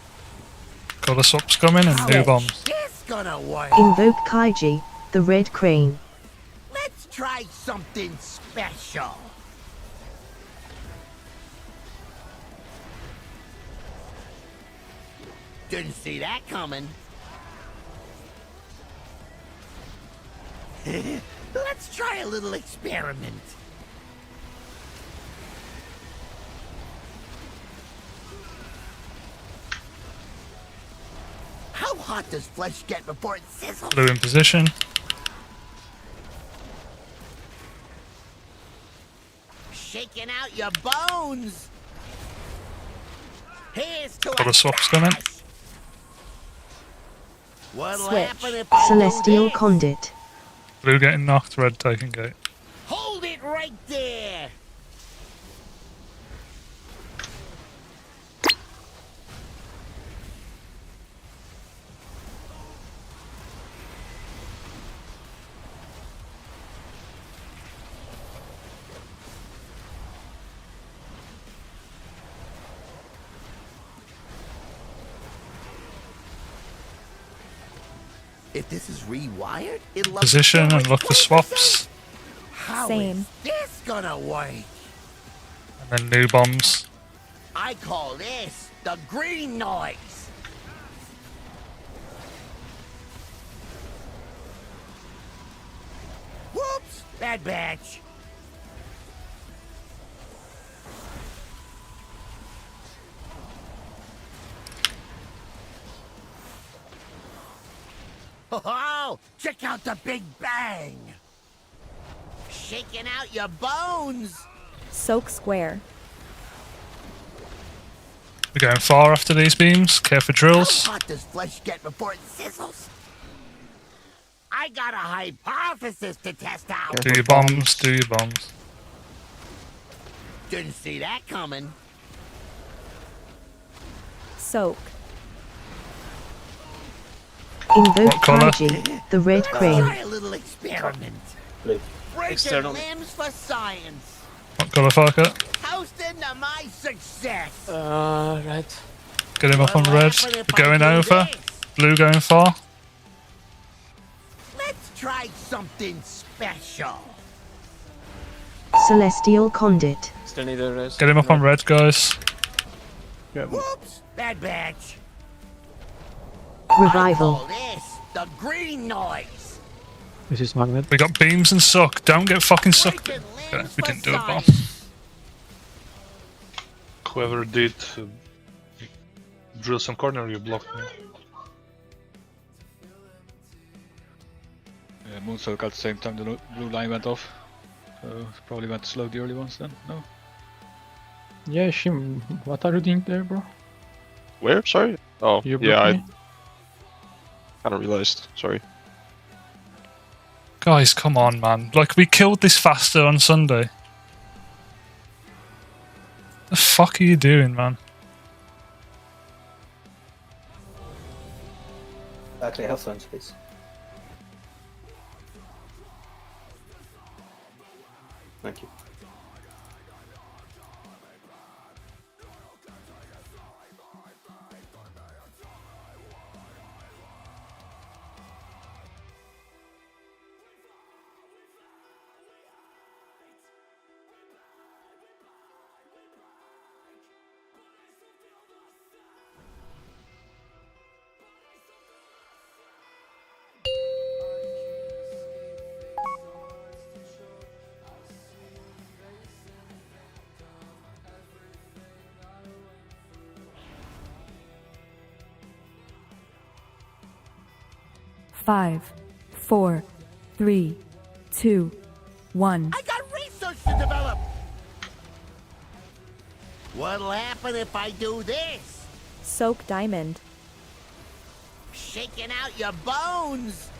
Color swaps coming and new bombs. This gonna work. Invoke Kaiji, the Red Crane. Let's try something special. Didn't see that coming. Let's try a little experiment. How hot does flesh get before it sizzles? Blue in position. Shaking out your bones. Here's to Color a swaps coming. What'll Switch. happen if I Celestial do this? Conduit. Blue getting knocked, red taking gate. Hold it right there. If this is rewired, it'll up the Position kill and rate look for 20%. swaps. How Same. is this gonna work? And then new bombs. I call this the green noise. Whoops! Bad batch. Oh, check out the Big Bang. Shaking out your bones. Soak square. We're going far after these beams. Care for drills. How hot does flesh get before it sizzles? I got a hypothesis to test out. Do your bombs, do your bombs. Didn't see that coming. Soak. Invoke What colour? Kaiji, the red crane. Try a little experiment. Breaking External. limbs for science. What colour, Farker? Toasting to my success. Right. Get him up on red. We're going over. Blue going far. Let's try something special. Celestial Conduit. Still need a rest. Get him up on red, guys. Whoops, bad batch. Revival. Call this the green noise. This is magnet. We got beams and suck. Don't get fucking sucked. Okay, we didn't do a bomb. Whoever did drill some corner, you blocked me. Yeah, Moonsoak at the same time the blue line went off. So probably went to slow the early ones then, no? Yeah, Shim, what are you doing there, bro? Where? Sorry? Oh, You yeah, I blocked me? kind of realized. Sorry. Guys, come on, man. Like, we killed this faster on Sunday. The fuck are you doing, man? Okay, health zones, please. Thank you. Five, 4, 3, 2, 1. I got research to develop. What'll happen if I do this? Soak diamond. Shaking out your bones.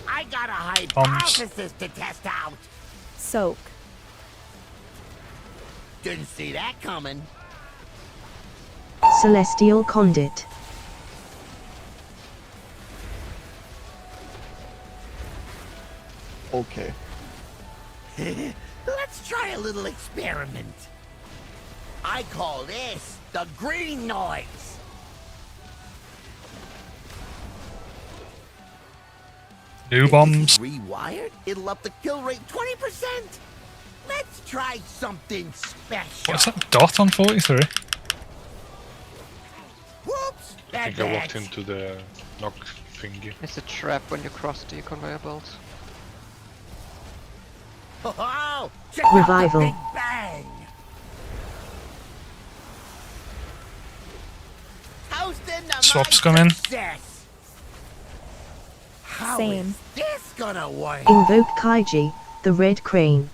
I got a hypothesis to test out. Soak. Didn't see that coming. Celestial Conduit. Okay. Let's try a little experiment. I call this the green noise. New bombs. Rewired, it'll up the kill rate 20%. Let's try something special. What's that dot on 43? Whoops! I think I walked into the knock thingy. It's a trap when you cross the conveyor belts. Oh, check out the Revival. Big Bang. Toasting to Swaps my come in. success. How Same. is this gonna work? Invoke Kaiji, the red crane.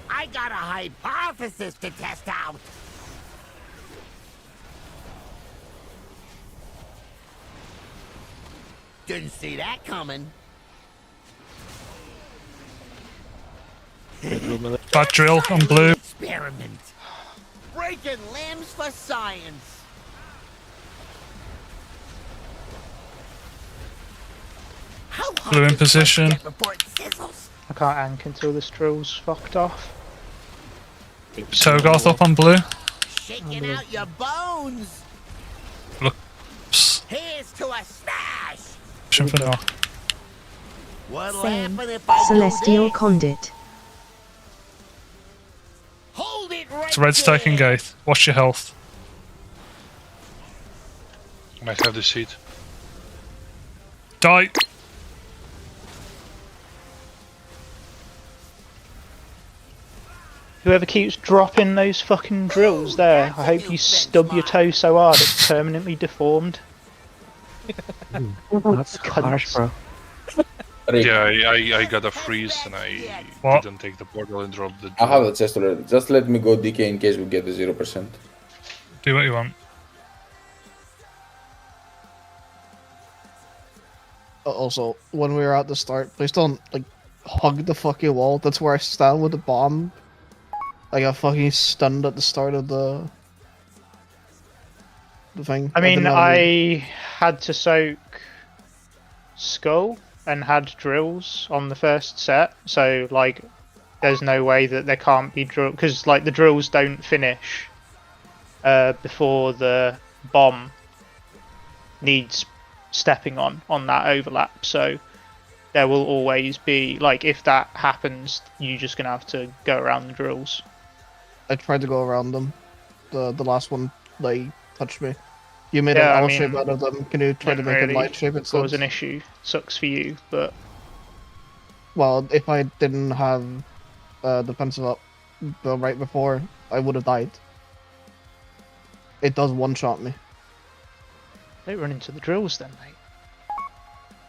I got a hypothesis to test out. Didn't see that coming. Bad drill on blue. Experiment. Breaking limbs for science. How hot Blue in does flesh position. get before it sizzles? I can't ank until this drill's fucked off. Togarth up on blue. Shaking out your bones. Looks. Here's to a smash. Pushing for knock. What'll Same. happen if I Celestial do this? Conduit. Hold it right It's red staking there. gate. Watch your health. Might have the seat. Die. Whoever keeps dropping those fucking drills there, I hope you stub your toe so hard it's permanently deformed. That's harsh, bro. Yeah, I got a freeze and I didn't take the portal and dropped the I have the chest already. Just let me go DK in case we get the 0%. Do what you want. Also, when we were at the start, please don't like hug the fucking wall. That's where I stand with the bomb. I got fucking stunned at the start of the thing. I mean, didn't have I had to soak skull and had drills on the first set, so like, there's no way that there can't be drill because like the drills don't finish before the bomb needs stepping on that overlap. So there will always be like, if that happens, you're just gonna have to go around the drills. I tried to go around them. The last one they touched me. You made an L shape out of them. Can you try to make a light shape instead? Cause an issue. Sucks for you, but well, if I didn't have defensive up right before, I would have died. It does one-shot me. Don't run into the drills then, mate.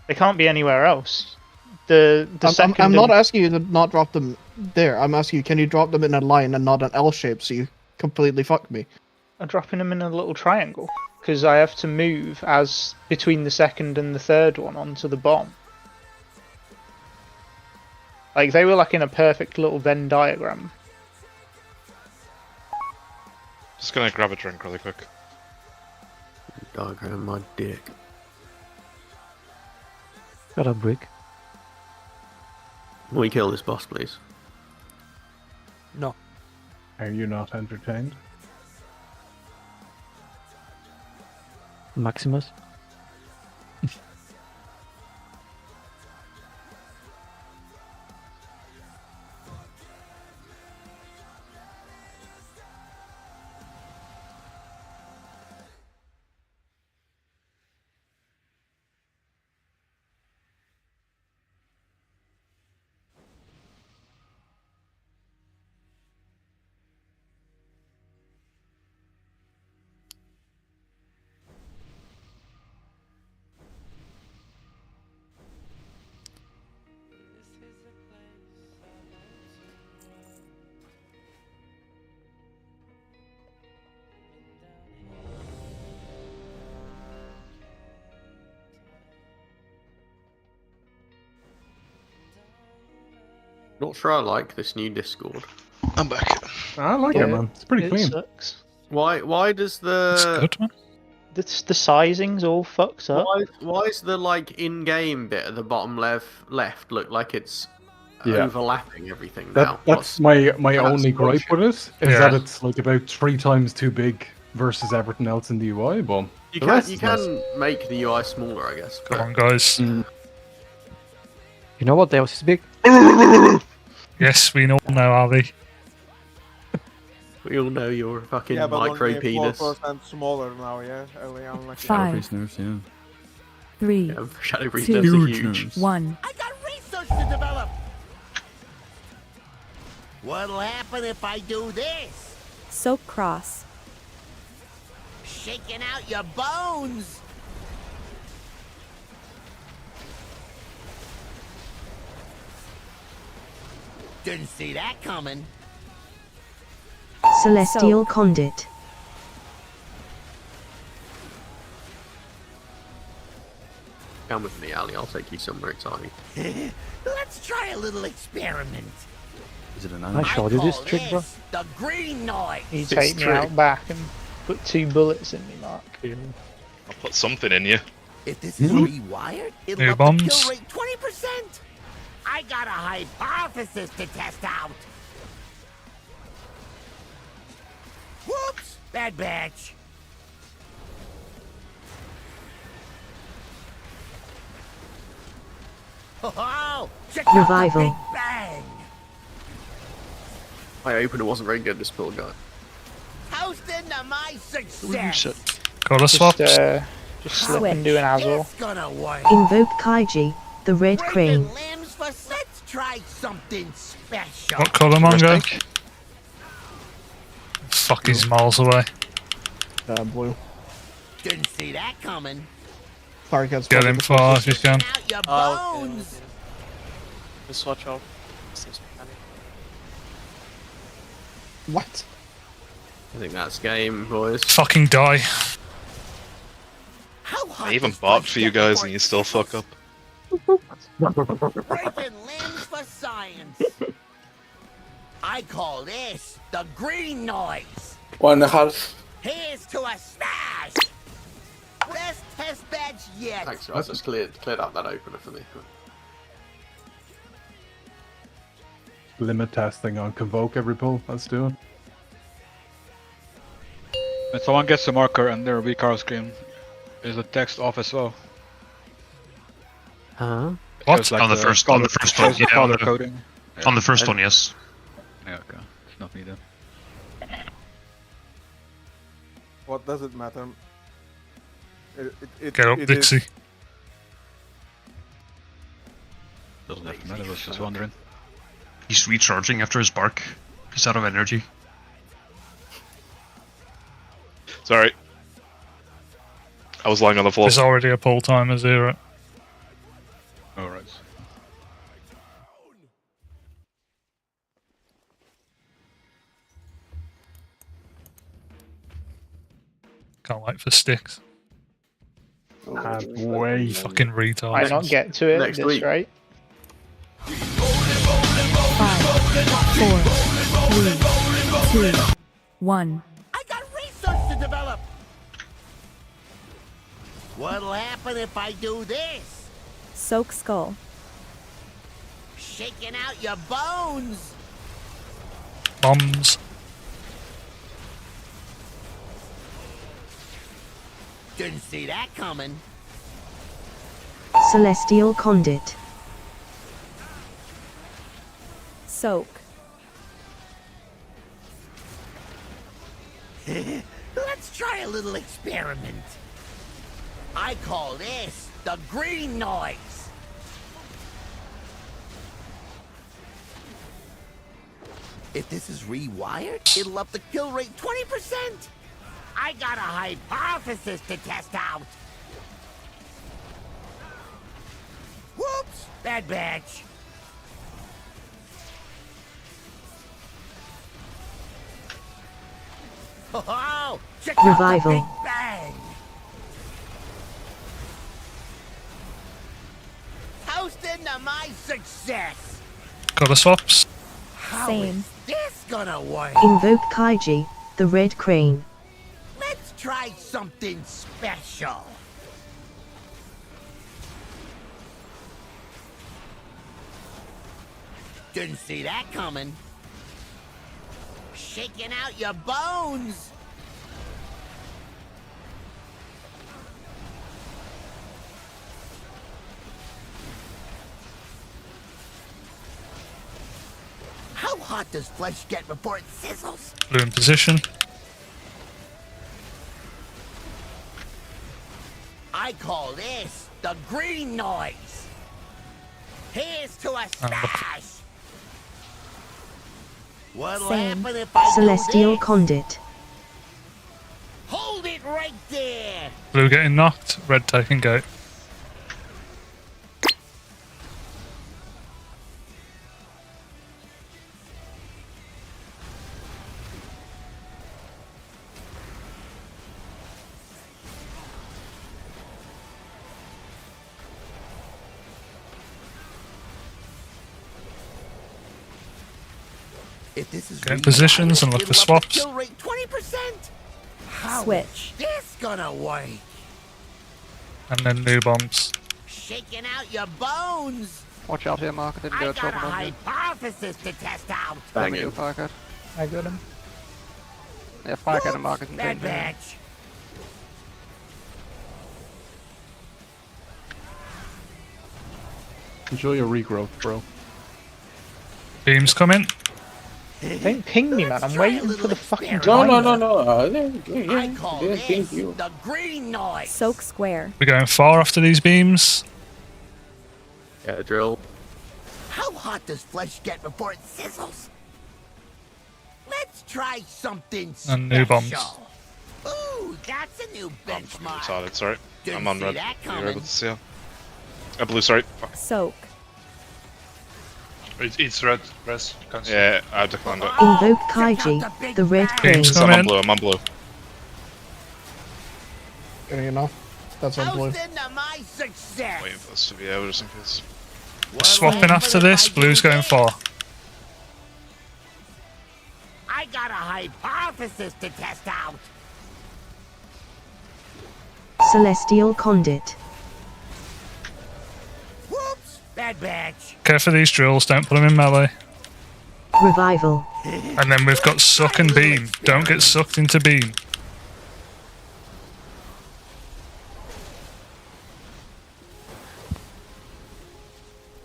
They can't be anywhere else. I'm not asking you to not drop them there. I'm asking you, can you drop them in a line and not an L shape so you completely fuck me? I'm dropping them in a little triangle because I have to move as between the second and the third one onto the bomb. Like they were like in a perfect little Venn diagram. Just gonna grab a drink really quick. Diagram my dick. Got a brick. Can we kill this boss, please? No. Are you not entertained? Maximus. Not sure I like this new Discord. I'm back. I like it, man. It's pretty clean. Sucks. Why does the... It's good, man. The sizing's all fucked up. Why is the like in-game bit at the bottom left look like it's overlapping everything now? That's my only gripe with it, is that it's like about 3 times too big versus everything else in the UI, but... You can make the UI smaller, I guess. Come on, guys. You know what else is big? Yes, we know now, Avi. We all know you're a fucking but micro penis. 4% smaller now, yeah? Like 5, nerves, yeah. 3, Shadow Breeze 2, nerves are huge. 1. I got research to develop. What'll happen if I do this? Soak cross. Shaking out your bones. Didn't see that coming. Celestial Conduit. Come with me, Ali. I'll take you somewhere exciting. Let's try a little experiment. Is it a I showed you this trick, bro. The green noise. You take me out back and put 2 bullets in me, Mark. I'll put something in you. If this is rewired, it'll New up the bombs. kill rate 20%. I got a hypothesis to test out. Whoops! Bad batch. Oh, check out the Revival. Big Bang. My opener wasn't very good, this poor guy. Toasting to my success. Color swaps. Just slip and do an Azor. It's gonna work. Invoke Kaiji, the Red Crane. Limbs for let's try something special. What colour, Mongo? Fuck, he's miles away. Blue. Didn't see that coming. Get him far if you can. Out your bones. Just watch out. What? I think that's game, boys. Fucking die. How hot I even does bought flesh for you get guys before and you it still sizzles? fuck up. Breaking limbs for science. I call this the green noise. 1.5. Here's to a smash. Best test badge yet. Thanks guys, that's cleared up that opener for me. Limit testing on Convoke every pull. Let's do it. When someone gets a marker and their recall screen, is the text off as well? Huh? What? On the first one, yeah. Color coding. On the first one, yes. Yeah, okay. It's not me then. What does it matter? Get up, Dixie. Doesn't have to matter, I was just wondering. He's recharging after his bark. He's out of energy. Sorry. I was lying on the floor. There's already a pull timer 0. Alright. Can't wait for sticks. Way fucking retard. Might not get to it Next this week. rate. 5, 4, 3, 2, 1. I got research to develop. What'll happen if I do this? Soak skull. Shaking out your bones. Bombs. Didn't see that coming. Celestial Conduit. Soak. Let's try a little experiment. I call this the green noise. If this is rewired, it'll up the kill rate 20%. I got a hypothesis to test out. Whoops, bad batch. Oh, check out the Revival. Big Bang. Toast into my success. Got the swaps. How Same. is this gonna work? Invoke Kaiji, the Red Crane. Let's try something special. Didn't see that coming. Shaking out your bones. How hot does flesh get before it sizzles? Blue in position. I call this the green noise. Here's to a smash. What'll Same. happen if I Celestial do this? Conduit. Hold it right there. Blue getting knocked. Red taking gate. If this is Get in positions and look it'll for up the swaps. kill rate 20%. How Switch. is this gonna work? And then new bombs. Shaking out your bones. Watch out here, Mark. I didn't I go got a trouble on you. hypothesis to test out. Thank You you. Firecut. I got him. Yeah, Firecut and Mark is in Bad danger. batch. Enjoy your regrowth, bro. Beams coming. Don't ping me, man. I'm waiting for the fucking No, timer. no. I call Thank this you. the green noise. Soak square. We're going far after these beams. Yeah, drill. How hot does flesh get before it sizzles? Let's try something special. And new bombs. Ooh, that's a new benchmark. Saw it, sorry. Didn't I'm on see red. that You're coming. able to see it. Blue, sorry. Fuck. Soak. It's red. Rest. Cancel. Yeah, I declined it. Invoke Kaiji, the Red Crane. Beams I'm on coming. blue, I'm on blue. Getting enough. That's on blue. Toast into my success. Waiting for this to be out or something. Swapping after this, blue's going 4. I got a hypothesis to test out. Celestial Conduit. Whoops, bad batch. Care for these drills, don't put them in melee. Revival. And then we've got suck and beam. Don't get sucked into beam.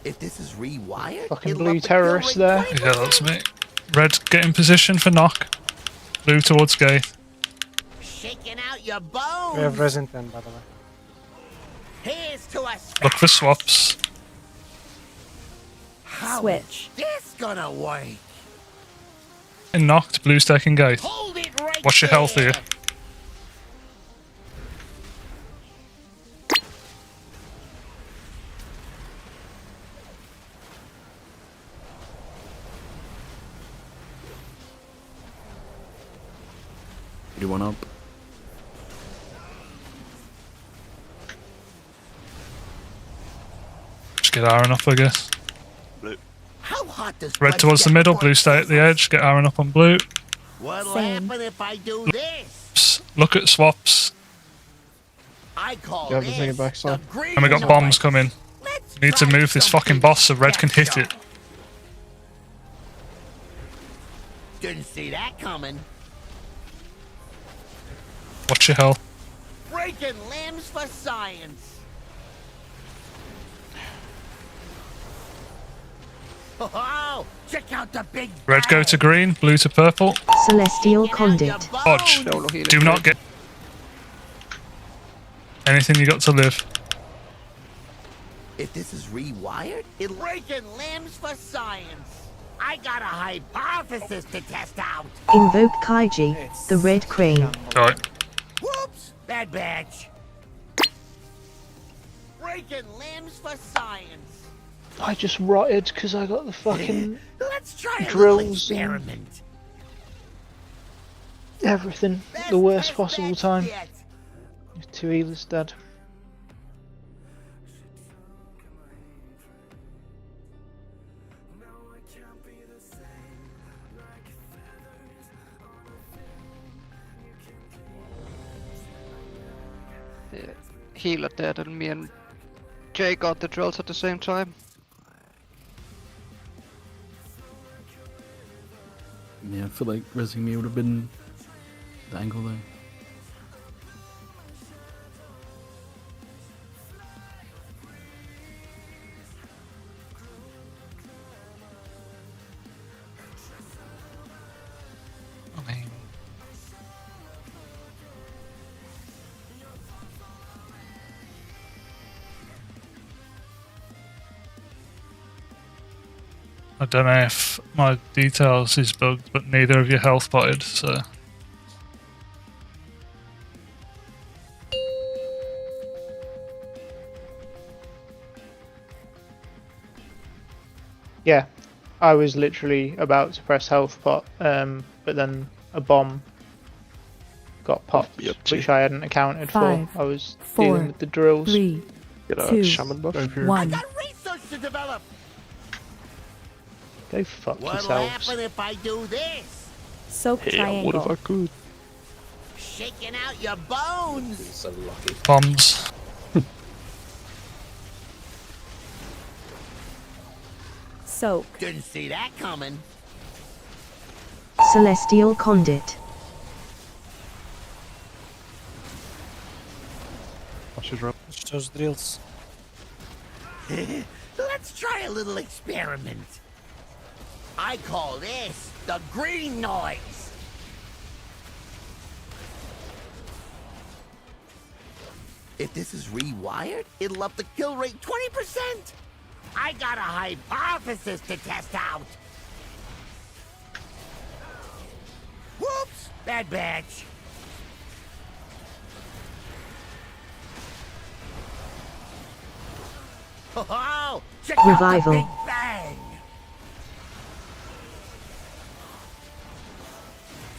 If this is rewired, Fucking it'll blue up the kill terrorist rate there. Yeah, that's me. Red, get in position for knock. Blue towards gate. Shaking out your bones. We have resin 10, by the way. Here's to us. Look for swaps. How Switch. is this gonna work? In knocked, blue's taking gate. Hold it right Watch your health here. You one up. Just get Aaron up, I guess. How hot does Red flesh towards the get middle, before blue it stay at the edge, get Aaron up on blue. What'll Same. happen if I do this? Look at swaps. I call You have to this take it back, so. the green And we got noise. bombs coming. Let's Need to try move this something fucking boss so Red can hit it. special. Didn't see that coming. Watch your health. Breaking limbs for science. Oh, check out the big Red go to green, blue to purple. Celestial Conduit. Dodge. Do not get anything you got to live. If this is rewired, it'll breaking limbs for science. I got a hypothesis to test out. Invoke Kaiji, the Red Crane. Alright. Whoops, bad batch. Breaking limbs for science. I just rotted because I got the fucking Let's try a little drills and experiment. everything at the worst possible time. 2 healers dead. Yeah. Healer dead, and me and Jay got the drills at the same time. Yeah, I feel like resing me would have been the angle there. I don't know if my details is bugged, but neither of you health potted, so. Yeah, I was literally about to press health pot, but then a bomb got popped, which I hadn't accounted 5, for. I was 4, dealing with the drills. 3, Get a 2, shaman buff. 1. Research to develop. Go fuck What'll yourselves. happen if I do this? Soak Hey, triangle. what if I could? Shaking out your bones. So lucky. Bombs. Soak. Didn't see that coming. Celestial Conduit. Watch his roll. Those drills. Let's try a little experiment. I call this the green noise. If this is rewired, it'll up the kill rate 20%. I got a hypothesis to test out. Whoops, bad batch. Oh, check Revival. out the big bang.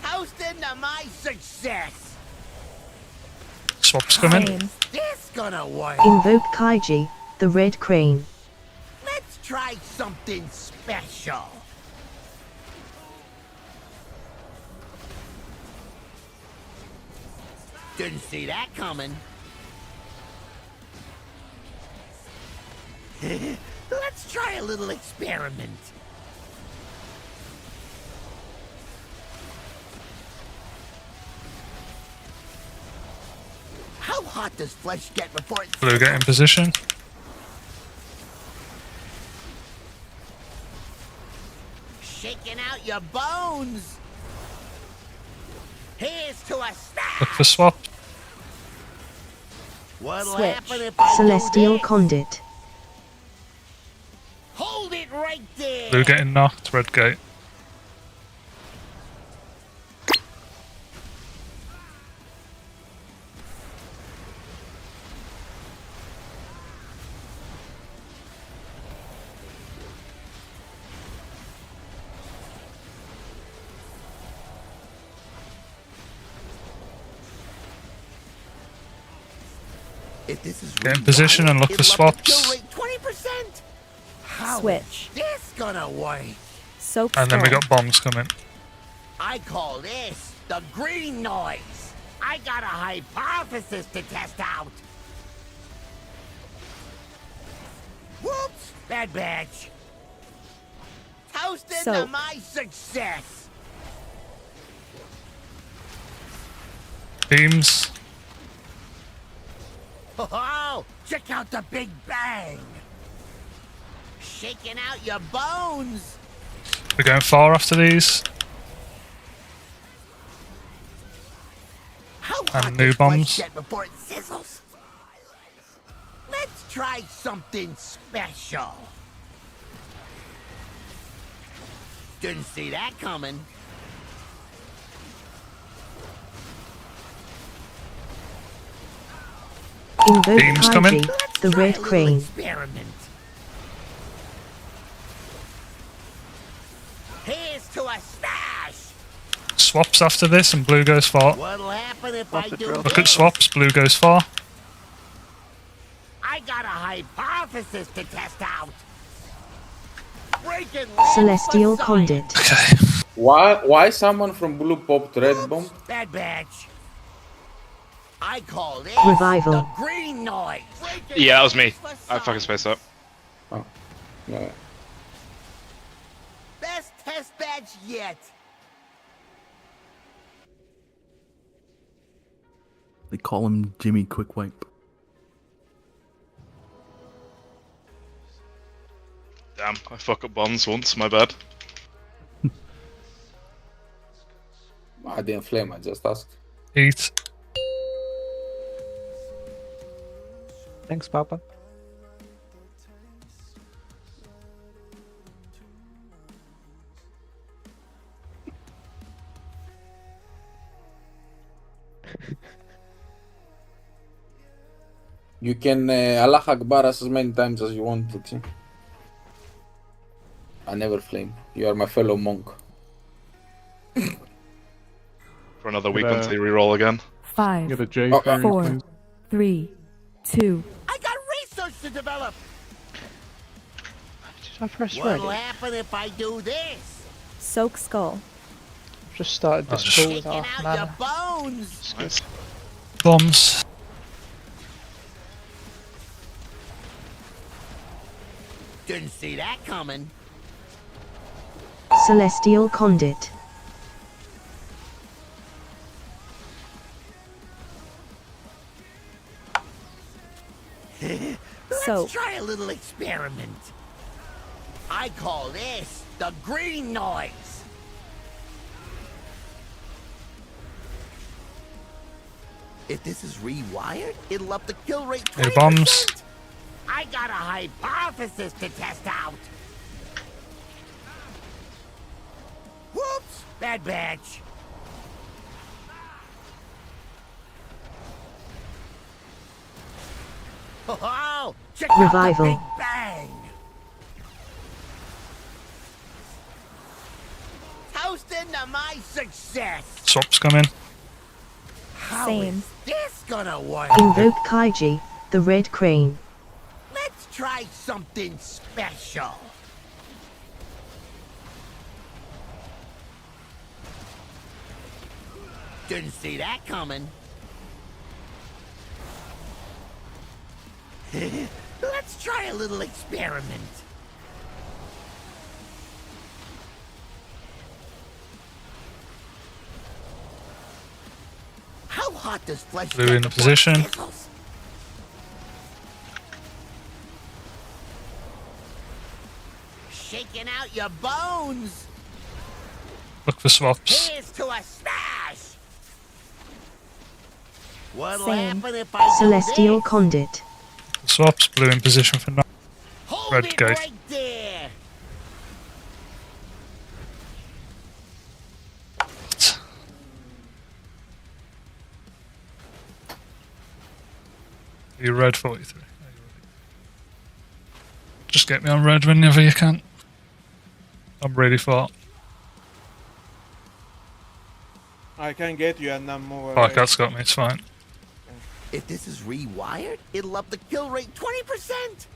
Toast into my success. Swaps coming. How's this gonna work? Invoke Kaiji, the red crane. Let's try something special. Didn't see that coming. Let's try a little experiment. How hot does flesh get before it Blue get in position. shaking out your bones? Here's to a snap. Look for swap. What'll Switch. happen if I Celestial do this? Conduit. Hold it right there. Blue getting knocked. Red gate. If this is Get in position and look for swaps. 20%. How Switch. is this gonna work? Soap And then we skull. got bombs coming. I call this the green noise. I got a hypothesis to test out. Whoops, bad batch. Toasted to Soap. my success. Beams. Oh, check out the big bang. Shaking out your bones. We're going far after these. How And new bombs. get before it sizzles? Let's try something special. Didn't see that coming. Invoke Beams coming. Kaiji, the red crane. Experiment. Here's to a stash. Swaps after this and blue goes far. What'll happen if I do Look at this? swaps. Blue goes far. I got a hypothesis to test out. Breaking Celestial Conduit. Okay. Why someone from blue popped red bomb? Bad batch. I call this Revival. the green noise. Breaking Yeah, that was me. legs for I fucking size. spaced up. Oh. Yeah. Best test badge yet. They call him Jimmy Quick Wipe. Damn, I fuck up bombs once, my bad. I didn't flame, I just asked. Eat. Thanks, Papa. You can Allah Akbar as many times as you want, okay? I never flame. You are my fellow monk. For another week until you reroll again. 5, Get a J Oh, fairy, 4, please. 3, 2. I got research to develop. Did I press What'll ready? happen if I do this? Soak skull. Just started this just- call with Shaking half out your mana. bones. Nice. Bombs. Didn't see that coming. Celestial Conduit. Let's Soap. try a little experiment. I call this the green noise. If this is rewired, it'll up the kill rate 20%. New bombs. I got a hypothesis to test out. Whoops, bad batch. Oh, check Revival. out the big bang. Toast into my success. Swaps coming. How Same. is this gonna work? Invoke Kaiji, the red crane. Let's try something special. Didn't see that coming. Let's try a little experiment. How hot does flesh Blue get in before it position. sizzles? Shaking out your bones. Look for swaps. Here's to a smash. What'll Same. happen if I Celestial do this? Conduit. Swaps. Blue in position for knock. Hold Red it gate. right there. You red 43. Just get me on red whenever you can. I'm ready for it. I can get you and then move Oh, away. Cat's got me, it's fine. If this is rewired, it'll up the kill rate 20%.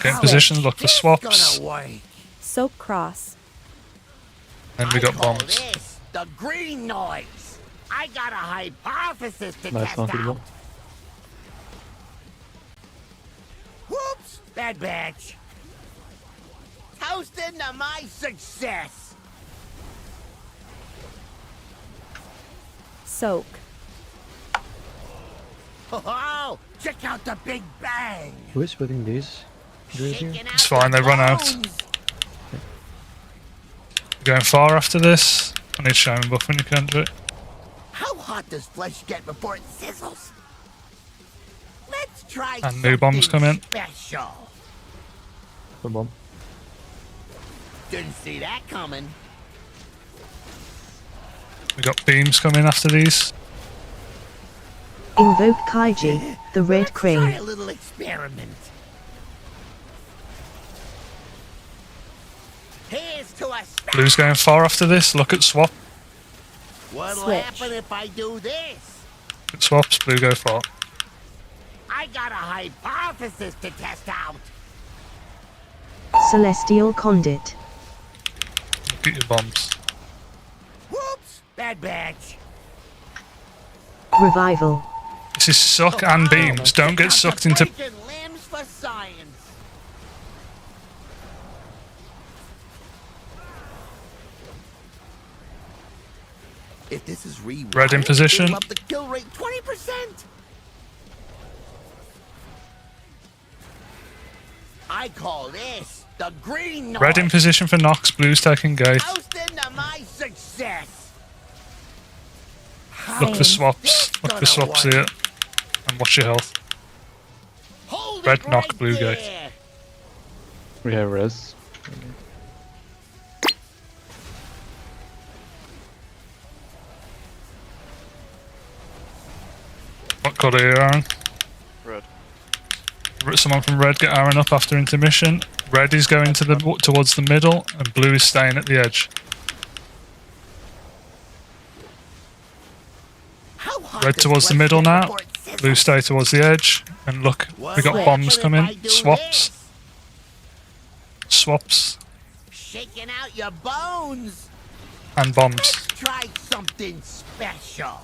Get in position, look for swaps. Gonna work. Soap cross. Then we got Call bombs. this the green noise. I got a hypothesis to Nice test one, out. Google. Whoops, bad batch. Toasting to my success. Soak. Oh, check out the big bang. Who is putting these? It's fine, they run out. Going far after this. I need shaman buff when you can do it. How hot does flesh get before it sizzles? Let's try And new bombs come in. special. The bomb. Didn't see that coming. We got beams coming after these. Invoke Kaiji, the red Try crane. a little experiment. Here's to a smash. Blue's going far after this. Look at swap. What'll Switch. happen if I do this? It swaps. Blue go far. I got a hypothesis to test out. Celestial Conduit. Get your bombs. Whoops, bad batch. Revival. This is suck and beams. Don't get sucked into. Breaking limbs for science. If this is rewired, Red in position. it'll up the kill rate 20%. I call this the green noise. Red in position for Nox. Blue's taking gate. Toasting to my success. Look for swaps. Look for swaps here. And watch your health. Hold Red it knock, right blue there. gate. We have res. What colour are you, Aaron? Red. Someone from red get Aaron up after intermission. Red is going to the towards the middle, and blue is staying at the edge. Red towards the middle now. Blue stay towards the edge. And look, we got bombs coming. Swaps. Swaps. Shaking out your bones. And bombs. Let's try something special.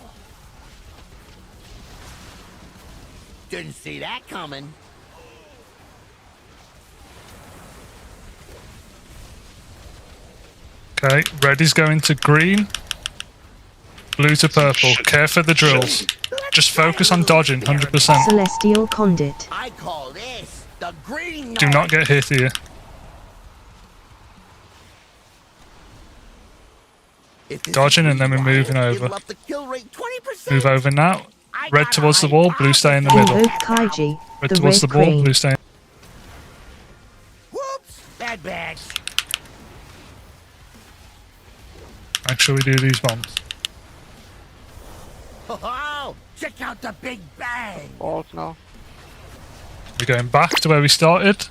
Didn't see that coming. Okay, red is going to green. Blue to purple. Care for the drills. Just focus on dodging 100%. Celestial Conduit. I call this the green Do not get hit here. Dodging and then we're moving over. up the kill rate 20%. Move over now. Red towards the wall, blue stay in the middle. Invoke Kaiji, Red the towards the red wall, crane. blue stay. Whoops, bad batch. Make sure we do these bombs. Oh, check out the big bang. Alt now. We're going back to where we started.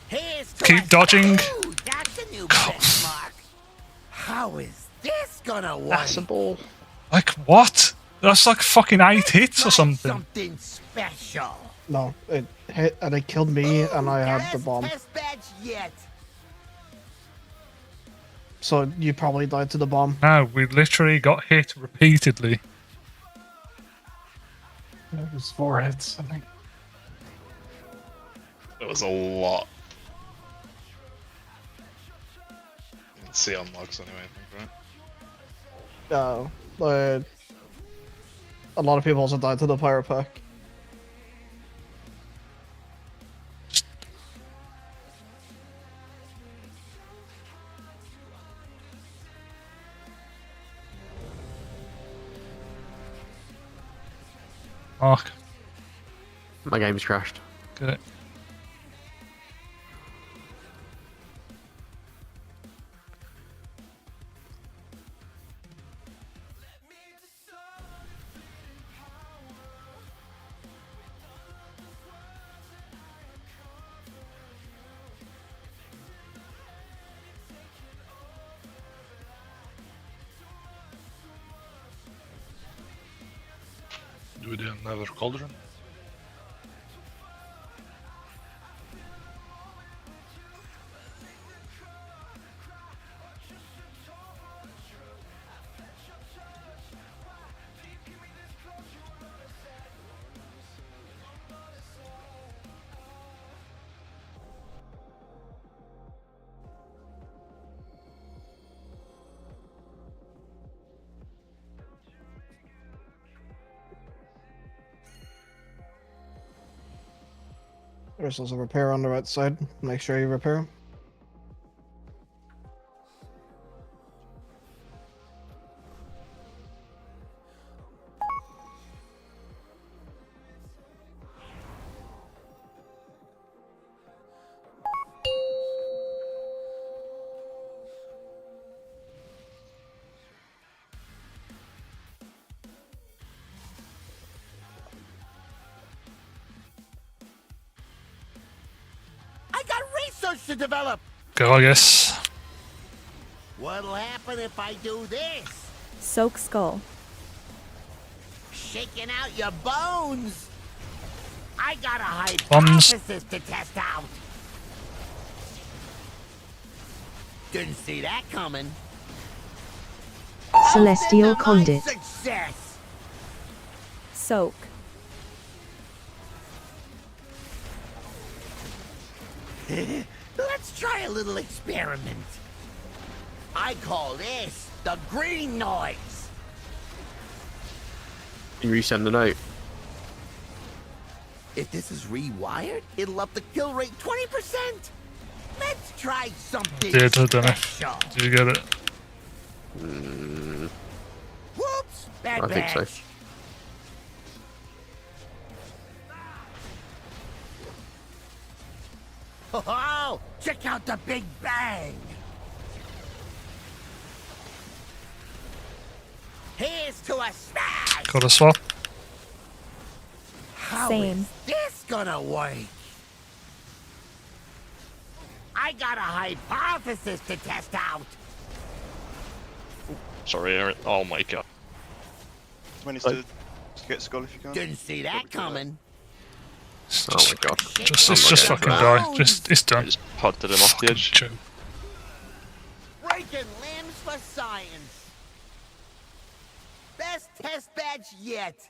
Here's to Keep dodging. Ooh, that's a new benchmark. How is this gonna work? That's a ball. Like what? That's like fucking 8 hits or something. Something special. No, it hit and it killed me, and I had the bomb. Test badge yet. So you probably died to the bomb. No, we literally got hit repeatedly. It was 4 hits, I think. It was a lot. You can see on logs anyway, I think, right? A lot of people also died to the pyro pack. Mark. My game's crashed. Good. Do we do another cauldron? There's also a repair on the right side. Make sure you repair 'em. I got research to develop. Go, I guess. What'll happen if I do this? Soak skull. Shaking out your bones. I got a Bombs. hypothesis to test out. Didn't see that coming. Celestial Conduit. Success. Soak. Let's try a little experiment. I call this the green noise. Can you resend the note? If this is rewired, it'll up the kill rate 20%. Let's try something Did, I don't know. special. Did you get it? Whoops! Bad I think so. batch. Oh, check out the big bang! Here's to a smash! Got a swap. How Same. is this gonna work? I got a hypothesis to test out. Sorry, Aaron. Oh my god. Managed to get skull if you can. Didn't see that coming. Oh my god. It's just fucking die. It's done. Just punted him off the edge. Joke. Breaking limbs for science. Best test badge yet.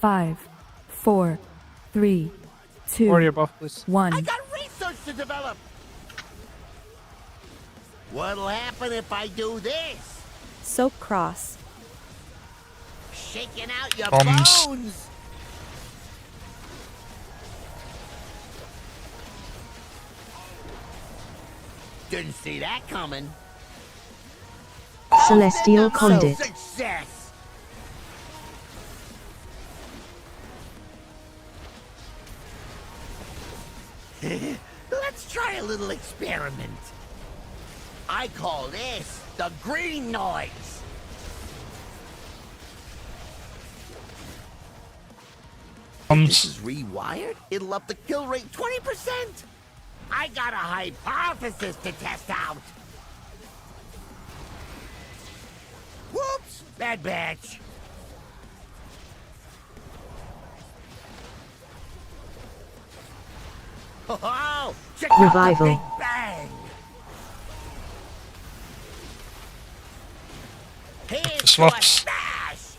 Five, 4, 3, 2, Warrior buff, please. 1. I got research to develop. What'll happen if I do this? Soak cross. Shaking out your Bombs. bones. Didn't see that coming. Celestial Conduit. Success. Let's try a little experiment. I call this the green noise. If this is rewired, it'll up the kill rate 20%. I got a hypothesis to test out. Whoops, bad batch. Oh, check out the Revival. Big Bang. Here's to a Swaps. smash.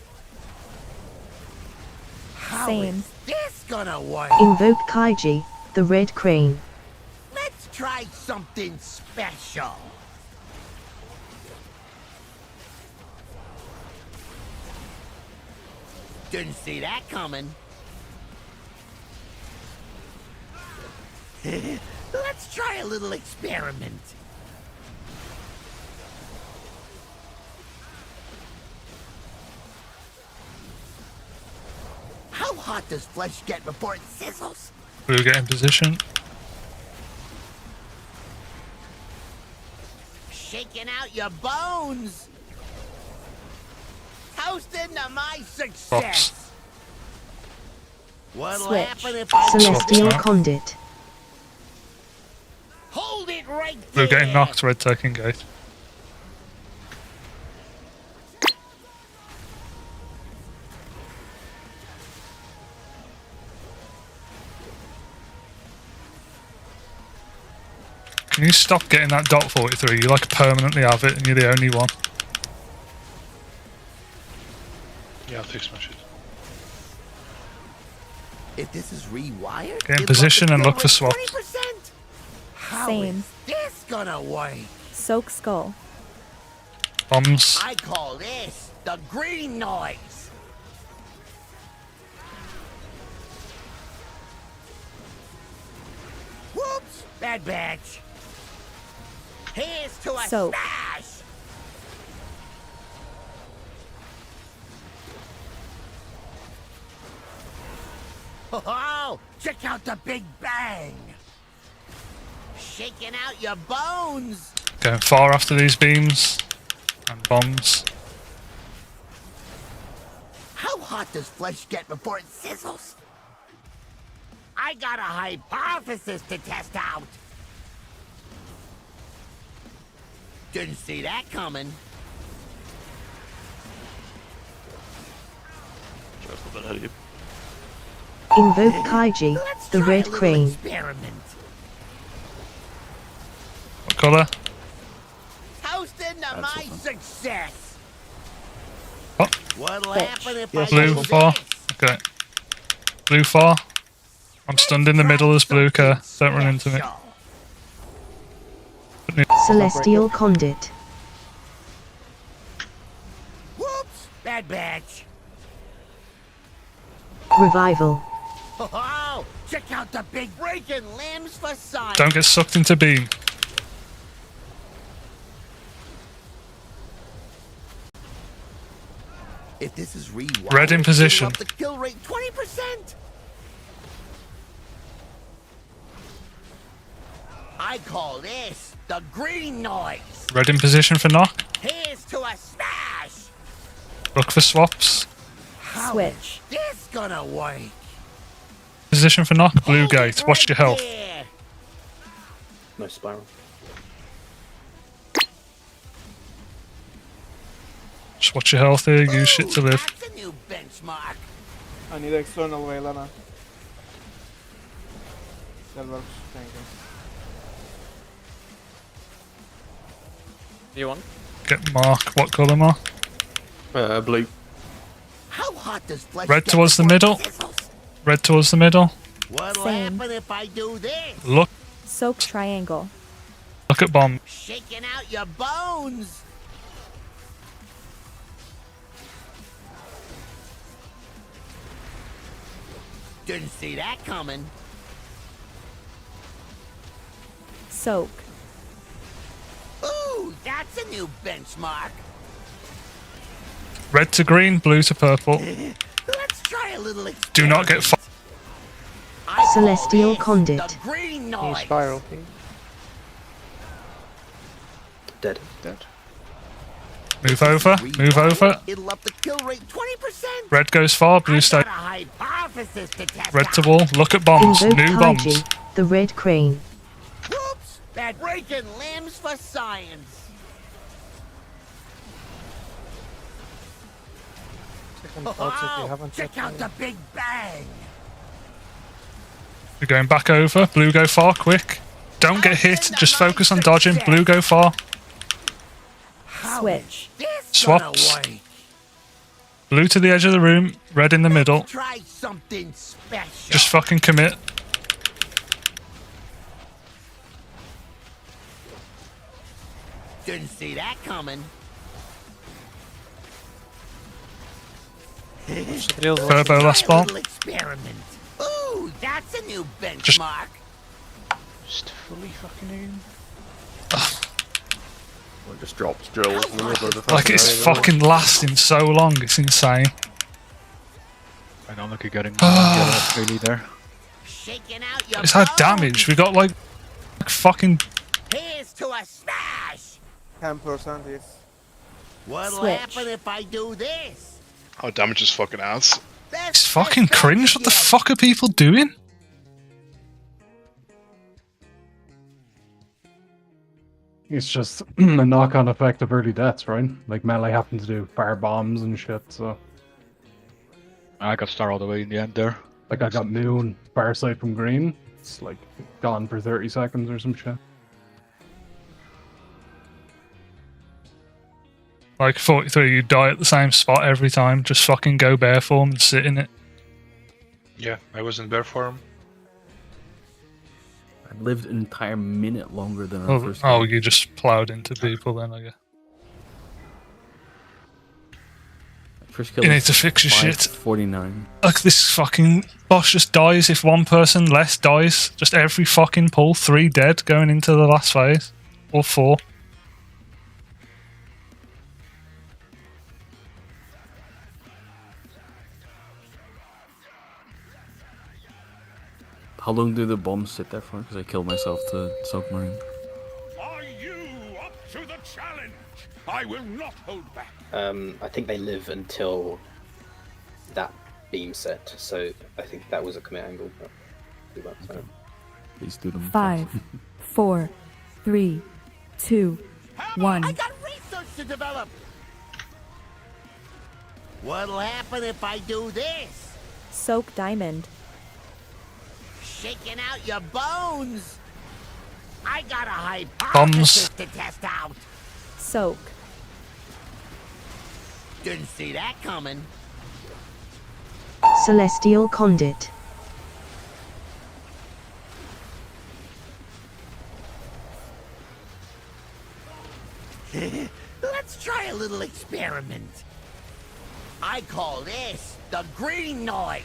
How Same. is this gonna work? Invoke Kaiji, the Red Crane. Let's try something special. Didn't see that coming. Let's try a little experiment. How hot does flesh get before it sizzles? Blue get in position. Shaking out your bones. Toast into my success. What'll Switch. happen if I Celestial Swap. Conduit. hold it right Blue there? getting knocked, red taking gate. Can you stop getting that dot 43? You like permanently have it and you're the only one. Yeah, I'll take smash it. If this is rewired, Get in it'll position up and the look for kill rate swaps. 20%. How Same. is this gonna work? Soak skull. Bombs. I call this the green noise. Whoops, bad batch. Here's to a Soak. smash. Oh, check out the Big Bang. Shaking out your bones. Going far after these beams. And bombs. How hot does flesh get before it sizzles? I got a hypothesis to test out. Didn't see that coming. Just a bit ahead of you. Invoke Kaiji, the Try a Red little Crane. experiment. What colour? Toast into my success. What? What'll Bitch. happen if Yes, I Blue do 4. this? Okay. Blue 4. I'm stunned in the middle as blue care. Don't run into me. Special. Celestial Conduit. Whoops, bad batch. Revival. Oh, check out the big breaking limbs for science. Don't get sucked into beam. If this is rewired, Red in it'll position. up the kill rate 20%. I call this the green noise. Red in position for knock. Here's to a smash. Look for swaps. How Switch. is this gonna work? Position for knock. Blue Hold it gate. Watch your right health. there. Nice spiral. Just watch your health here. Use shit to live. That's a new benchmark. I need external Waylana. That works. Thank you. Do you want? Get mark. What colour mark? Blue. How hot does flesh Red get towards the before it middle. sizzles? Red towards the middle. What'll Same. happen if I do this? Look. Soak triangle. Look at bomb. Shaking out your bones. Didn't see that coming. Soak. that's a new benchmark. Red to green, blue to purple. Let's try a little Do not get Celestial Conduit. green New noise. spiral, please. Dead. Dead. Move over, move over. It'll up the kill rate 20%. Red goes far, blue stays. Got a hypothesis to test Red to out. wall, look at bombs, Invoke new bombs. Kaiji, the Red Crane. Whoops! That breaking limbs for science. Oh, check out the Big Bang. We're going back over, blue go far, quick. Don't get hit, just focus on dodging, blue go far. Switch. Swaps. Blue to the edge of the room, red in the middle. Try something special. Just fucking commit. Didn't see that coming. Turbo last ball. Little experiment. Ooh, that's a new benchmark. Just fully fucking in. Well, it just drops drills in the middle of the Like it's fucking lasting so long, it's insane. I don't look at getting really there. Shaking out your It's had damage, we got like fucking... Here's to a smash. 10% is. What'll Switch. happen if I do this? Oh, damage is fucking ass. It's fucking cringe, what the fuck are people doing? It's just a knock-on effect of early deaths, right? Like melee happened to do fire bombs and shit, so... I got star all the way in the end there. Like I got Moon, Farsight from green. It's like gone for 30 seconds or some shit. Like 43, you die at the same spot every time, just fucking go bear form and sit in it. Yeah, I was in bear form. I lived an entire minute longer than our first Oh, game. you just ploughed into people then, I guess. First kill You need was to fix your shit. 549. Like this fucking boss just dies if one person less dies. Just every fucking pull, 3 dead going into the last phase. Or 4. How long do the bombs sit there for? Because I killed myself to submarine. Are you up to the challenge? I will not hold back. I think they live until that beam set, so I think that was a commit angle. But do that, so. Please do them. 5, 4, 3, 2, 1. I got research to develop. What'll happen if I do this? Soak diamond. Shaking out your bones. I got a hypothesis to test out. Soak. Didn't see that coming. Celestial Conduit. Let's try a little experiment. I call this the green noise.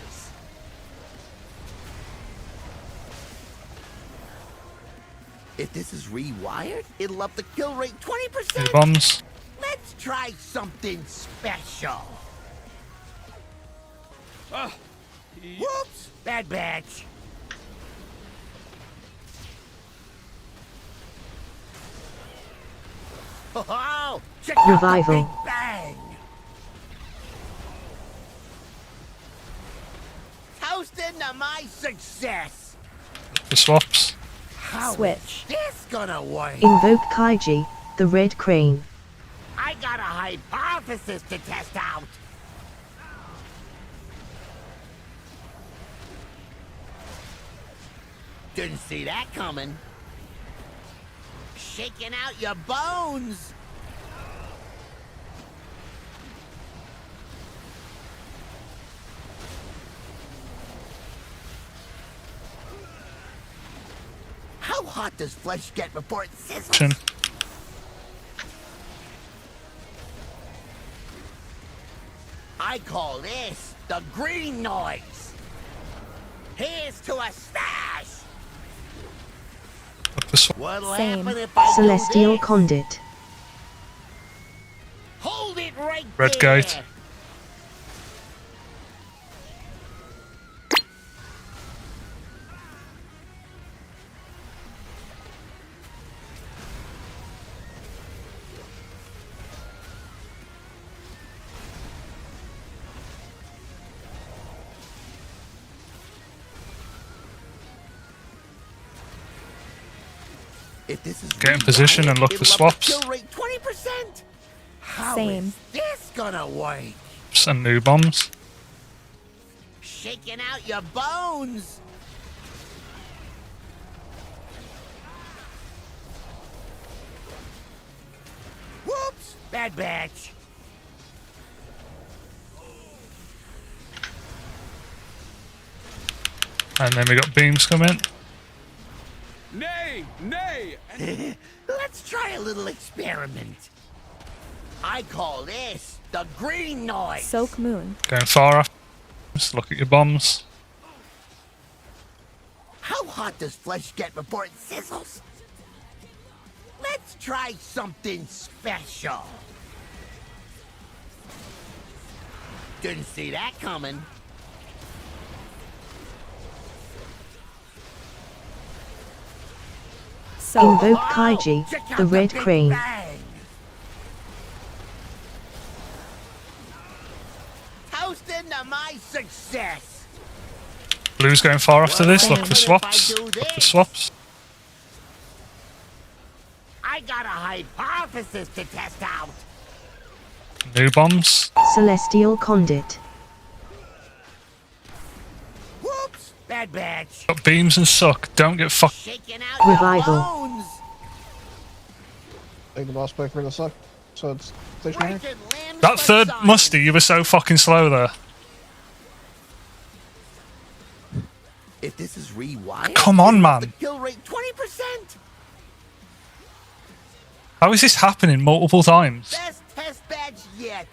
If this is rewired, it'll up the kill rate 20%. Bombs. Let's try something special. Whoops! Bad batch. Oh, check out the Revival. Big Bang. Toast into my success. The swaps. How Switch. is this gonna work? Invoke Kaiji, the Red Crane. I got a hypothesis to test out. Didn't see that coming. Shaking out your bones. How hot does flesh get before it sizzles? I call this the green noise. Here's to a stash. What'll Same. happen if I Celestial do this? Conduit. Red gate. If this is Get in position and look for swaps. Kill rate 20%. How Same. is this gonna work? And new bombs. Shaking out your bones. Whoops! Bad batch. And then we got beams coming. Nay, nay. Let's try a little experiment. I call this the green noise. Soak moon. Going far off. Just look at your bombs. How hot does flesh get before it sizzles? Let's try something special. Didn't see that coming. Soak. Invoke Kaiji, the Red Crane. Toast into my success. Blue's going far after this. Look for swaps. Look for swaps. I got a hypothesis to test out. New bombs. Celestial Conduit. Whoops! Bad batch. Got beams and suck. Don't get fucked. Shaking out Revival. your bones. Take the boss back for the suck. So it's stationary. That third musty, you were so fucking slow there. If this is rewired, Come on, man. the kill rate 20%. How is this happening multiple times? Best test badge yet.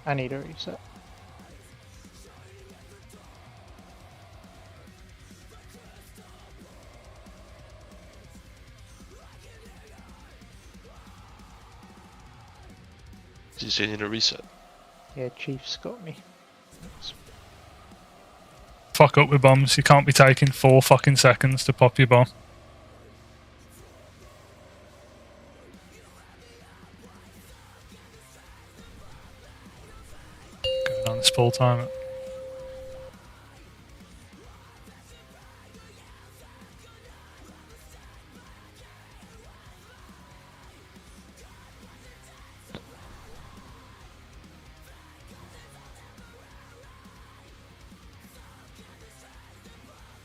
I need a reset. Did you say you need a reset? Yeah, Chief's got me. Fuck up with bombs. You can't be taking 4 fucking seconds to pop your bomb. Going on this full time.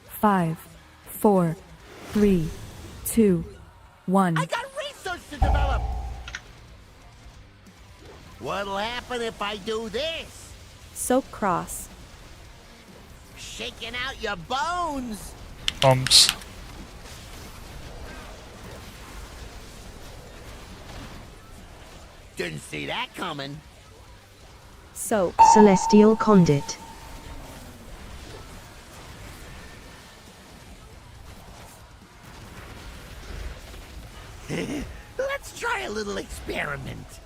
Five, 4, 3, 2, 1. I got research to develop. What'll happen if I do this? Soak cross. Shaking out your bones. Bombs. Didn't see that coming. Soak. Celestial Conduit. Let's try a little experiment.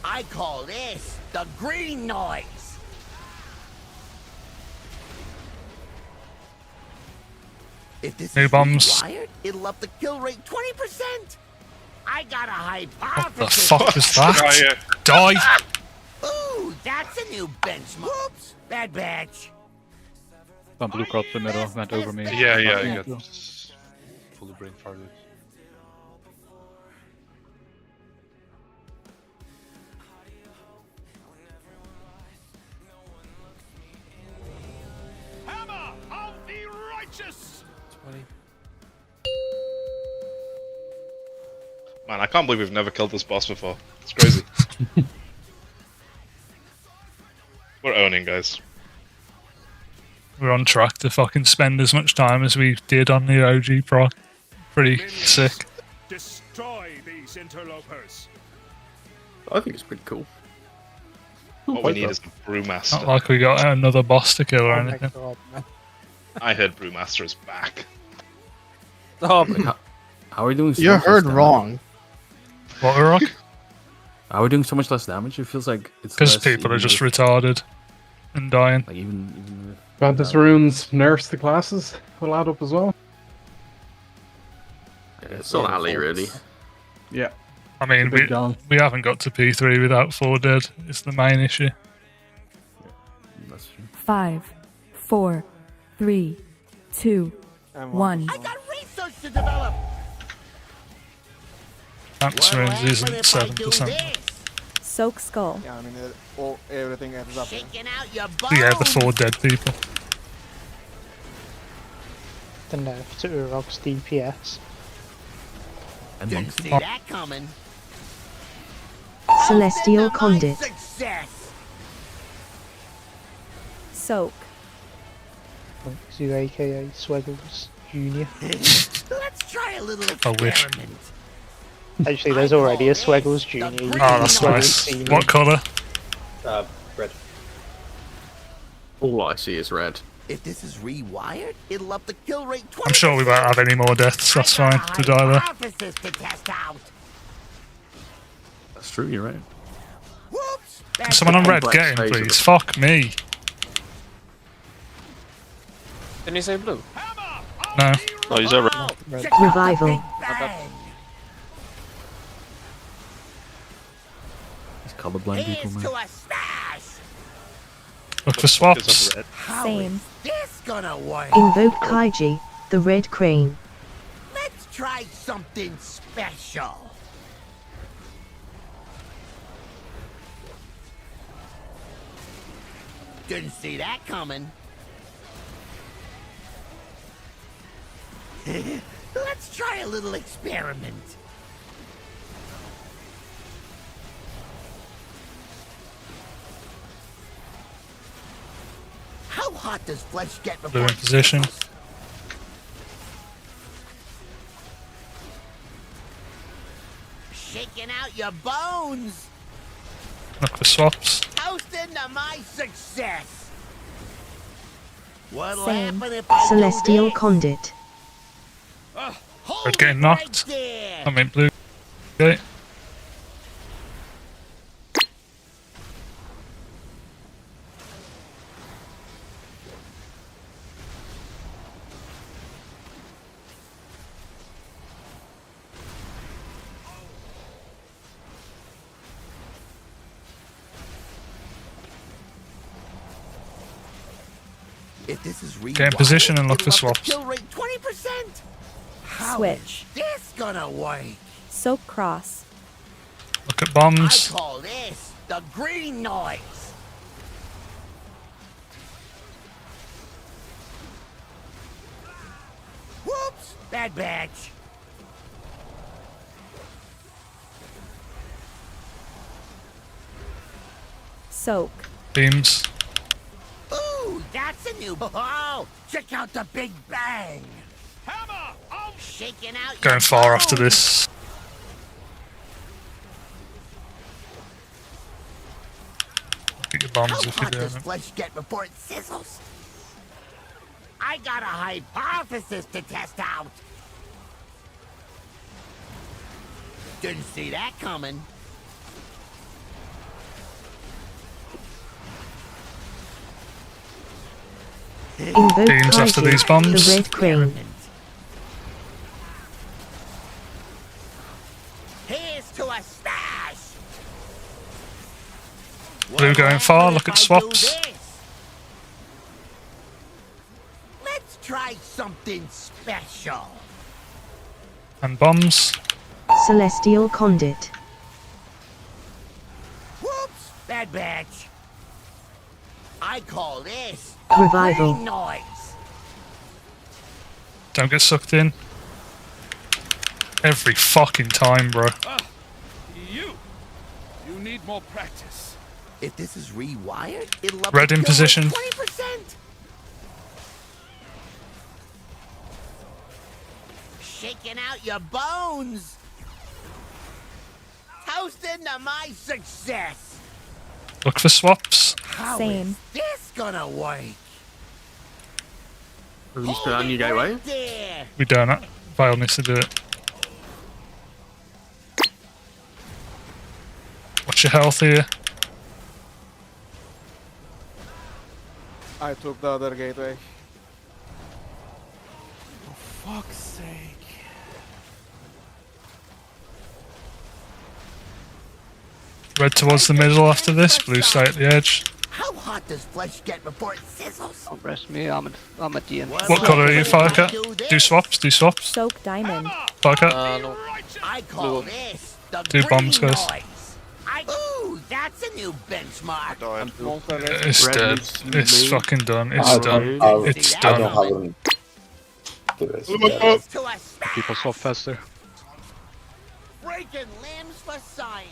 I call this the green noise. If this New is bombs. rewired, it'll up the kill rate 20%. I got a hypothesis. What the fuck was that? Die! Ooh, that's a new benchmark. Whoops, bad batch. One blue crops in the middle went over me. Yeah, I got fully brain farted. Hammer of the righteous. 20. Man, I can't believe we've never killed this boss before. It's crazy. We're owning, guys. We're on track to fucking spend as much time as we did on the OG proc. Pretty sick. Destroy these interlopers. I think it's pretty cool. What we need is a Brewmaster. Not like we got another boss to kill or Oh my anything. god, man. I heard Brewmaster is back. Oh, How are we doing? So You much less heard damage? wrong. What, Rock? How are we doing so much less damage? It feels like it's Because less people are even just with- retarded and dying. Like even with Fantasy runes nerfs the classes will add up as well. Yeah, it's not Ali really. Yeah. I mean, It's a big gong. we haven't got to P3 without 4 dead. It's the main issue. That's true. 5, 4, 3, 2, And 1. I got research to develop. Fantasy runes isn't 7%. Soak skull. Yeah, I mean, everything adds up. Shaking out your Yeah, the 4 dead people. The nerf to Urog's DPS. And Didn't monks. see that coming. Celestial My Conduit. success. Soak. Zu aka Sweggles Jr. Let's try a little I wish. experiment. Actually, there's already a Sweggles Jr. Oh, that's nice. What colour? Red. All I see is red. If this is rewired, it'll up the kill rate 20%. I'm sure we won't have any more deaths. That's fine to die there. Hypothesis to test out. That's true. You're right. Whoops. Can someone on red complex get in, phase of please? it. Fuck me. didn't you say blue? No. Oh, he's over. Revival. These colorblind people, Here's man. to a stash. Look for swaps. How Same. is this gonna work? Invoke Kaiji, the Red Crane. Let's try something special. Didn't see that coming. Let's try a little experiment. How hot does flesh get Blue before in position. shaking out your bones? Look for swaps. Toast into my success. What'll Same. happen if I Celestial do this? Conduit. Hold Red getting it knocked. right there. I mean, blue. Okay. If this is Get in position and look for it'll up the swaps. Kill rate 20%. How Switch. is this gonna work? Soak cross. Look at I bombs. call this the green noise. Whoops! Bad batch. Soak. Beams. Ooh, that's a new. Oh, check out the big bang. Hammer! I'm shaking out. your Going far after bones. this. Look at your bombs How if you're hot doing does it. flesh get before it sizzles? I got a hypothesis to test out. Didn't see that coming. Invoke Beams after Kaiji, these bombs. the Red Crane. Here's to a stash. Blue going far. Look at swaps. Let's try something special. And bombs. Celestial Conduit. Whoops! Bad batch. I call this Revival. green noise. Don't get sucked in. Every fucking time, bro. You need more practice. If this is rewired, it'll up Red the in kill rate position. 20%. Shaking out your bones. Toasting to my success. Look for swaps. How Same. is this gonna work? We'll just put on your gateway. There. We don't. Vile needs to do it. Watch your health here. I took the other gateway. For fuck's sake. Red towards the middle after this, blue stay at the edge. How hot does flesh get before it sizzles? Don't rest me, I'm a DN. What colour are you, Firecat? Do swaps, do swaps. Soak diamond. Firecat. No. I call this the Do bombs, green guys. noise. Ooh, that's a new benchmark. It's Red dead. needs to It's be fucking done. It's I done. don't have- It's I done. don't have an- the rest. To a smash. People swap faster. Breaking limbs for science.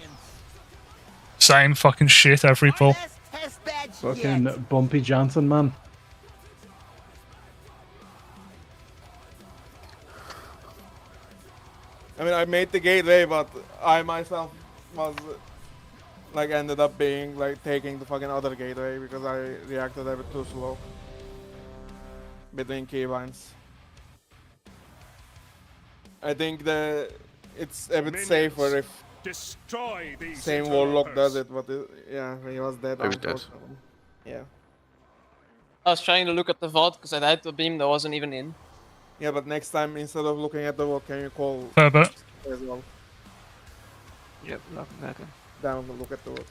Same fucking shit every pull. Best test bed Fucking yet. Bumpy Johnson, man. I mean, I made the gateway, but I myself was like ended up being like taking the fucking other gateway because I reacted a bit too slow between keybinds. I think it's a bit safer if Destroy these same warlock does it, but yeah, he was dead. He was dead. unfortunately. Yeah. I was trying to look at the VOD because I died to a beam that wasn't even in. Yeah, but next time instead of looking at the wall, can you call Herbert. as well? Yep, nothing better. Down to look at the wall.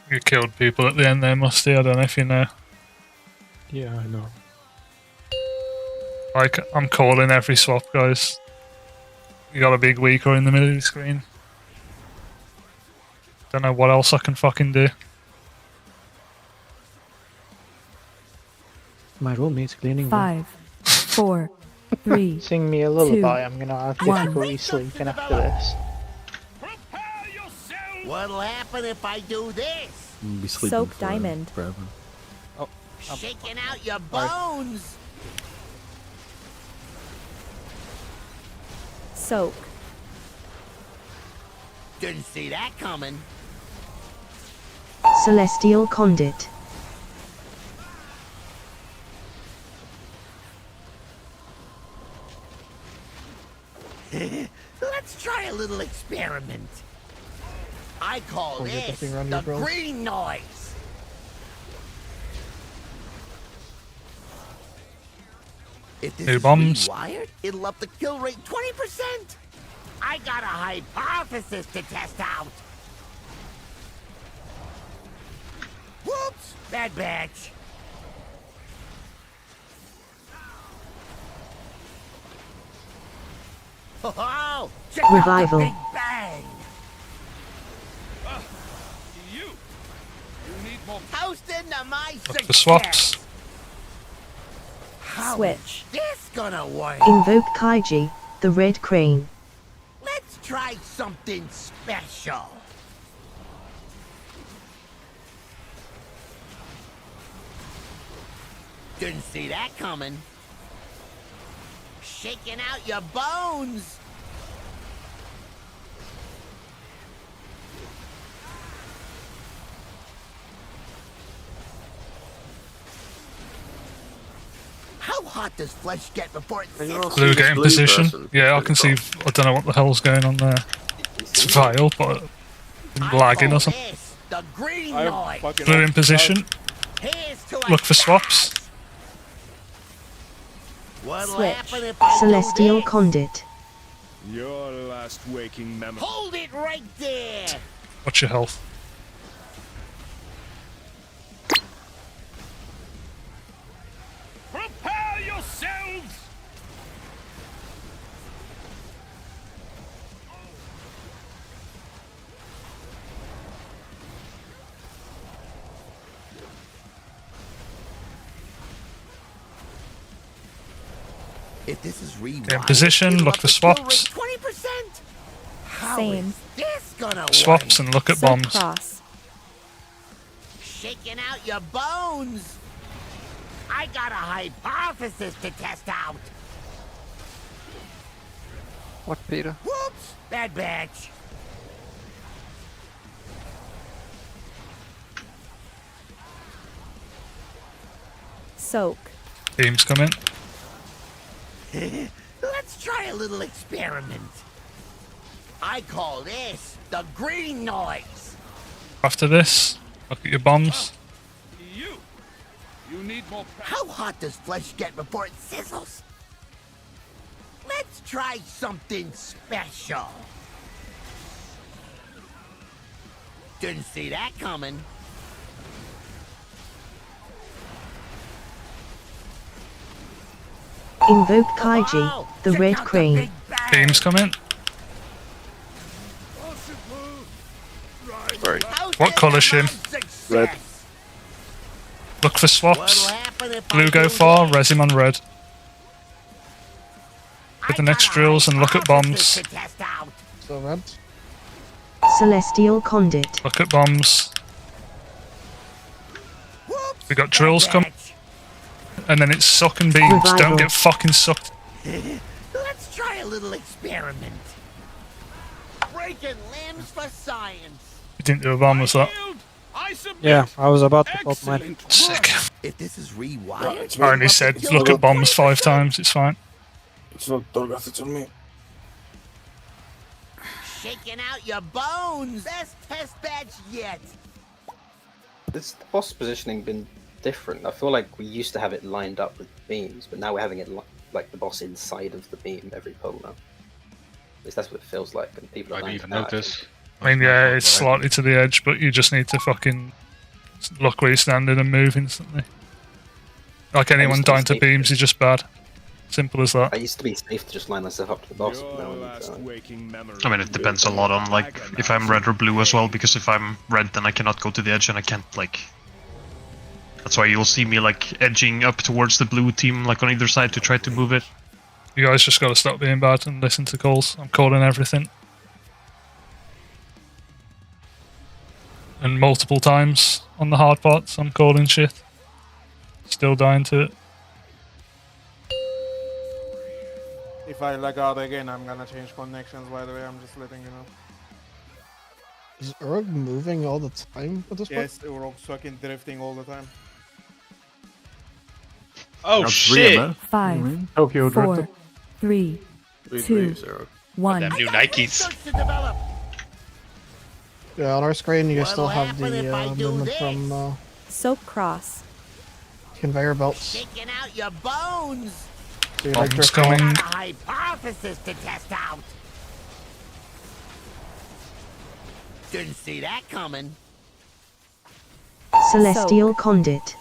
You killed people at the end there, Musty. I don't know if you know. Yeah, I know. Like, I'm calling every swap, guys. You got a big weaker in the middle of the screen. Don't know what else I can fucking do. My roommate's cleaning. 5, 4, 3. Sing me a lullaby. I'm gonna have difficulty sleeping after this. What'll happen if I do this? You'll be sleeping Soak for diamond. forever. Oh, Shaking out your bones. Soak. Didn't see that coming. Celestial Conduit. Let's try a little experiment. I call Oh, you're this jumping around the your bros? green noise. If this Two is bombs. rewired, it'll up the kill rate 20%. I got a hypothesis to test out. Whoops! Bad batch. Oh, check Revival. out the Big Bang. You need more toasting to my Look success. for swaps. How Switch. is this gonna work? Invoke Kaiji, the Red Crane. Let's try something special. Didn't see that coming. Shaking out your bones. How hot does flesh get before it sizzles? Blue getting position. Yeah, I can see. I don't know what the hell's going on there. It's vile, but lagging or something. The green noise. Blue in position. Look for swaps. Switch. Celestial Conduit. Your last waking memory. Hold it right there. Watch your health. Prepare yourselves. If this is rewind, Get in position, look for swaps. 20%. How Same. is this gonna Swaps work? and look at Soak bombs. cross. Shaking out your bones. I got a hypothesis to test out. What, Peter? Whoops! Bad batch. Soak. Beams come in. Let's try a little experiment. I call this the green noise. After this, look at your bombs. You need more. How hot does flesh get before it sizzles? Let's try something special. Didn't see that coming. Invoke Kaiji, the Red Crane. Beams come in. Sorry. What colour shim? Red. Look for swaps. Blue go far, res him on red. Hit the next drills and look at bombs. So red. Celestial Conduit. Look at bombs. We got drills coming. And then it's suck and beams. Revival. Don't get fucking sucked. Let's try a little experiment. Breaking limbs for science. You didn't do a bomb, was that? Yeah, I was about to pop mine. Sick. If this is rewired, I only said look at bombs 5 times, it's fine. It's not Torgas, it's on me. shaking out your bones. Best test badge yet. This the boss positioning been different. I feel like we used to have it lined up with beams, but now we're having it like the boss inside of the beam every pull now. At least that's what it feels like, and people are I've lining even it out, noticed. I mean, yeah, it's slightly to the edge, but you just need to fucking look where you're standing and move instantly. Like anyone dying to beams is just bad. Simple as that. I used to be safe to just line myself up to the boss. But now I mean, it depends a lot on like if I'm red or blue as well. Because if I'm red, then I cannot go to the edge, and I can't like. That's why you'll see me like edging up towards the blue team, like on either side, to try to move it. You guys just gotta stop being bad and listen to calls. I'm calling everything. And multiple times on the hard parts, I'm calling shit. Still dying to it. If I lag out again, I'm gonna change connections, by the way, I'm just letting you know. Is Urg moving all the time at this point? Yes, Urog's fucking drifting all the time. Oh shit! 5, Tokyo 4, drifted. 3, Sweet 2, moves, Urog. 1. Them new Nikes. Yeah, on our screen you What'll still have happen the if I do movement this? from Soap cross. conveyor belts. Shaking out your bones. So you like Bombs drift coming. off. Got a hypothesis to test out. Didn't see that coming. Celestial Conduit.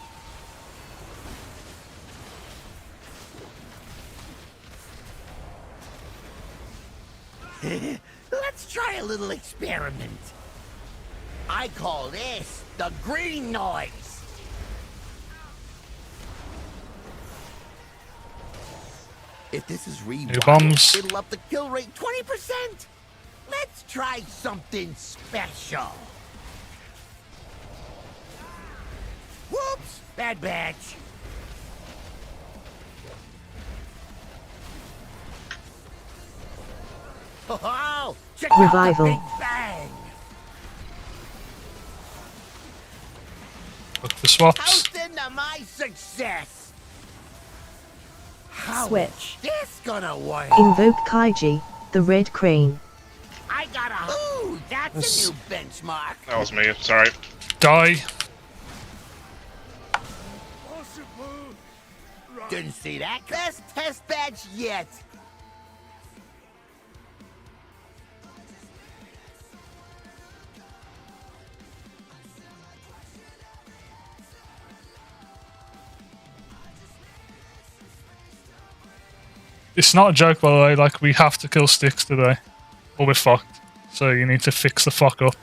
Let's try a little experiment. I call this the green noise. If this is rewind, bombs. it'll up the kill rate 20%. Let's try something special. Whoops, bad batch. Oh, check out the Revival. big bang. Look for swaps. Toast into my success. How Switch. is this gonna work? Invoke Kaiji, the red crane. I got a. Ooh, that's a new benchmark. That was me. Sorry. Die. Didn't see that. Best test badge yet. It's not a joke, by the way. Like, we have to kill sticks today, or we're fucked. So you need to fix the fuck up.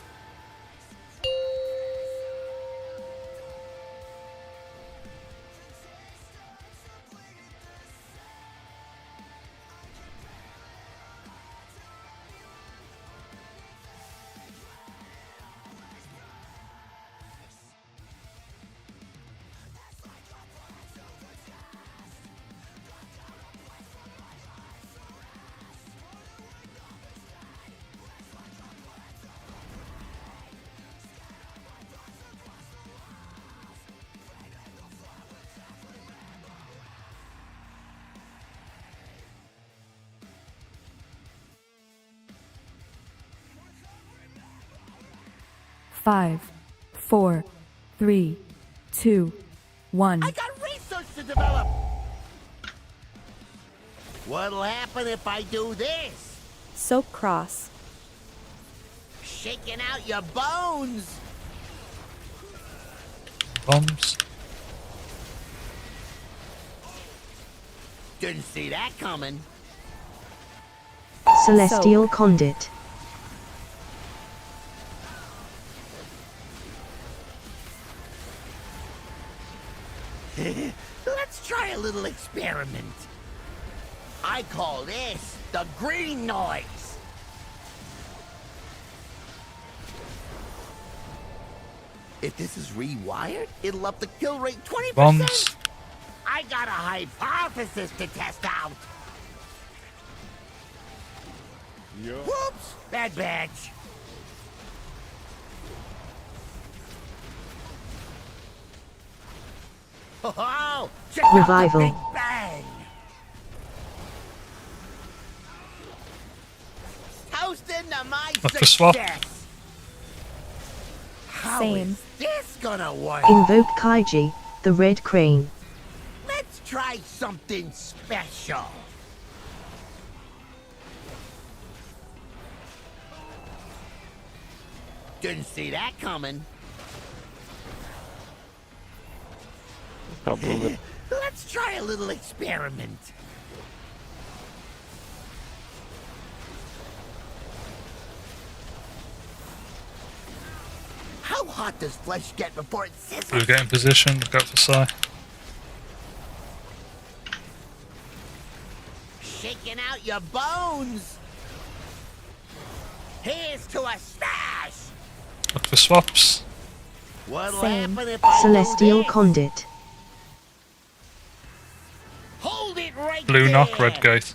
Five, 4, 3, 2, 1. I got research to develop. What'll happen if I do this? Soap cross. Shaking out your bones. Bombs. Didn't see that coming. Celestial Conduit. Let's try a little experiment. I call this the green noise. If this is rewired, it'll up the kill rate 20%. Bombs. I got a hypothesis to test out. Whoops! Bad badge. Oh, check Revival. out the big bang. Toast into my Look for swap. success. How Same. is this gonna work? Invoke Kaiji, the red crane. Let's try something special. Didn't see that coming. Let's try a little experiment. How hot does flesh get before it sizzles? We'll get in position. Look out for Sai. Shaking out your bones. Here's to a stash. Look for swaps. What'll Same. happen if I Celestial do this? Conduit. Hold it right Blue there. knock, red gate.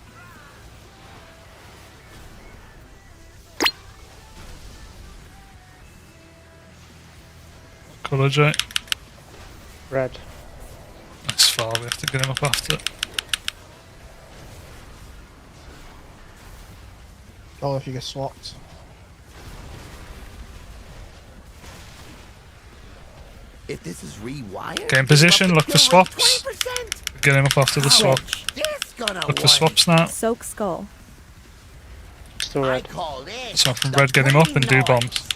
Colour J. Red. That's far. We have to get him up after. Oh, if you get swapped. If this is rewired, Get in position. Look for kill rate swaps. 20%. Get him up after the swap. This gonna Look for work. swaps now. Soak skull. Still I red. call this Swap from the red. Get him up and do green noise. bombs.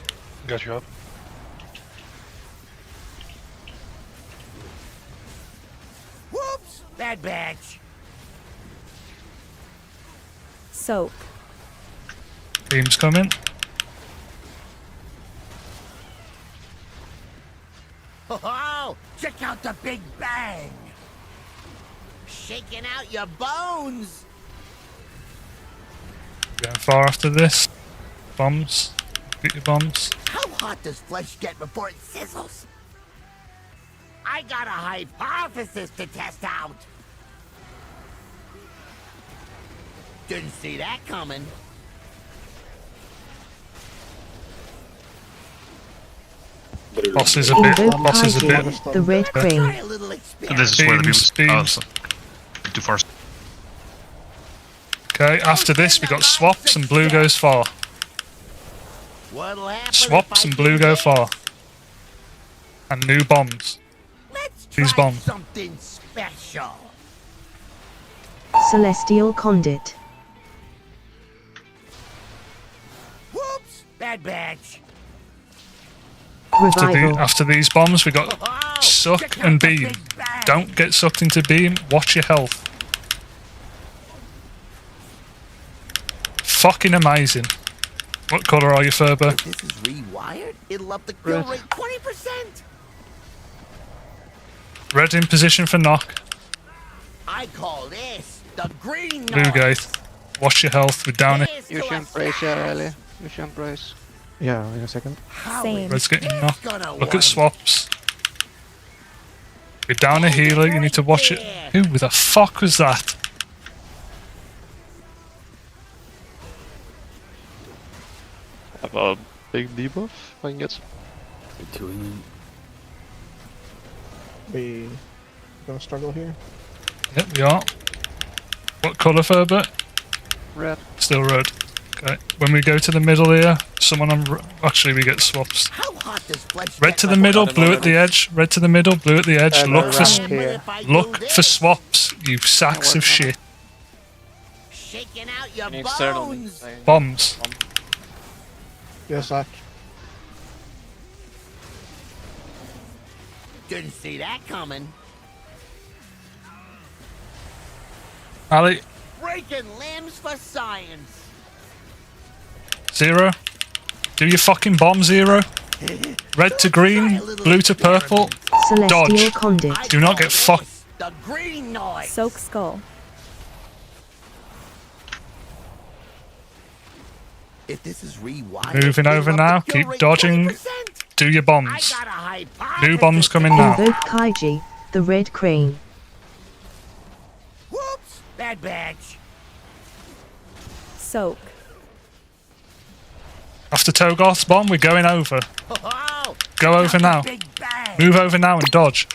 Got you up. Whoops! Bad badge. Soap. Beams coming. Oh, check out the big bang. Shaking out your bones. Going far after this. Bombs. Get your bombs. How hot does flesh get before it sizzles? I got a hypothesis to test out. Didn't see that coming. Boss is a Invoke bit. Boss is a Kaiji, bit. the red crane. This is where the beams. Beams. Too far. Okay, after this we got swaps and blue goes far. Swaps and blue go far. And new bombs. These bombs. Something special. Celestial Conduit. Whoops! Bad batch. Revival. After these bombs we got suck and beam. Don't get sucked into beam, watch your health. Fucking amazing. What colour are you, Ferber? If this is rewired, it'll up the kill rate 20%. Red in position for knock. I call this the green Blue noise. gate. Watch your health, we're down it. You should brace, yeah, early. You should brace. Yeah, in a second. Same. Red's getting knocked. Look at swaps. You're down a healer, you need to watch it. Who the fuck was that? Have a big debuff if I can get some. We gonna struggle here. Yep, we are. What colour, Ferber? Red. Still red. Okay. When we go to the middle here, someone on. Actually, we get swaps. How hot does flesh Red to the middle, blue at the edge. Red to the middle, blue at the edge. Look for swaps, you sacks of shit. Shaking out your External. bones. Bombs. Yes, Zach. Didn't see that coming. Ali, Breaking limbs for science. Zero. Do your fucking bomb, Zero. Red to green, blue to purple. Celestial Dodge. Conduit. Do not get fucked. The green noise. Soak skull. If this is rewired, Moving over it'll now. up the kill Keep rate dodging. 20%. Do your I bombs. got a hypothesis. New bombs coming now. Invoke Kaiji, the red crane. Whoops! Bad batch. Soak. After Togoth's bomb, we're going over. Oh, Go over now. big bang. Move over now and dodge.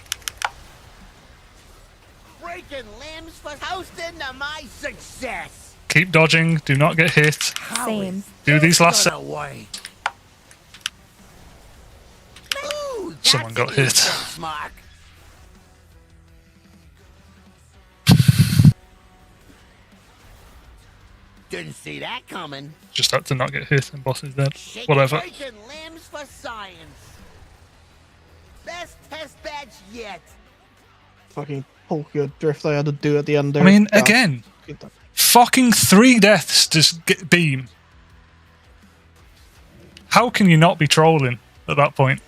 Breaking limbs for toasting to my success. Keep dodging. Do not get hit. Same. Do these last. Gonna wait. Ooh, Someone that's got an hit. benchmark. Didn't see that coming. Just had to not get hit and boss is dead. Shaking, Whatever. breaking limbs for science. Best test badge yet. Fucking polka drift I had to do at the end there. I mean, Ah, again, good time. fucking 3 deaths to get beam. How can you not be trolling at that point?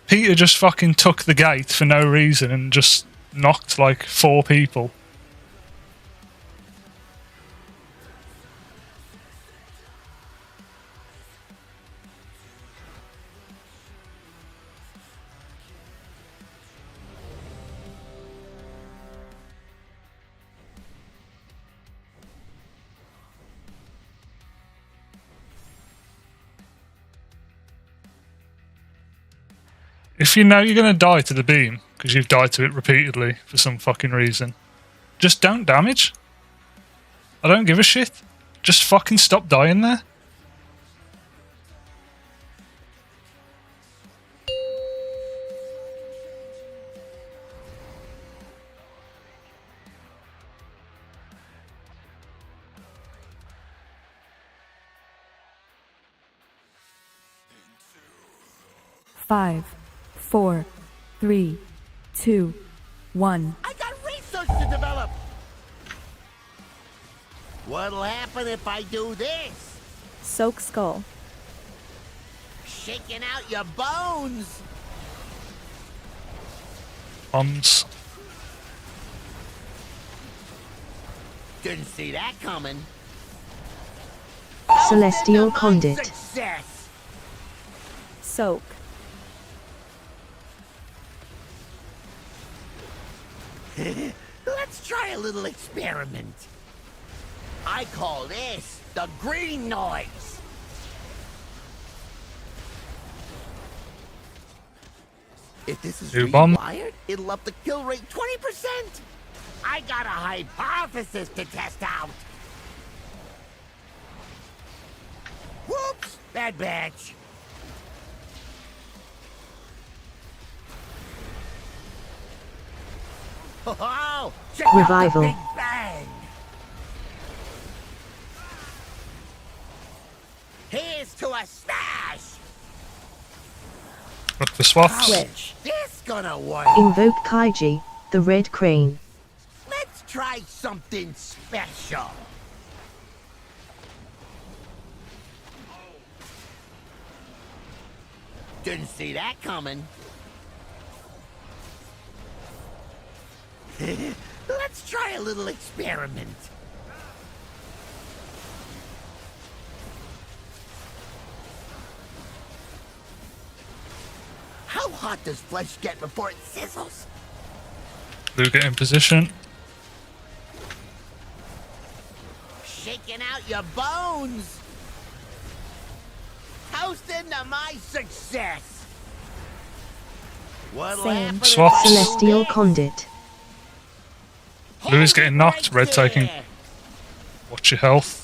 Peter just fucking took the gate for no reason and just knocked like 4 people. If you know you're going to die to the beam, because you've died to it repeatedly for some fucking reason, just don't damage. I don't give a shit. Just fucking stop dying there. Five, 4, 3, 2, 1. I got research to develop. What'll happen if I do this? Soak skull. Shaking out your bones. Bombs. Didn't see that coming. Celestial Conduit. Success. Soak. Let's try a little experiment. I call this the green noise. If this is New bomb. rewired, it'll up the kill rate 20%. I got a hypothesis to test out. Whoops! Bad batch. Oh, check Revival. out the Big Bang. Here's to a smash. Look for swaps. Switch. This gonna work. Invoke Kaiji, the Red Crane. Let's try something special. Didn't see that coming. Let's try a little experiment. How hot does flesh get before it sizzles? Blue get in position. Shaking out your bones. Toasting to my success. What'll happen if Swaps. I do Celestial this? Conduit. Blue is getting knocked. Red taking. Watch your health.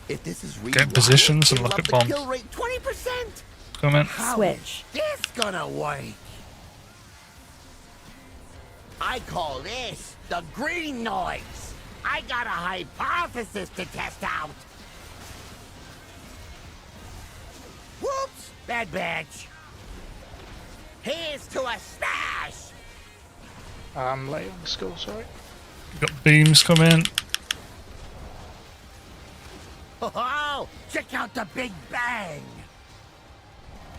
If this is Get in positions and look at bombs. kill rate 20%. Come in. Switch. This gonna work. I call this the green noise. I got a hypothesis to test out. Whoops! Bad batch. Here's to a smash. I'm late on the score, sorry. Got beams come in. Oh, check out the Big Bang.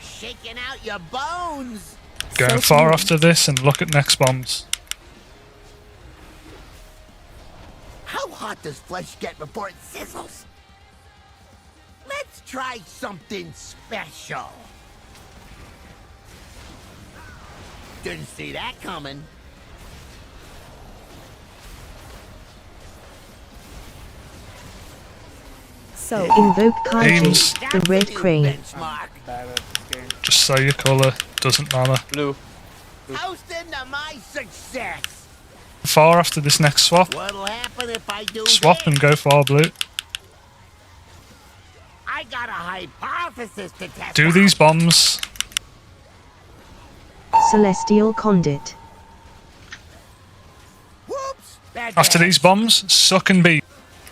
Shaking out your bones. Going far after this and look at next bombs. How hot does flesh get before it sizzles? Let's try something special. Didn't see that coming. So Invoke Kaiji, Beams. the Red Crane. Just say your colour. Doesn't matter. Blue. Toasting to my success. Far after this next swap. What'll happen if I do Swap this? and go far blue. I got a hypothesis to test Do out. these bombs. Celestial Conduit. Whoops! Bad After batch. these bombs, suck and beam.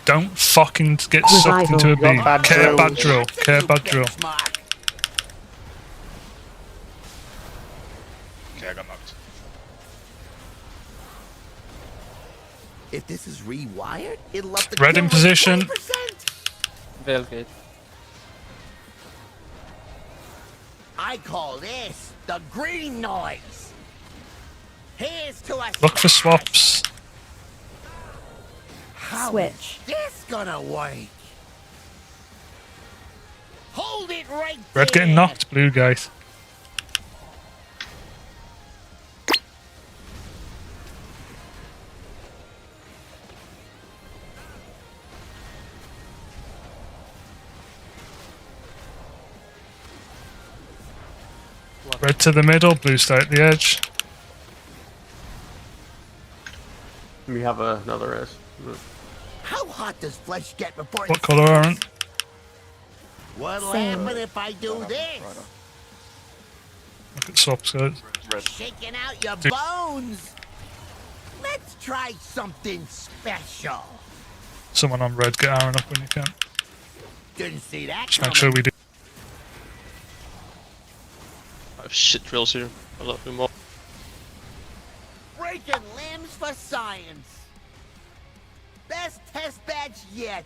Don't fucking get sucked Revival. into a Got beam. bad Care bad drills. drill. Care bad drill. Benchmark. Okay, I got knocked. If this is rewired, it'll up the Red kill in rate position. 20%. Veilgate. I call this the green noise. Here's to a Look for smash. swaps. How Switch. is this gonna work? Hold it right Red there. getting knocked. Blue guys. Red to the middle. Blue stay at the edge. We have another S. How hot does flesh get before What it colour aren't? What'll Same. happen if I do this? Look at swaps guys. Shaking out your Dude. bones. Let's try something special. Someone on red. Get Aaron up when you can. Didn't see that Just coming. make sure we do. I have shit drills here. I love them all. Breaking limbs for science. Best test batch yet.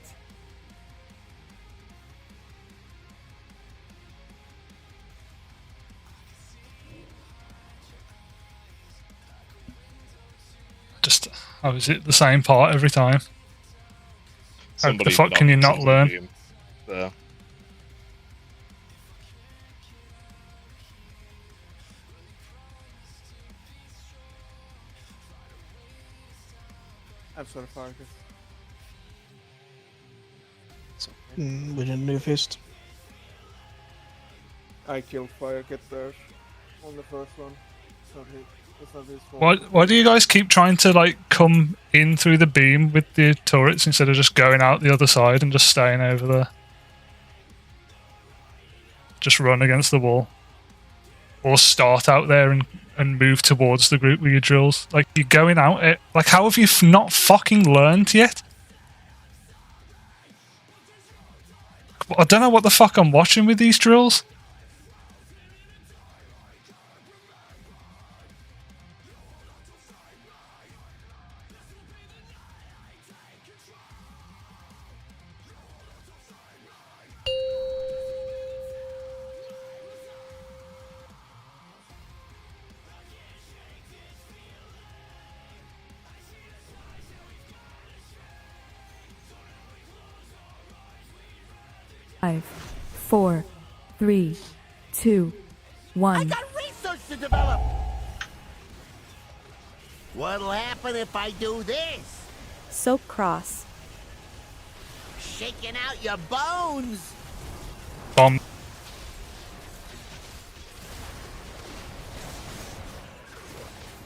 Just, how is it the same part every time? How the Somebody fuck can you not knocked learn? him. there. I'm sorry, Farkas. We didn't do fist. I killed Firecat there on the first one. It's not his fault. Why do you guys keep trying to like come in through the beam with the turrets instead of just going out the other side and just staying over there? Just run against the wall. Or start out there and move towards the group with your drills. Like, you're going out it. Like, how have you not fucking learned yet? I don't know what the fuck I'm watching with these drills. Five, 4, 3, 2, 1. I got research to develop. What'll happen if I do this? Soak cross. Shaking out your bones. Bomb.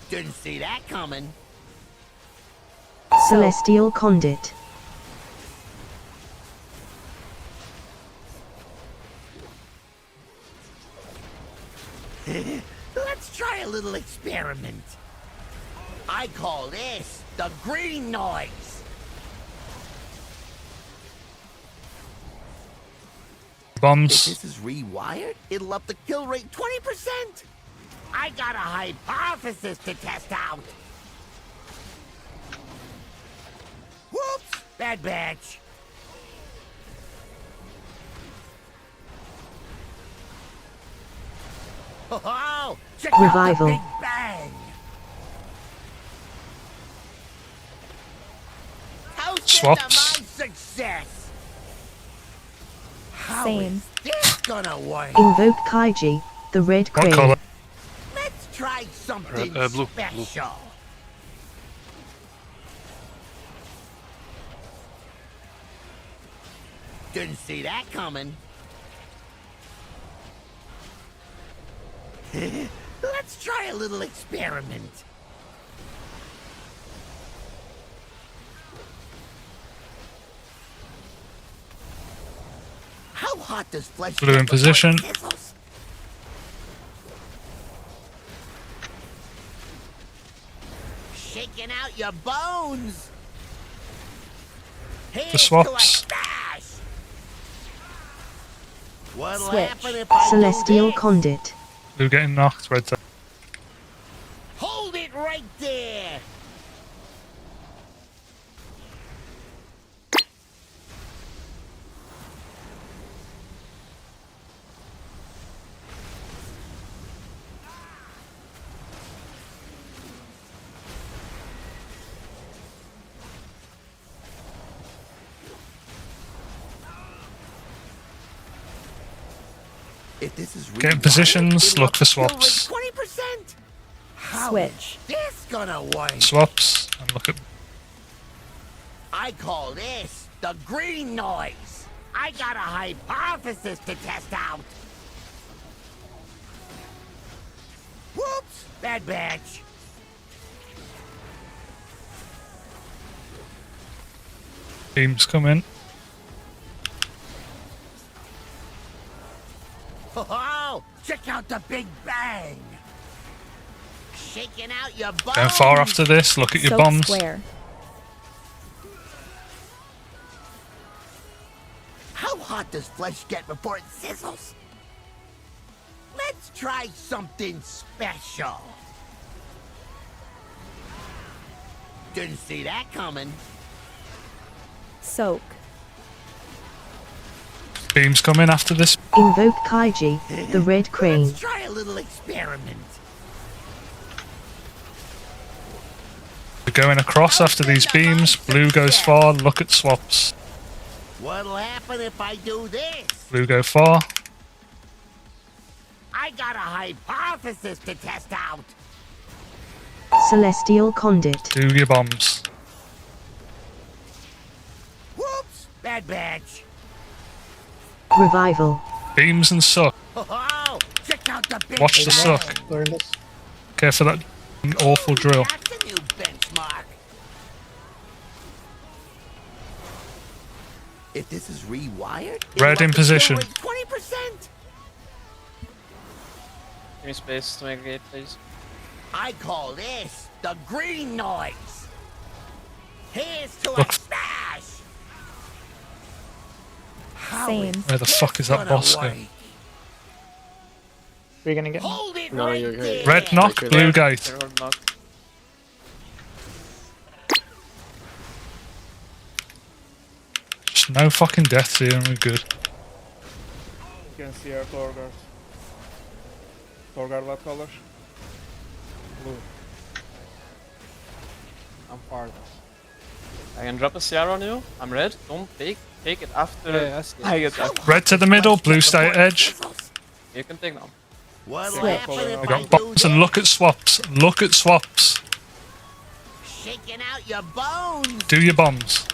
Didn't see that coming. Celestial Conduit. Let's try a little experiment. I call this the green noise. Bombs. If this is rewired, it'll up the kill rate 20%. I got a hypothesis to test out. Whoops! Bad batch. Oh, check Revival. out the Big Bang. Toast Swaps. to my success. How Same. is this gonna work? Invoke Kaiji, the red What crane. colour? Let's try something Blue. special. Didn't see that coming. Let's try a little experiment. How hot does flesh Blue in get before it position. sizzles? Shaking out your bones. Here's to a swaps. stash. What'll Switch. happen if I do Celestial this? Conduit. Blue getting knocked. Red side. Hold it right there. If this is Get in rewired, positions, it'll look up for the kill swaps. rate 20%. How Switch. is this gonna work? Swaps. And look at. I call this the green noise. I got a hypothesis to test out. Whoops! Bad batch. Beams come in. Oh, check out the Big Bang. Shaking out your bones. Going far after this. Look at your Soak bombs. square. How hot does flesh get before it sizzles? Let's try something special. Didn't see that coming. Soak. Beams come in after this. Invoke Kaiji, the red crane. Let's try a little experiment. We're going across after these beams. Blue goes far. Look at swaps. What'll happen if I do this? Blue go far. I got a hypothesis to test out. Celestial Conduit. Do your bombs. Whoops! Bad batch. Revival. Beams and suck. Oh, check out the big Watch the bang. suck. Care for that awful drill. That's a new benchmark. If this is rewired, Red in position. 20%. Give me space to make a gate, please. I call this the green noise. Here's to Look. a smash. Same. Where the fuck is that boss going? We're gonna get. Hold it No, right you're there. Red knock, blue gate. They're all knocked. Just no fucking deaths here and we're good. You can see our Torgard. Torgard, what color? Blue. I'm far though. I can drop a CR on you. I'm red. Don't take it after Yeah, I see it. I get that. Red to the middle, blue stay edge. You can take now. What'll Switch. happen if We I got do bombs and look at swaps. Look at swaps. shaking out your bones? Do your bombs.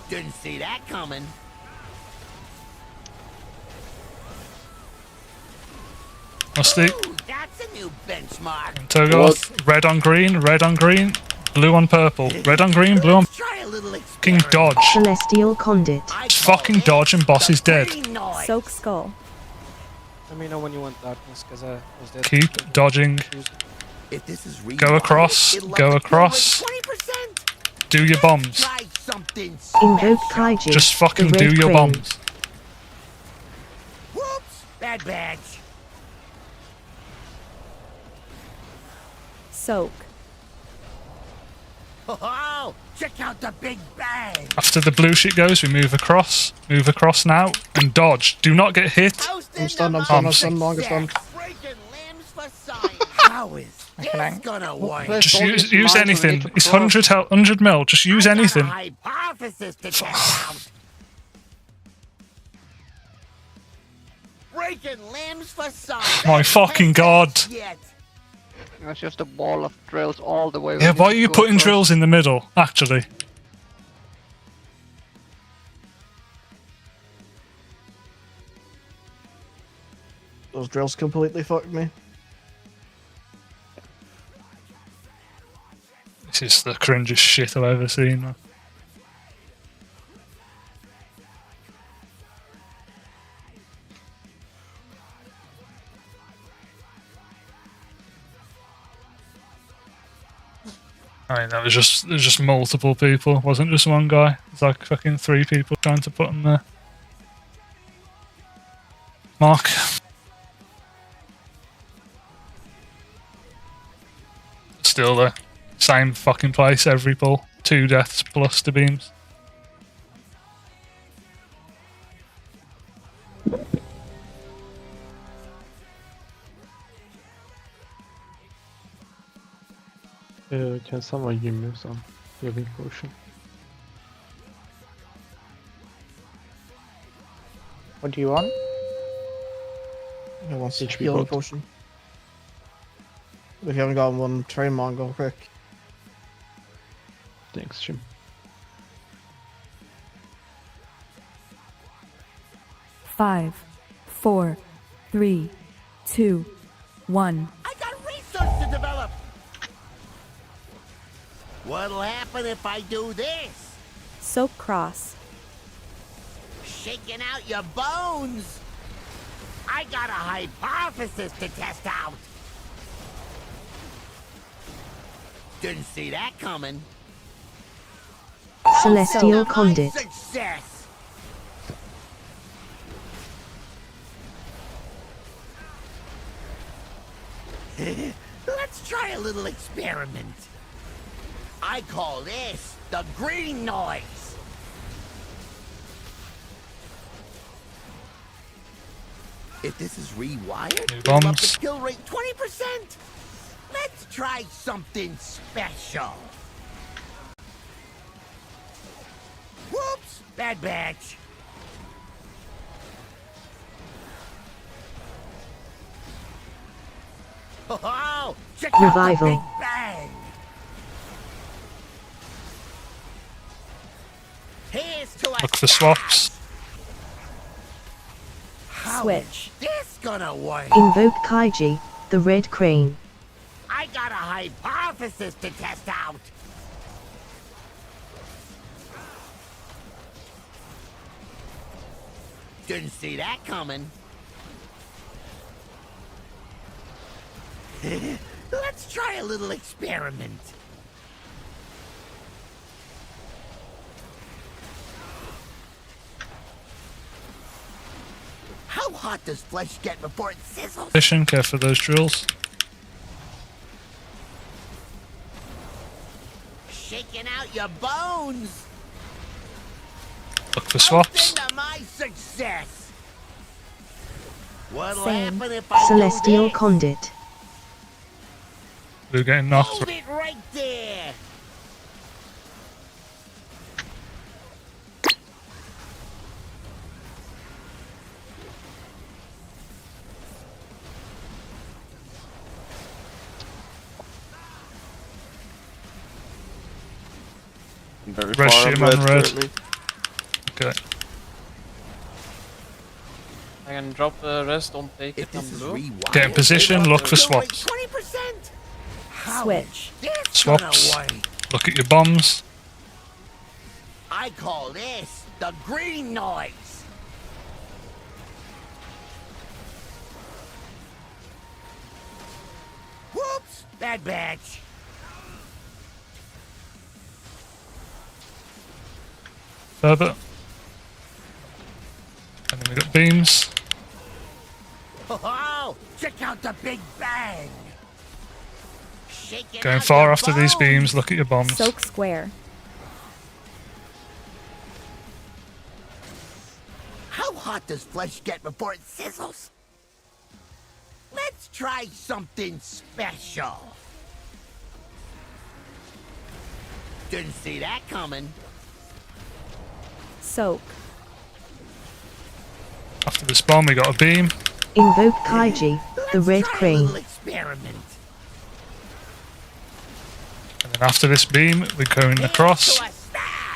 Didn't see that coming. Musty. Ooh, that's a new benchmark. Togoth. Red on green, red on green, blue on purple. Red on green, blue on Try a little fucking dodge. Celestial Conduit. Just fucking dodge and boss is dead. Soak skull. Let me know when you want darkness, because I was dead. Keep dodging. If this is Go across, go across. 20%. Do your bombs. Try something Invoke special. Kaiji. Just fucking the do red your crane. bombs. Whoops! Bad badge. Soak. Oh, check out the big bang. After the blue shit goes, we move across. Move across now and dodge. Do not get hit. I'm stunned, I'm stunned, I'm stunned, longer stunned. Breaking limbs for science. How is this gonna work? Just use anything. It's 100 mil. Just use anything. Hypothesis to test out. Breaking limbs for science. My fucking god. Yet. That's just a ball of drills all the way. Yeah, why are you putting drills in the middle, actually? Those drills completely fucked me. This is the cringest shit I've ever seen, man. I mean, there was just multiple people. It wasn't just one guy. It's like fucking 3 people trying to put him there. Mark. Still the same fucking place every pull. 2 deaths plus the beams. Can someone give me some healing potion? What do you want? I want some HP healing bot. potion. If you haven't got one, try Mongo quick. Thanks, Jim. Five, 4, 3, 2, 1. I got research to develop. What'll happen if I do this? Soak cross. Shaking out your bones. I got a hypothesis to test out. Didn't see that coming. Celestial Conduit. Success. Let's try a little experiment. I call this the green noise. If this is rewired, New it'll up the bombs. kill rate 20%. Let's try something special. Whoops! Bad batch. Oh, check out the Revival. big bang. Here's to Look for swaps. Switch. This gonna work. Invoke Kaiji, the red crane. I got a hypothesis to test out. Didn't see that coming. Let's try a little experiment. How hot does flesh get before it sizzles? Position, care for those drills. Shaking out your bones. Look for swaps. Toast into my success. What'll Same. happen if I Celestial do this? Conduit. Blue getting knocked. Hold it right there. Very Red far shim up on red. currently. Okay. I can drop the rest, don't take it on blue. Get in position, look for swaps. 20%. Switch. Swaps. Look at your bombs. I call this the green noise. Whoops! Bad batch. Further. And then we got beams. Oh, check out the big bang. Shaking Going out far your after these bones. beams, look at your bombs. Soak square. How hot does flesh get before it sizzles? Let's try something special. Didn't see that coming. Soak. After this bomb, we got a beam. Invoke Kaiji, the red Try a crane. little experiment. And then after this beam, we're going across.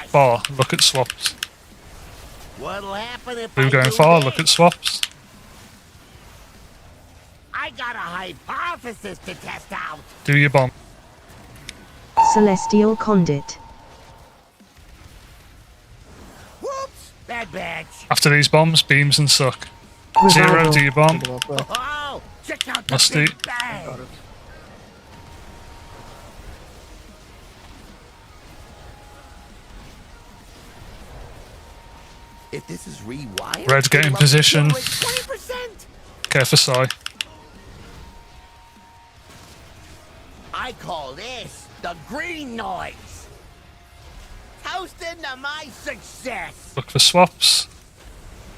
Far, look at swaps. What'll happen if Blue I going do far, this? look at swaps. I got a hypothesis to test out. Do your bomb. Celestial Conduit. Whoops! Bad batch. After these bombs, beams and suck. Revival. Zero, do your bomb. Oh, check out the Musty. big bang. If this is rewired, Red, get in it'll position. upscale it 20%. Care for Psy. I call this the green noise. Toast into my success. Look for swaps.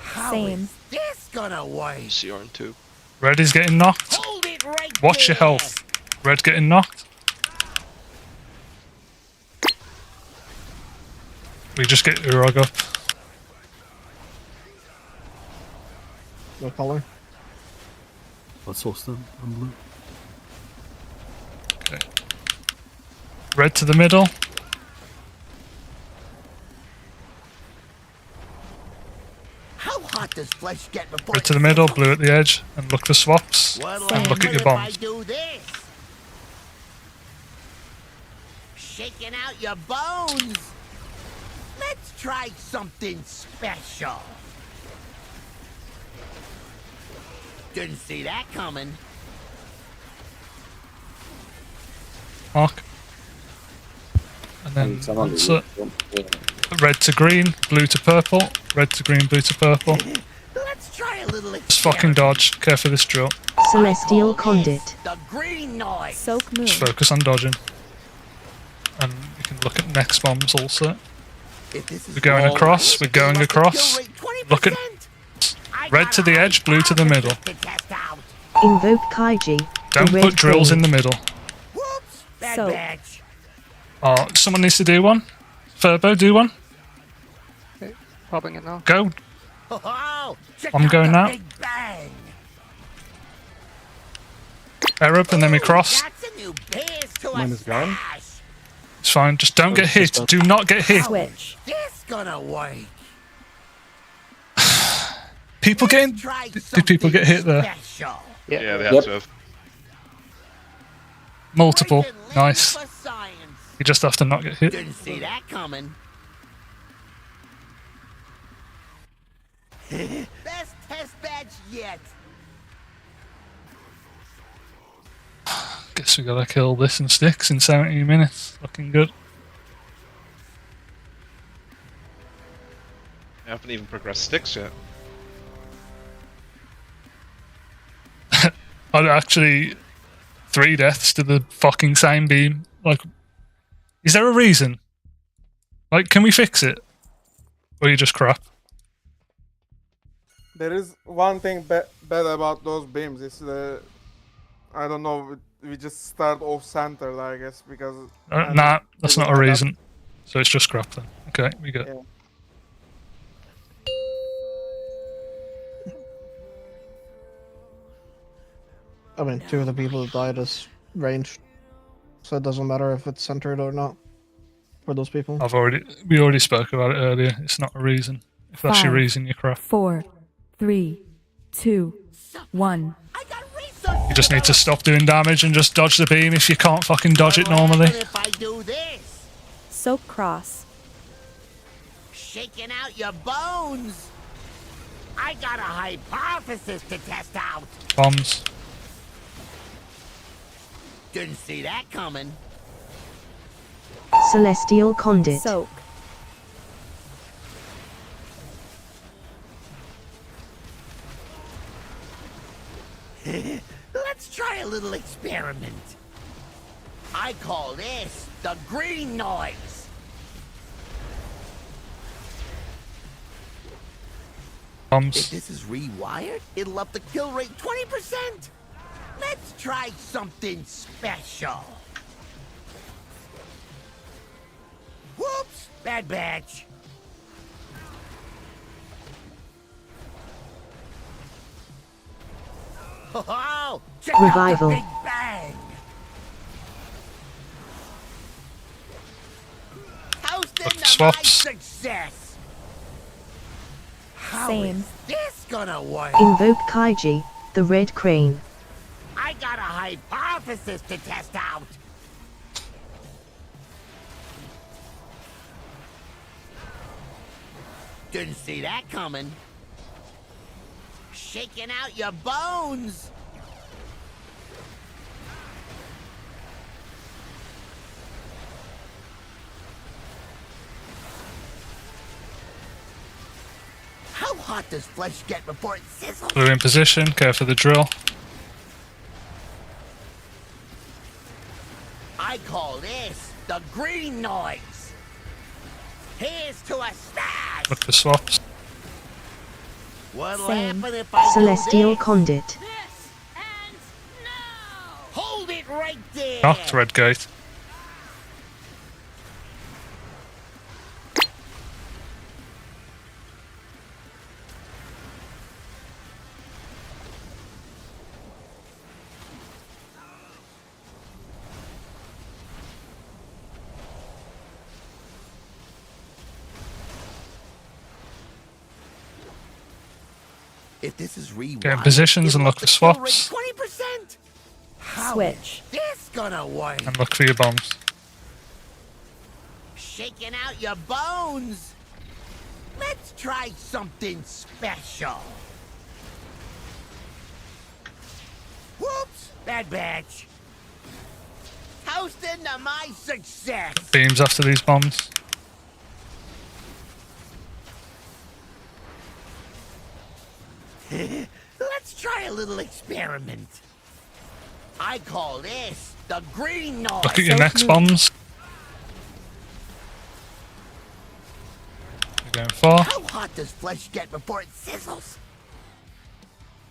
How Same. is this gonna work? CR2. Red is getting knocked. Hold it right Watch your there. health. Red getting knocked. We just get your rug up. No color. What's source then? I'm blue. Okay. Red to the middle. How hot does flesh get before Red to the middle, blue at the edge, and look for swaps. What'll And look at happen your if I bombs. do this? Shaking out your bones. Let's try something special. Didn't see that coming. Mark. And then Someone answer. Red to green, blue to purple. Red to green, blue to purple. Let's try a little Just fucking dodge. Care for this drill. Celestial Conduit. the green noise. Soak moon. Just focus on dodging. And you can look at next bombs also. If this is We're going wrong, across, we're going kill across. rate 20%. Look at red to the edge, blue to the middle. To test out. Invoke Kaiji, the Don't red put drills crane. in the middle. Bad Soak. batch. Oh, someone needs to do one. Furbo, do one. Okay, popping it now. Go. Oh, check I'm out going the now. Big bang. Air up and then we cross. That's a new base to Mine a is gone. stash. It's fine. Just don't get hit. just Do not get hit. Switch. This gonna work. People getting. Try Did people get hit there? special. Yeah, they had to have. Multiple. Nice. For science. You just have to not get hit. Didn't see that coming. Best test badge yet. Guess we gotta kill this and sticks in 17 minutes. Looking good. I haven't even progressed sticks yet. I'd actually 3 deaths to the fucking same beam. Like, is there a reason? Like, can we fix it? Or are you just crap? There is one thing bad about those beams. It's the I don't know. We just start off center, I guess, because. Nah, that's not a reason. So it's just crap then. Okay, we go. Yeah. I mean, 2 of the people that died is ranged, so it doesn't matter if it's centered or not for those people. We already spoke about it earlier. It's not a reason. If that's your 5, reason, you're crap. 4, 3, 2, 1. You just need to stop doing damage and just dodge the beam if you can't fucking dodge it normally. If I do this, Soak cross. shaking out your bones. I got a hypothesis to test out. Bombs. Didn't see that coming. Celestial Conduit. Soak. Let's try a little experiment. I call this the green noise. Bombs. If this is rewired, it'll up the kill rate 20%. Let's try something special. Whoops! Bad batch. Oh, check Revival. out the Big Bang. Toasting to my Swaps. success. How Same. is this gonna work? Invoke Kaiji, the Red Crane. I got a hypothesis to test out. Didn't see that coming. Shaking out your bones. How hot does flesh get before it sizzles? Blue in position. Care for the drill. I call this the green noise. Here's to a stash. Look for swaps. What'll Same. happen if I Celestial do this? Conduit. Hold it right there. Knocked red gate. If this is rewired, Get in positions and it'll look up for the kill rate swaps. 20%. How Switch. is this gonna work? And look for your bombs. Shaking out your bones. Let's try something special. Whoops! Bad batch. Toasting to my success. Beams after these bombs. Let's try a little experiment. I call this the green noise. Look at your next bombs. You're going far. How hot does flesh get before it sizzles?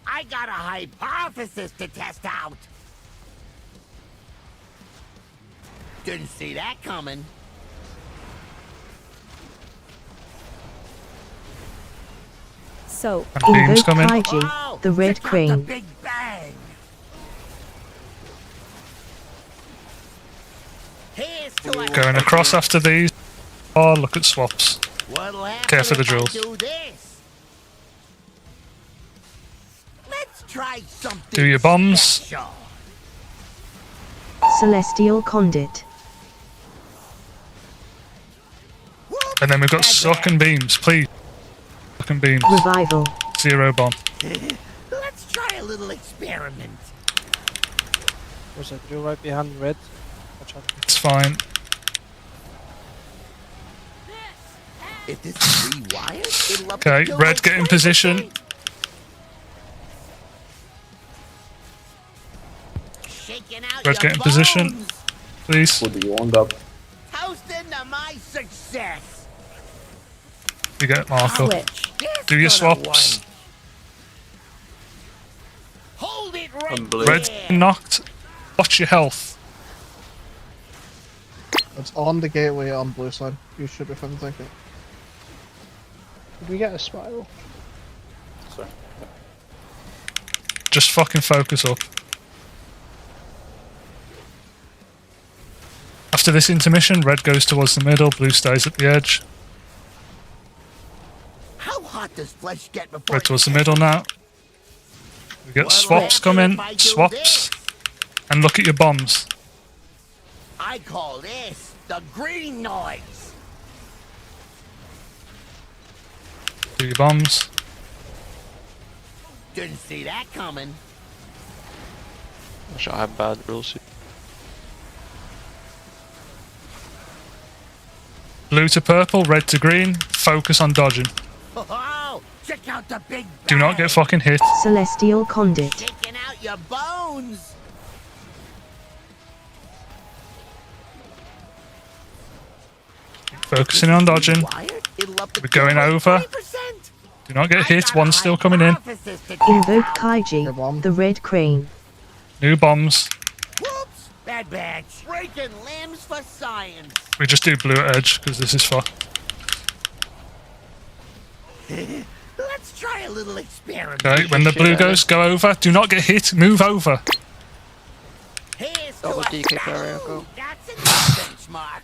I got a hypothesis to test out. Didn't see that coming. Soak. And beams Invoke coming. Kaiji, the Red Crane. Big bang. Here's to a Going across after these. Oh, look at swaps. What'll happen Care for the if I drills. do this? Let's try something Do your bombs. special. Celestial Conduit. And then we've got suck and beams, please. Suck and beams. Revival. 0 bomb. Let's try a little experiment. There's a drill right behind red. Watch out. It's fine. If this is rewired, it'll up Okay, the red like get in 20%. position. Shaking out Red your get in position. bones. Please. Put you on up. Toasting to my success. You get mark up. Switch. This Do your gonna swaps. work. Hold it right I'm blue. Red's there. knocked. Watch your health. It's on the gateway on blue side. You should be fine to take it. Did we get a spiral? Sorry. Just fucking focus up. After this intermission, red goes towards the middle, blue stays at the edge. How hot does flesh get before Red towards the middle now. We get swaps coming. Swaps. And look at your bombs. I call this the green noise. Do your bombs. Didn't see that coming. I have bad rules. Blue to purple, red to green. Focus on dodging. Oh, check out the big Do not get fucking hit. Celestial Conduit. shaking out your bones. Focusing on dodging. Wired, it'll up the We're going like over. 20%. Do not get hit. One's still coming in. Hypothesis to test Invoke out. Kaiji, the Red Crane. New bombs. Whoops, bad batch. Breaking limbs for science. We just do blue at edge because this is fucked. Let's try a little experiment. Okay, when the blue goes, go over. Do not get hit. Move over. Here's to Double a DK barrier, go. That's a new benchmark.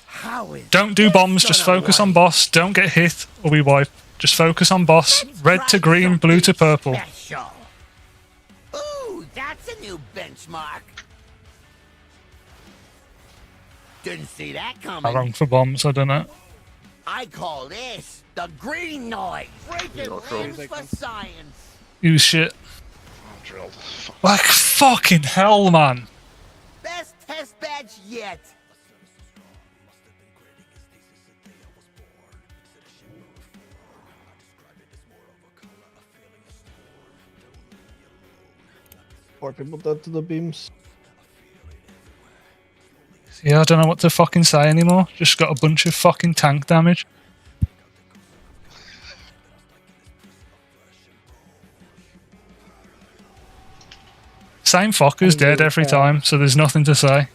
How is Don't do this bombs. Just gonna focus on work? boss. Don't get hit or we wipe. Just focus on boss. Let's Red try to green, blue to something purple. special. Ooh, that's a new benchmark. Didn't see that How coming. long for bombs? I don't know. I call this the green noise. Breaking limbs for science. Use shit. I'm drilled. Like fucking hell, man. Best test badge yet. Four people dead to the beams. Yeah, I don't know what to fucking say anymore. Just got a bunch of fucking tank damage. Same fucker's dead every time, so there's nothing to say.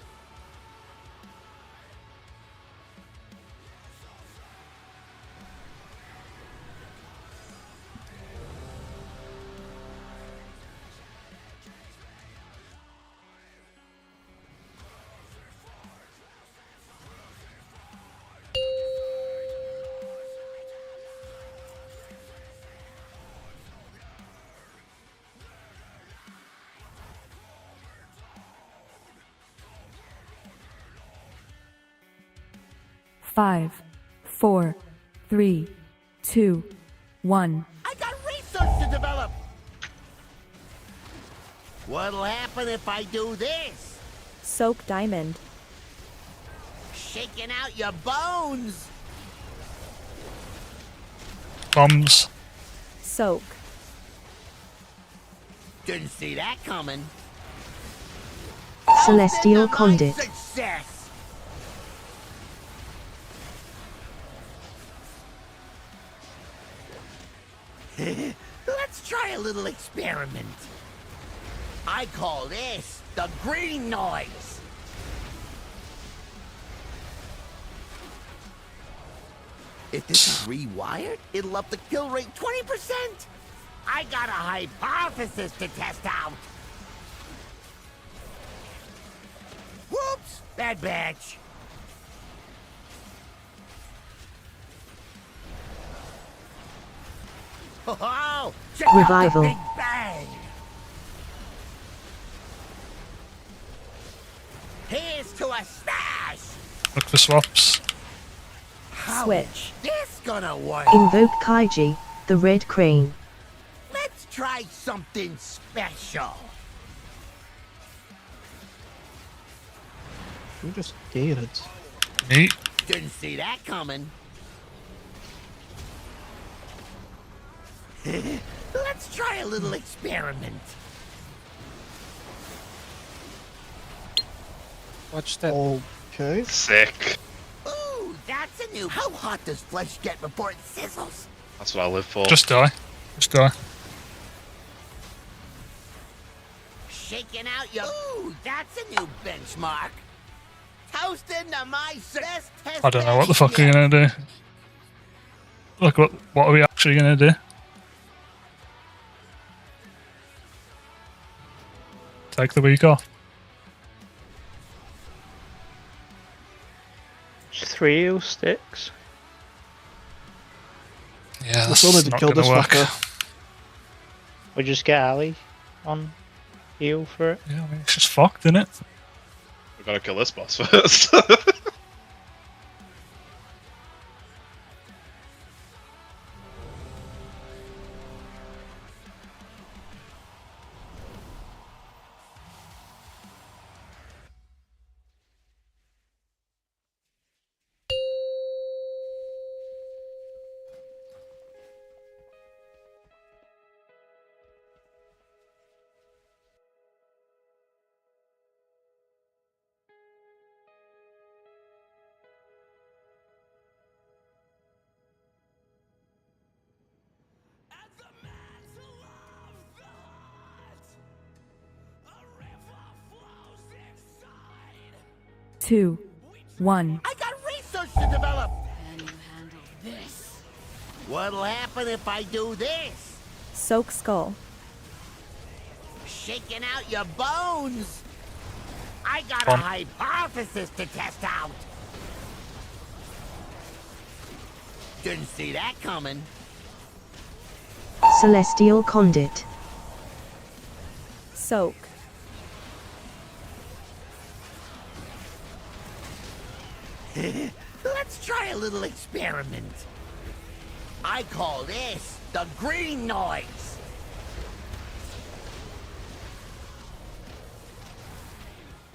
Five, 4, 3, 2, 1. I got research to develop. What'll happen if I do this? Soak diamond. Shaking out your bones. Bombs. Soak. Didn't see that coming. Celestial My Conduit. success. Let's try a little experiment. I call this the green noise. If this is rewired, it'll up the kill rate 20%. I got a hypothesis to test out. Whoops! Bad batch. Oh, check Revival. out the Big Bang. Here's to a smash. Look for swaps. Switch. This gonna work. Invoke Kaiji, the Red Crane. Let's try something special. You just did it. Neat. Didn't see that coming. Let's try a little experiment. Watch that. Okay. Sick. Ooh, that's a new. How hot does flesh get before it sizzles? That's what I live for. Just die. Just die. Shaking out your. Ooh, that's a new benchmark. Toasting to my best test. I don't know what the fuck we're gonna do. Look, what are we actually gonna do? Take the week off. 3 heal sticks. Yeah, We that's still need to not kill gonna this work. fucker. We just get Ali on heal for it. Yeah, I mean, it's just fucked, isn't it? We gotta kill this boss first. Two, one. I got research to develop. Can you handle this? What'll happen if I do this? Soak skull. Shaking out your bones. I got a hypothesis to test out. Didn't see that coming. Celestial Conduit. Soak. Let's try a little experiment. I call this the green noise.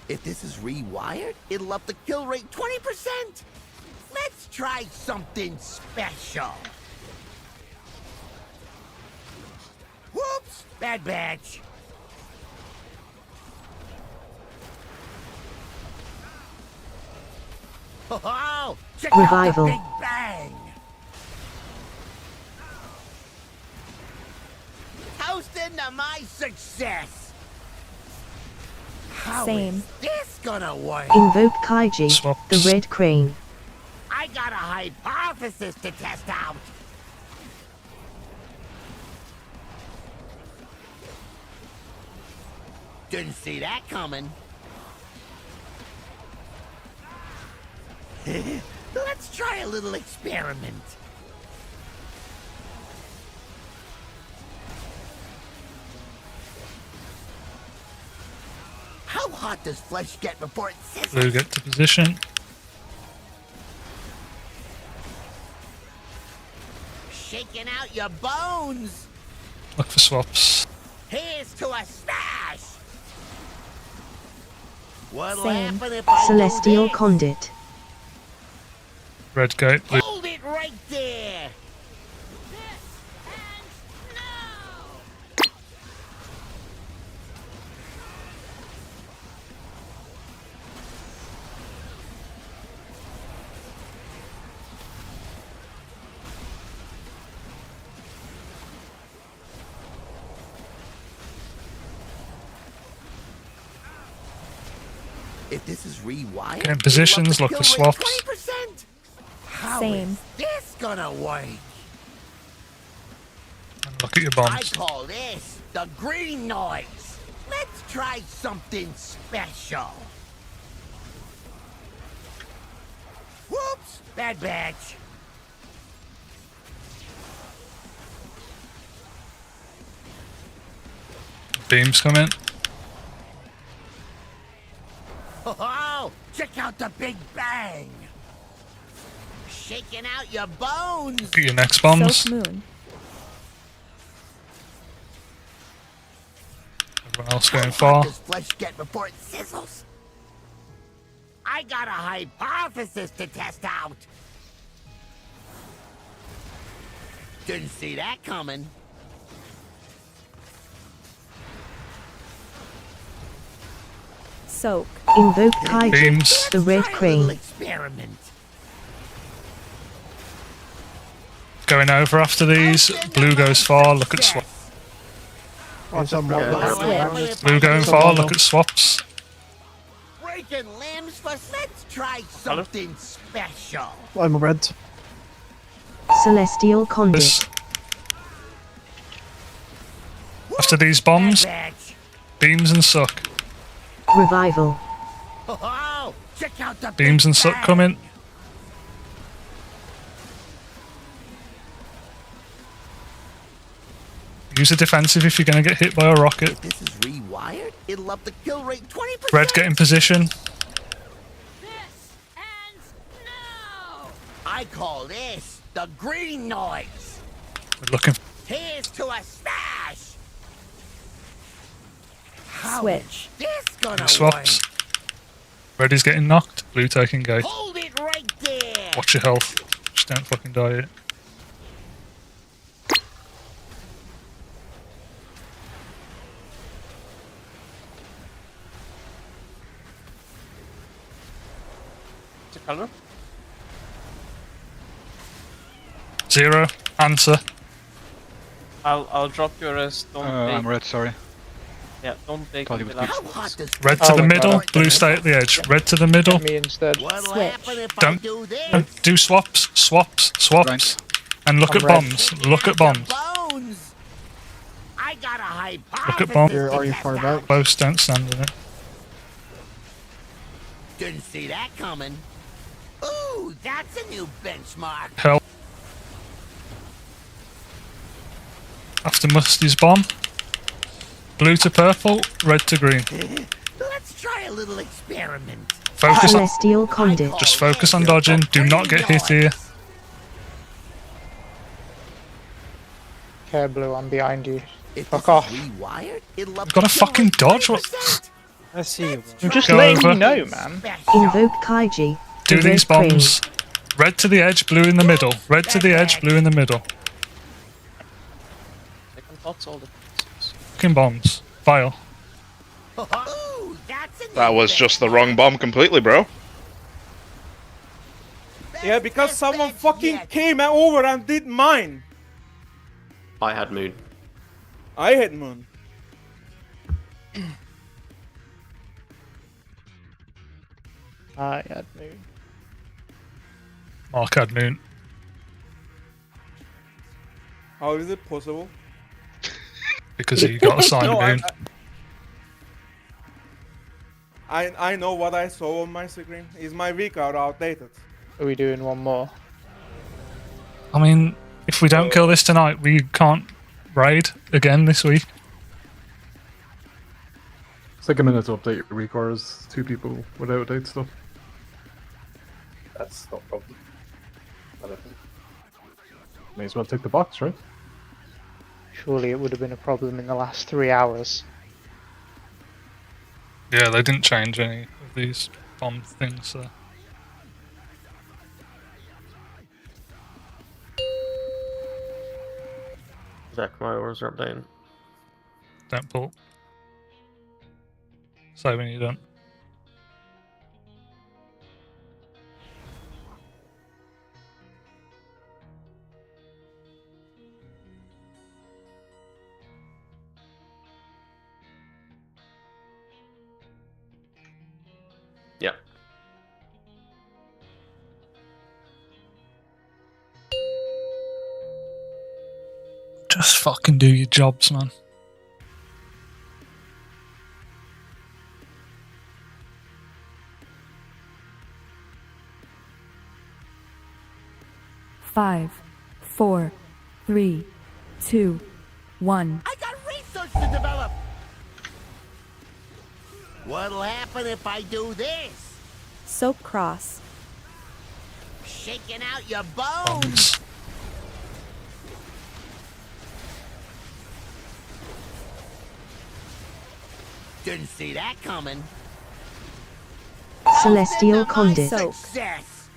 If this is rewired, it'll up the kill rate 20%. Let's try something special. Whoops! Bad batch. Oh, check Revival. out the Big Bang. Toasting to my success. How Same. is this gonna work? Invoke Kaiji, the Red Crane. I got a hypothesis to test out. Didn't see that coming. Let's try a little experiment. How hot does flesh get before it sizzles? Blue get to position. Shaking out your bones. Look for swaps. Here's to a smash. What'll Same. happen if I Celestial do this? Conduit. Red gate. Blue. Hold it right there. If this is rewired, Get in positions. Look for swaps. 20%. How Same. is this gonna work? Look at your I bombs. call this the green noise. Let's try something special. Whoops! Bad batch. Beams come in. Oh, check out the big bang. Shaking out your bones. Look at your next bombs. Soak moon. Everyone else going How far. hot does flesh get before it sizzles? I got a hypothesis to test out. Didn't see that coming. Soak. Invoke Kaiji, Beams. the red Try a crane. little experiment. Going over after these. Blue goes far. Look at swap. Blue going far. Look at swaps. Breaking limbs for let's try something special. I'm a red. Celestial Conduit. This. After these bombs, beams and suck. Revival. Oh, check out the Beams and suck coming. Use a defensive if you're going to get hit by a rocket. If this is rewired, it'll up the kill rate 20%. Red, get in position. I call this the green noise. We're looking. Here's to a smash. Switch. This gonna Blue swaps. Red is getting knocked. Blue taking gate. hold it right there. Watch your health. Just don't fucking die yet. The color? 0. Answer. I'll drop your rest. Don't take. I'm red, sorry. Yeah, don't take Thought he until was after How hot this. does Red to the middle. Blue stay at the edge. Red to the middle. Me instead. What'll Switch. happen if I Don't- do this? Do swaps. Right. And look I'm at red. bombs. Look at bombs. Bones. I got a hypothesis. Look at bombs. Are you far back? Close, don't stand in it. Didn't see that coming. Ooh, that's a new benchmark. Help. After Musty's bomb. Blue to purple, red to green. Let's try a little experiment. Focus on. Celestial Conduit. Just focus on dodging. Do not get hit here. Okay, Blue, I'm behind you. If Fuck this off. is rewired, it'll up You've got to the kill fucking rate dodge. 20%. I see you. I'm just Go letting over. you know, man. Invoke Kaiji, the Do these red crane. bombs. Red to the edge, blue in the middle. Red to the edge, blue in the middle. Second thoughts, all the Fucking bombs. File. Ooh, that's a new That was just the benchmark. wrong bomb completely, bro. Yeah, because Best someone bench fucking yet. came over and did mine. I had moon. I hit moon. I had moon. Mark had moon. How is it possible? Because he got assigned No, moon. I know what I saw on my screen. Is my V card outdated? Are we doing one more? I mean, if we don't kill this tonight, we can't raid again this week. It's like a minute to update your recores. 2 people with out of date stuff. That's not a problem. I don't think. May as well take the box, right? Surely it would have been a problem in the last 3 hours. Yeah, they didn't change any of these bomb things, so. Zach, my orders are updating. Don't pull. Say when you're done. Yeah. Just fucking do your jobs, man. Five, 4, 3, 2, 1. I got research to develop. What'll happen if I do this? Soap cross. Shaking out your bones. Didn't see that coming. Celestial Conduit. Success.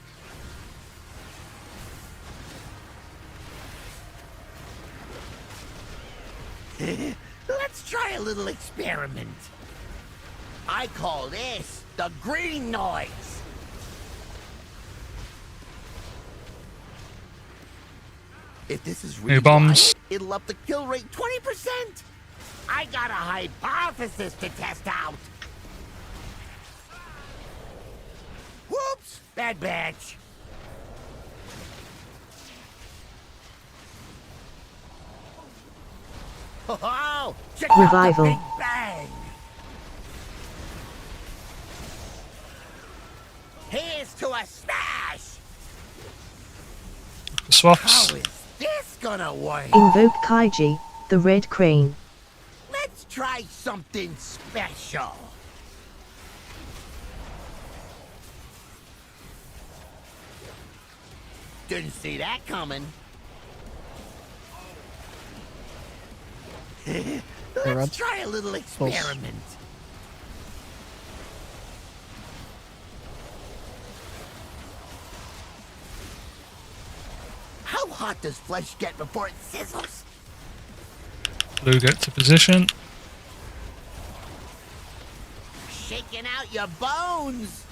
Let's try a little experiment. I call this the green noise. If this is really bombs. quiet, it'll up the kill rate 20%. I got a hypothesis to test out. Whoops! Bad batch. Oh, check Revival. out the big bang. Here's to a smash. Swaps. How is this gonna work? Invoke Kaiji, the Red Crane. Let's try something special. Didn't see that coming. Let's try a little experiment. How hot does flesh get before it sizzles? Blue get to position. Shaking out your bones.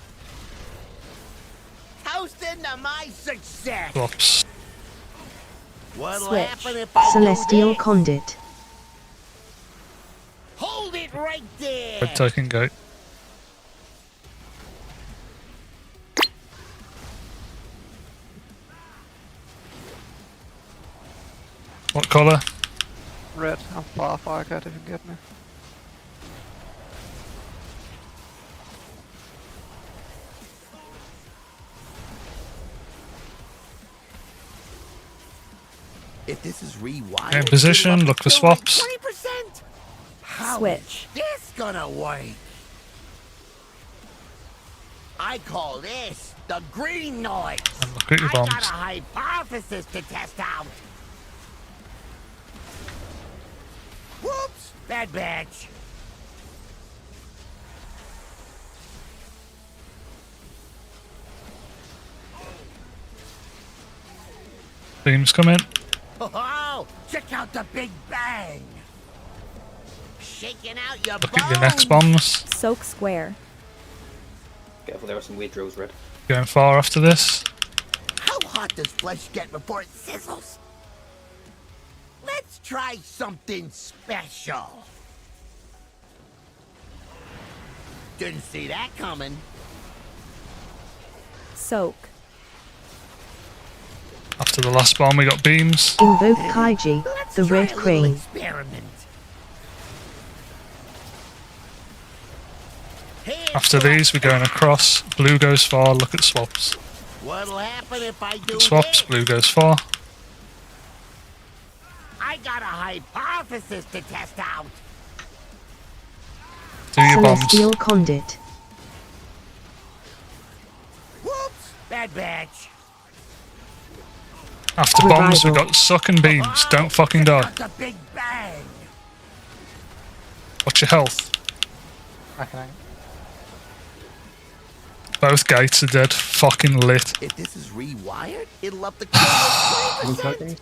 Toast into my success. Swaps. What'll Switch. happen if I Celestial do this? Conduit. Hold it right there. Red taking gate. What colour? Red. I'm far cat if you get me. If this is rewired, In position, look for swaps. 20%. How Switch. is this gonna work? I call this the green noise. And look at your I got a bombs. hypothesis to test out. Whoops! Bad batch. Beams come in. Oh, check out the big bang. Shaking out your Look bones. at your next bombs. Soak square. Careful, there are some weird drills, Red. Going far after this. How hot does flesh get before it sizzles? Let's try something special. Didn't see that coming. Soak. After the last bomb, we got beams. Invoke Kaiji, the Try Red a little Crane. experiment. After these, we're going across. Blue goes far. Look at swaps. What'll happen if I do Swaps. this? Blue goes far. I got a hypothesis to test out. Do your bombs. Celestial Conduit. Whoops! Bad batch. After bombs, we got suck and beams. Don't fucking die. Got the big bang. Watch your health. Okay. Both gates are dead. Fucking lit. If this is rewired, it'll up the kill rate 20%.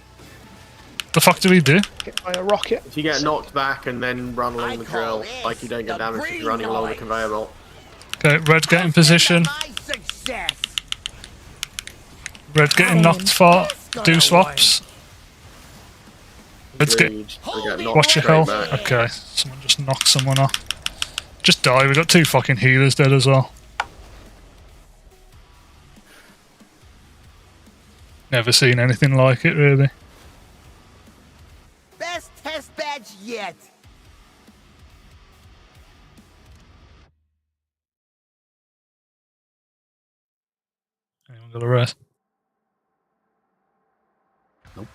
The fuck do we do? Get by a rocket. If you get knocked back and then run along the drill, like you don't get damaged if you're running along the conveyor belt. Okay, red get in position. My success. Red getting knocked far. Do swaps. Red's get. Watch your health. Okay, someone just knocked someone off. Just die. We got two fucking healers dead as well. Never seen anything like it, really. yet. Anyone got a rest? Nope.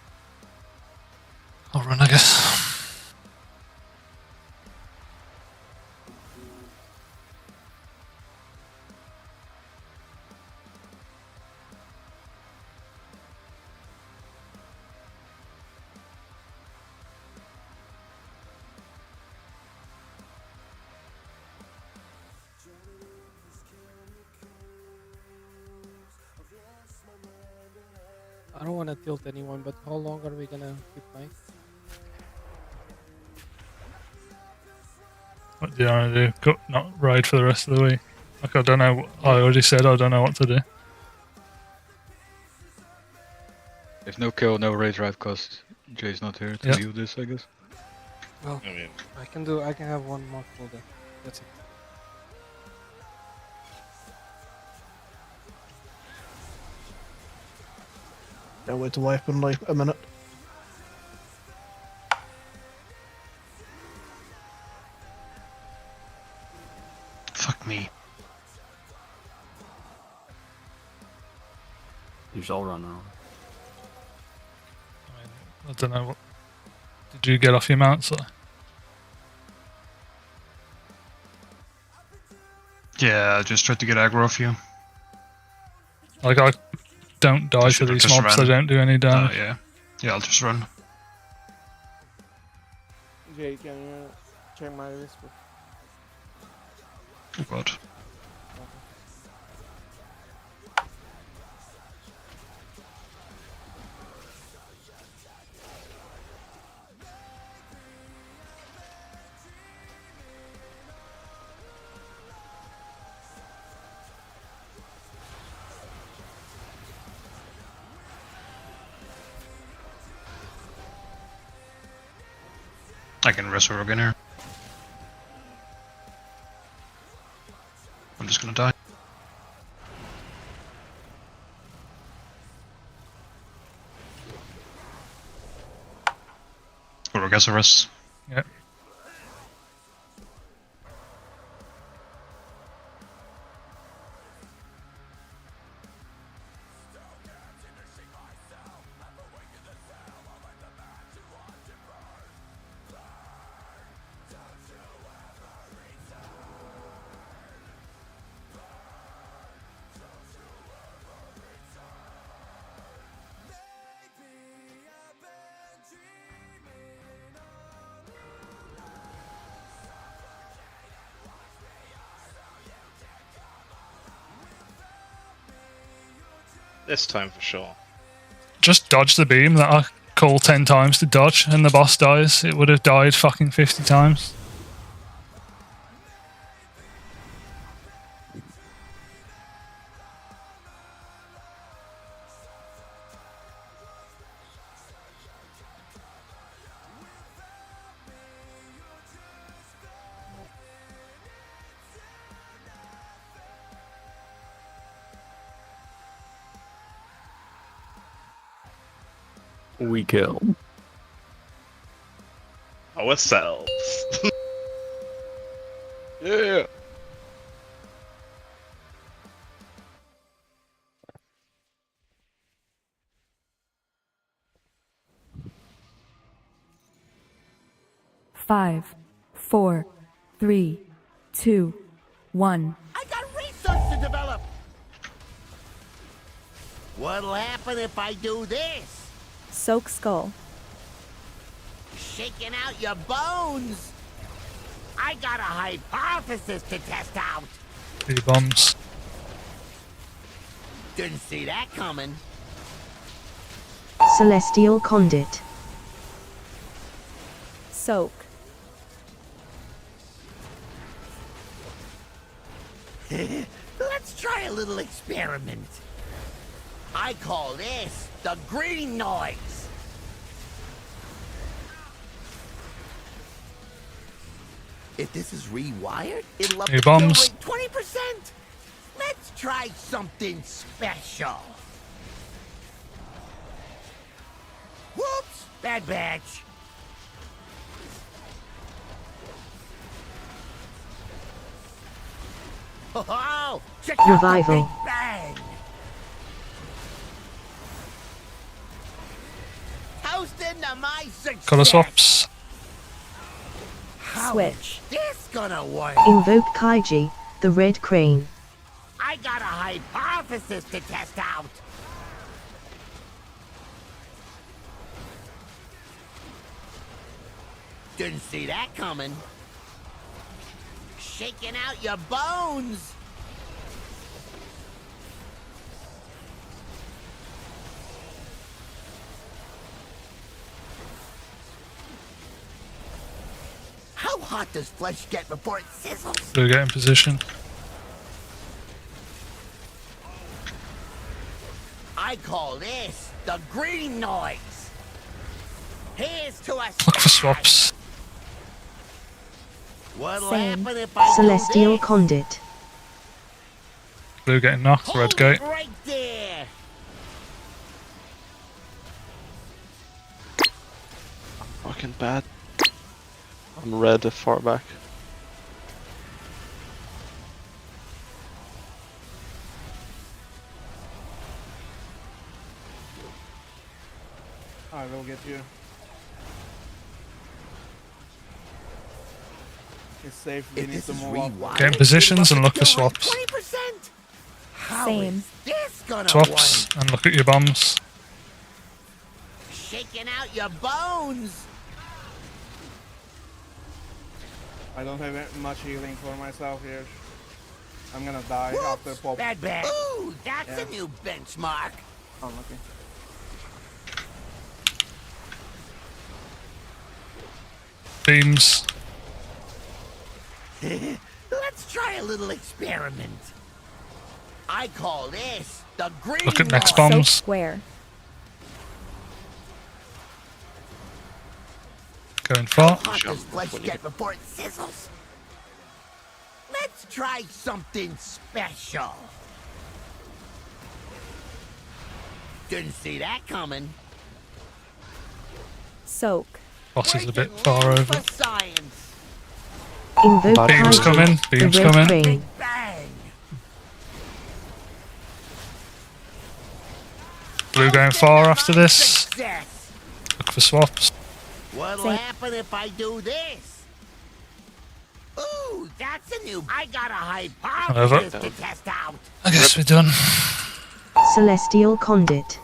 I'll run, I guess. I don't want to tilt anyone, but how long are we gonna keep playing? What do you want to do? Go, not ride for the rest of the week? Like, I don't know. I already said I don't know what to do. If no kill, no raid drive, cause Jay's not here to Yeah. heal this, I guess. Well, I mean, I can have one more full day. That's it. Can't wait to wipe in like a minute. Fuck me. You should all run now. I don't know what. Did you get off your mount, sir? Yeah, I just tried to get aggro off you. Like, I don't die to these just mobs, ran. they don't do any damage. Yeah. Yeah, I'll just run. Jay, can you check my whisper? Oh god. I can wrestle again here. I'm just gonna die. Or I guess a rest. Yeah. this time for sure. Just dodge the beam that I call 10 times to dodge, and the boss dies. It would have died fucking 50 times. We kill. Ourselves. Yeah. Five, 4, 3, 2, 1. I got research to develop. What'll happen if I do this? Soak skull. Shaking out your bones. I got a hypothesis to test out. B-bombs. Didn't see that coming. Celestial Conduit. Soak. Let's try a little experiment. I call this the green noise. If this is rewired, it'll up Hey, the kill bombs. rate 20%. Let's try something special. Whoops, bad batch. Oh, check out the Revival. Big Bang. Toast into my success. Color swaps. Switch. This gonna work. Invoke Kaiji, the red crane. I got a hypothesis to test out. Didn't see that coming. Shaking out your bones. How hot does flesh get before it sizzles? Blue get in position. I call this the green noise. Here's to us. Look for swaps. What'll Same. happen if I Celestial do this? Conduit. Blue getting knocked. Red gate. Right there. Fucking bad. I'm red far back. I will get you. It's safe. We need to move up. Get in positions and look for swaps. 20%. How Same. is this gonna Swaps work? and look at your bombs. Shaking out your bones. I don't have much healing for myself here. I'm gonna die after pop. Bad. Ooh, that's Yeah. a new benchmark. Oh, okay. Beams. Let's try a little experiment. I call this the green Look at next noise. bombs. Square. Going far. How hot does flesh get before it sizzles? Let's try something special. Didn't see that coming. Soak. Boss is a bit far over. For science. Invoke Beams Kaiji, coming. the Beams red coming. crane. Bang. Blue going far after this. Success. Look for swaps. What'll happen if I do this? Ooh, that's a new. I got a hypothesis Over. to test out. I guess we're done. Celestial Conduit.